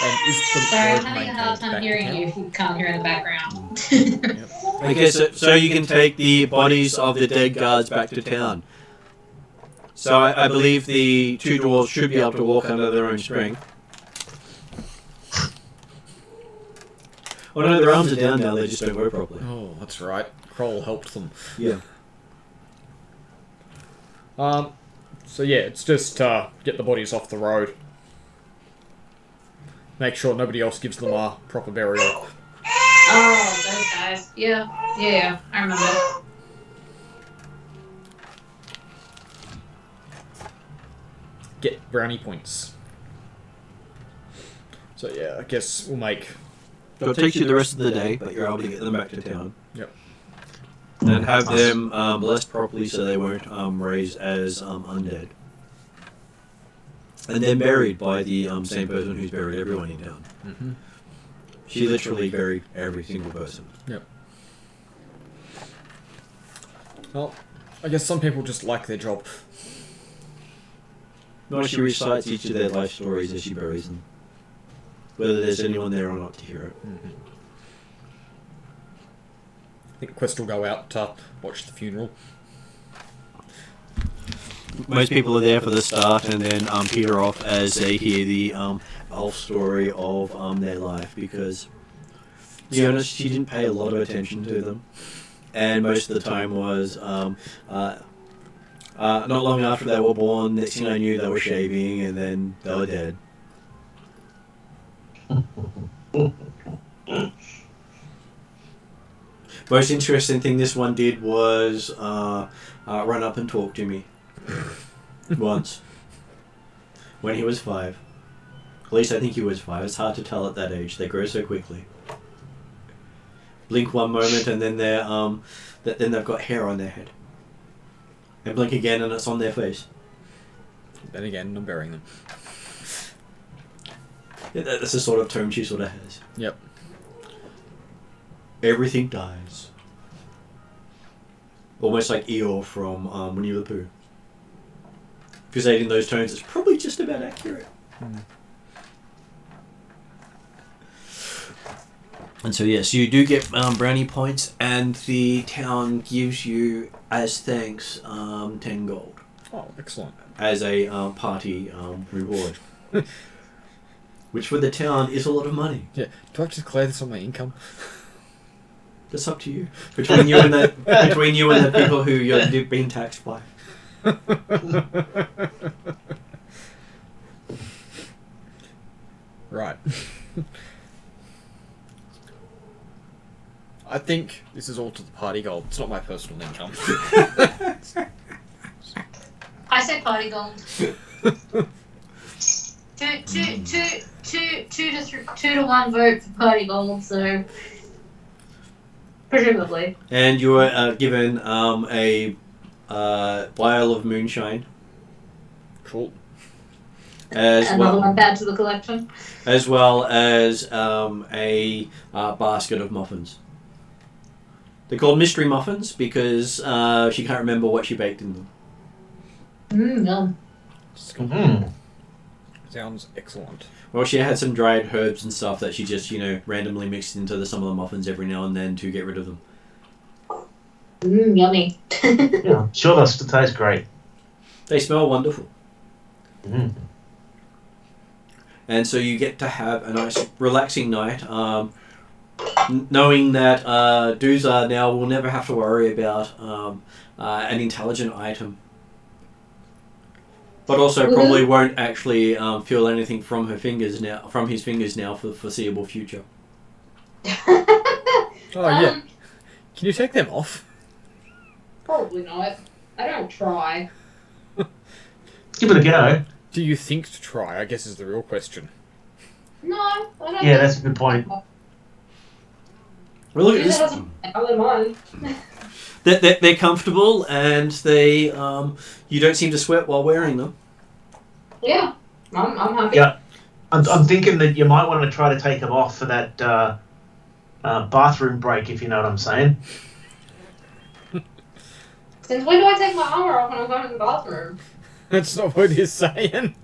And is the Sorry, I'm road having a hard maintained time back to hearing town? you if you can't hear in the background. Yep. Okay, so you can take the bodies of the dead guards back to town. So I believe the 2 dwarves should be able to walk under their own strength. Oh no, their arms are down now, they just don't work properly. Oh, that's right. Kroll helped them. Yeah. So yeah, it's just get the bodies off the road. Make sure nobody else gives them a proper burial. Oh, those guys. Yeah, I remember. Get brownie points. So yeah, I guess we'll make... So it takes you the rest of the day, but you're able to get them back to town. Yep. And have them blessed properly so they won't raise as undead. And then buried by the same person who's buried everyone in town. Mm-hmm. She literally buried every single person. Yep. Well, I guess some people just like their job. No, she recites each of their life stories as she buries them. Whether there's anyone there or not to hear it. Mm-hmm. I think Quest will go out to watch the funeral. Most people are there for the start and then peter off as they hear the elf story of their life, because, to be honest, she didn't pay a lot of attention to them. And most of the time was, not long after they were born, next thing I knew they were shaving and then they were dead. Most interesting thing this one did was run up and talk to me. Once. When he was 5. At least I think he was 5. It's hard to tell at that age. They grow so quickly. Blink one moment and then then they've got hair on their head. And blink again and it's on their face. Then again, I'm burying them. Yeah, that's the sort of tone she sort of has. Yep. Everything dies. Almost like Eeyore from Winnie the Pooh. If you're saying in those tones, it's probably just about accurate. Mm. And so yes, you do get brownie points, and the town gives you, as thanks, 10 gold. Oh, excellent. As a party reward. Which for the town is a lot of money. Yeah. Do I have to declare this on my income? That's up to you. Between you and the people who you're being taxed by. Right. I think this is all to the party gold. It's not my personal income. I say party gold. two to one vote for party gold, so presumably. And you were given a vial of moonshine. Cool. Another one bad to the collection. As well as a basket of muffins. They're called mystery muffins because she can't remember what she baked in them. Yum. Sounds excellent. Well, she had some dried herbs and stuff that she just, randomly mixed into some of the muffins every now and then to get rid of them. Yummy. Yeah, sure does taste great. They smell wonderful. Mm. And so you get to have a nice, relaxing night, knowing that Duza now will never have to worry about an intelligent item. But also probably won't actually feel anything from his fingers now for the foreseeable future. Oh yeah. Can you take them off? Probably not. I don't try. Give it a go. Do you think to try? I guess is the real question. No, I don't. Yeah, that's a good point. Well, look at this. I don't mind. They're comfortable and they you don't seem to sweat while wearing them. Yeah, I'm happy. Yeah, I'm thinking that you might want to try to take them off for that bathroom break, if you know what I'm saying. Since when do I take my armor off when I'm going to the bathroom? That's not what he's saying.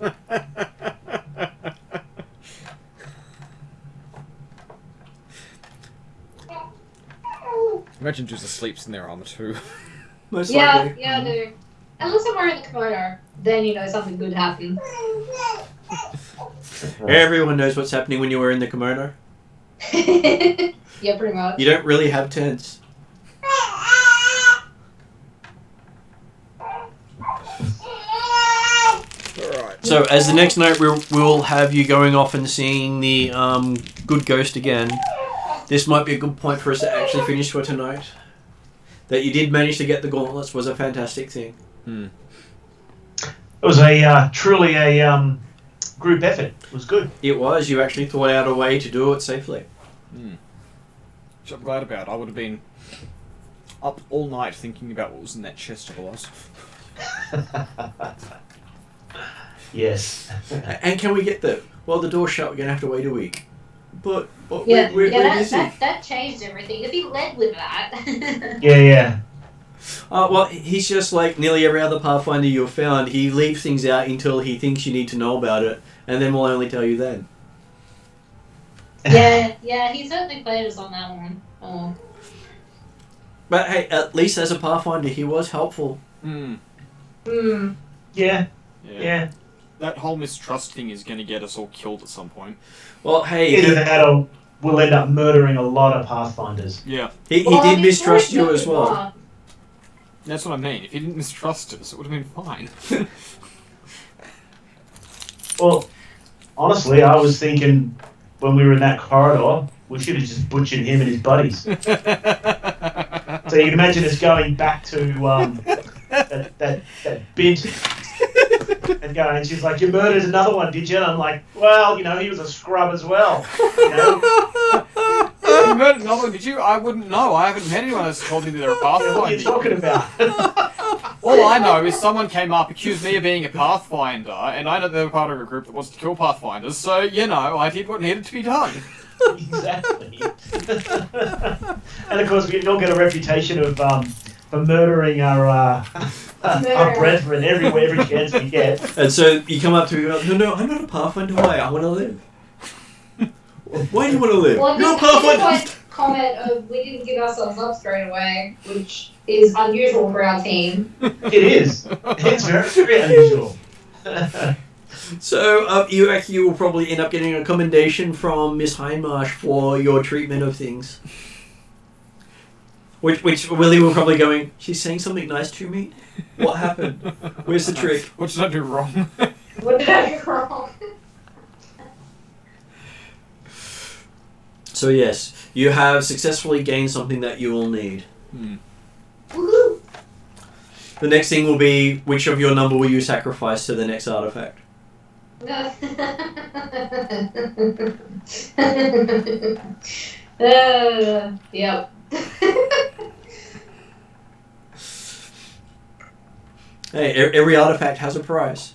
Imagine Juicer sleeps in their armor too. Most likely. Yeah, I do. Unless I'm wearing the kimono, then something good happened. Everyone knows what's happening when you're wearing the kimono. Yeah, pretty much. You don't really have tents. Alright. So as the next night we'll have you going off and seeing the good ghost again. This might be a good point for us to actually finish for tonight. That you did manage to get the gauntlets was a fantastic thing. Hmm. It was a truly a group effort. It was good. It was. You actually thought out a way to do it safely. Which I'm glad about. I would have been up all night thinking about what was in that chest otherwise. Yes. And can we get the door's shut, we're going to have to wait a week. But Yeah, we're busy. that changed everything. If he led with that. Yeah. Well, he's just like nearly every other Pathfinder you've found. He leaves things out until he thinks you need to know about it, and then we'll only tell you then. Yeah, he certainly played us on that one. Oh. But hey, at least as a Pathfinder, he was helpful. Yeah. That whole mistrust thing is going to get us all killed at some point. Well, hey, Either that or we'll end up murdering a lot of Pathfinders. Yeah. he did mistrust you as well. That's what I mean. If he didn't mistrust us, it would have been fine. Well, honestly, I was thinking when we were in that corridor, we should have just butchered him and his buddies. So you can imagine us going back to that bint and going, and she's like, "You murdered another one, did you?" And I'm like, "Well, he was a scrub as well." You murdered another one, did you? I wouldn't know. I haven't met anyone that's told me that they're a Pathfinder. What are you talking about? All I know is someone came up, accused me of being a Pathfinder, and I know they were part of a group that wants to kill Pathfinders, so, I did what needed to be done. Exactly. And of course, we all get a reputation of for murdering our brethren every chance we get. And so you come up to me and go, no, I'm not a Pathfinder. Why? I want to live. Why do you want to live? Well, You're a this Pathfinder. comment of we didn't give ourselves up straight away, which is unusual for our team. It is. It's very, very unusual. So you will probably end up getting a commendation from Miss Hindmarsh for your treatment of things. Which Willie will probably going, she's saying something nice to me? What happened? Where's the trick? What did I do wrong? What did I do wrong? So yes, you have successfully gained something that you will need. Woohoo! The next thing will be, which of your number will you sacrifice to the next artifact? Yep. Hey, every artifact has a price.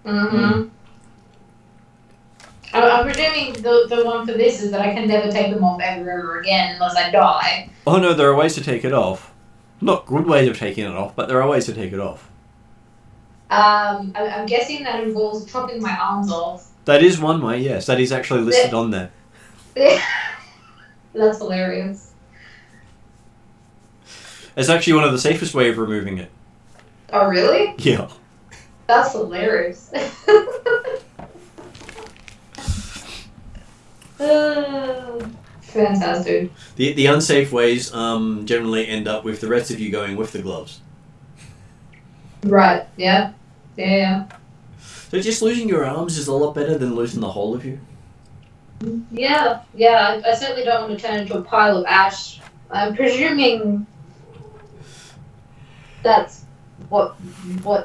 I'm presuming the one for this is that I can never take them off ever again unless I die. Oh no, there are ways to take it off. Not good ways of taking it off, but there are ways to take it off. I'm guessing that involves chopping my arms off. That is one way, yes. That is actually listed on there. That's hilarious. It's actually one of the safest way of removing it. Oh, really? Yeah. That's hilarious. Fantastic. The unsafe ways generally end up with the rest of you going with the gloves. Right, yeah. So just losing your arms is a lot better than losing the whole of you. Yeah. I certainly don't want to turn into a pile of ash. I'm presuming that's what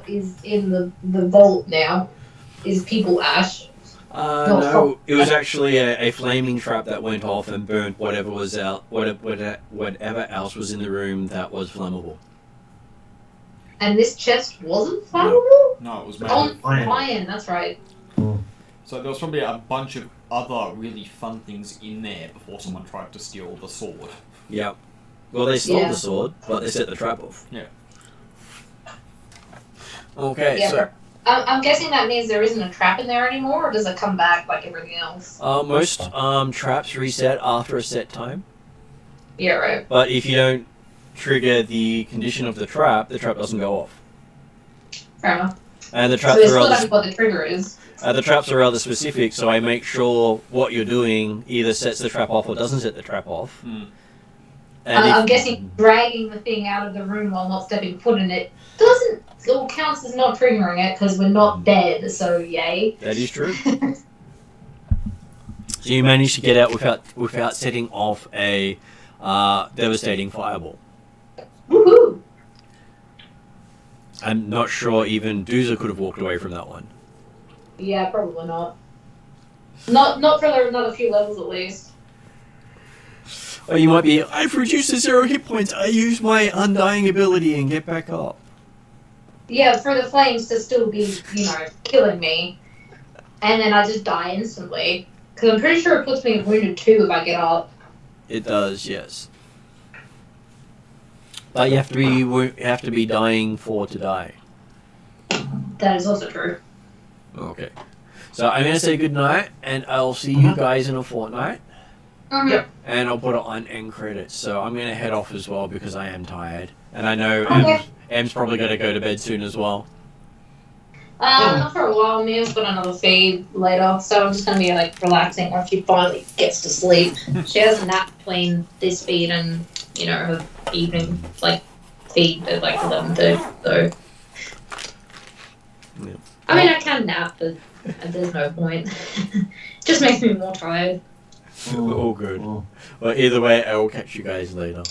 is in the vault now, is people ash. No, it was actually a flaming trap that went off and burnt whatever was out, whatever else was in the room that was flammable. And this chest wasn't flammable? No, it was made Oh, of iron, that's right. So there was probably a bunch of other really fun things in there before someone tried to steal the sword. Yeah. Well, they stole the sword, but they set the trap off. Yeah. Okay, Yeah, so... I'm guessing that means there isn't a trap in there anymore, or does it come back like everything else? Most traps reset after a set time. Yeah, right. But if you don't trigger the condition of the trap doesn't go off. Fair enough. And the So traps they are still rather don't know what the trigger is. the traps are rather specific, so I make sure what you're doing either sets the trap off or doesn't set the trap off. And I'm guessing dragging the thing out of the room while not stepping foot in it doesn't all counts as not triggering it because we're not dead. So yay. that is true. So you managed to get out without setting off a devastating fireball. Woohoo! I'm not sure even Dooza could have walked away from that one. Yeah, probably not. Not for another few levels at least. Or you might be, I've reduced to 0 hit points, I use my undying ability and get back up. Yeah, for the flames to still be, killing me. And then I just die instantly. Because I'm pretty sure it puts me in wounded 2 if I get up. It does, yes. But you have to be dying 4 to die. That is also true. Okay. So I'm gonna say good night, and I'll see you guys in a fortnight. Yep. And I'll put it on end credits. So I'm gonna head off as well because I am tired, and I know Okay. Em's probably gonna go to bed soon as well. Not for a while. Mia's got another feed later, so I'm just gonna be like relaxing once she finally gets to sleep. She has a nap between this feed and her evening feed at 11:30. So Yeah. I mean, I can nap, but there's no point. Just makes me more tired. All good. Oh. Well, either way, I will catch you guys later.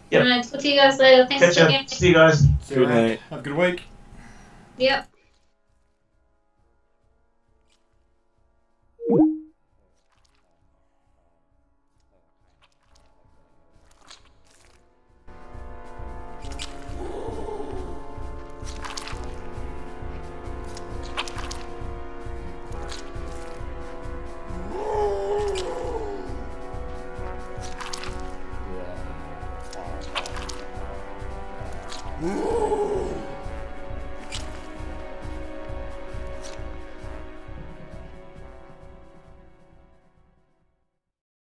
Yep. Alright, talk to you guys later. Thanks Catch for ya. the game. See you guys. Good night. Have a good week. Yep.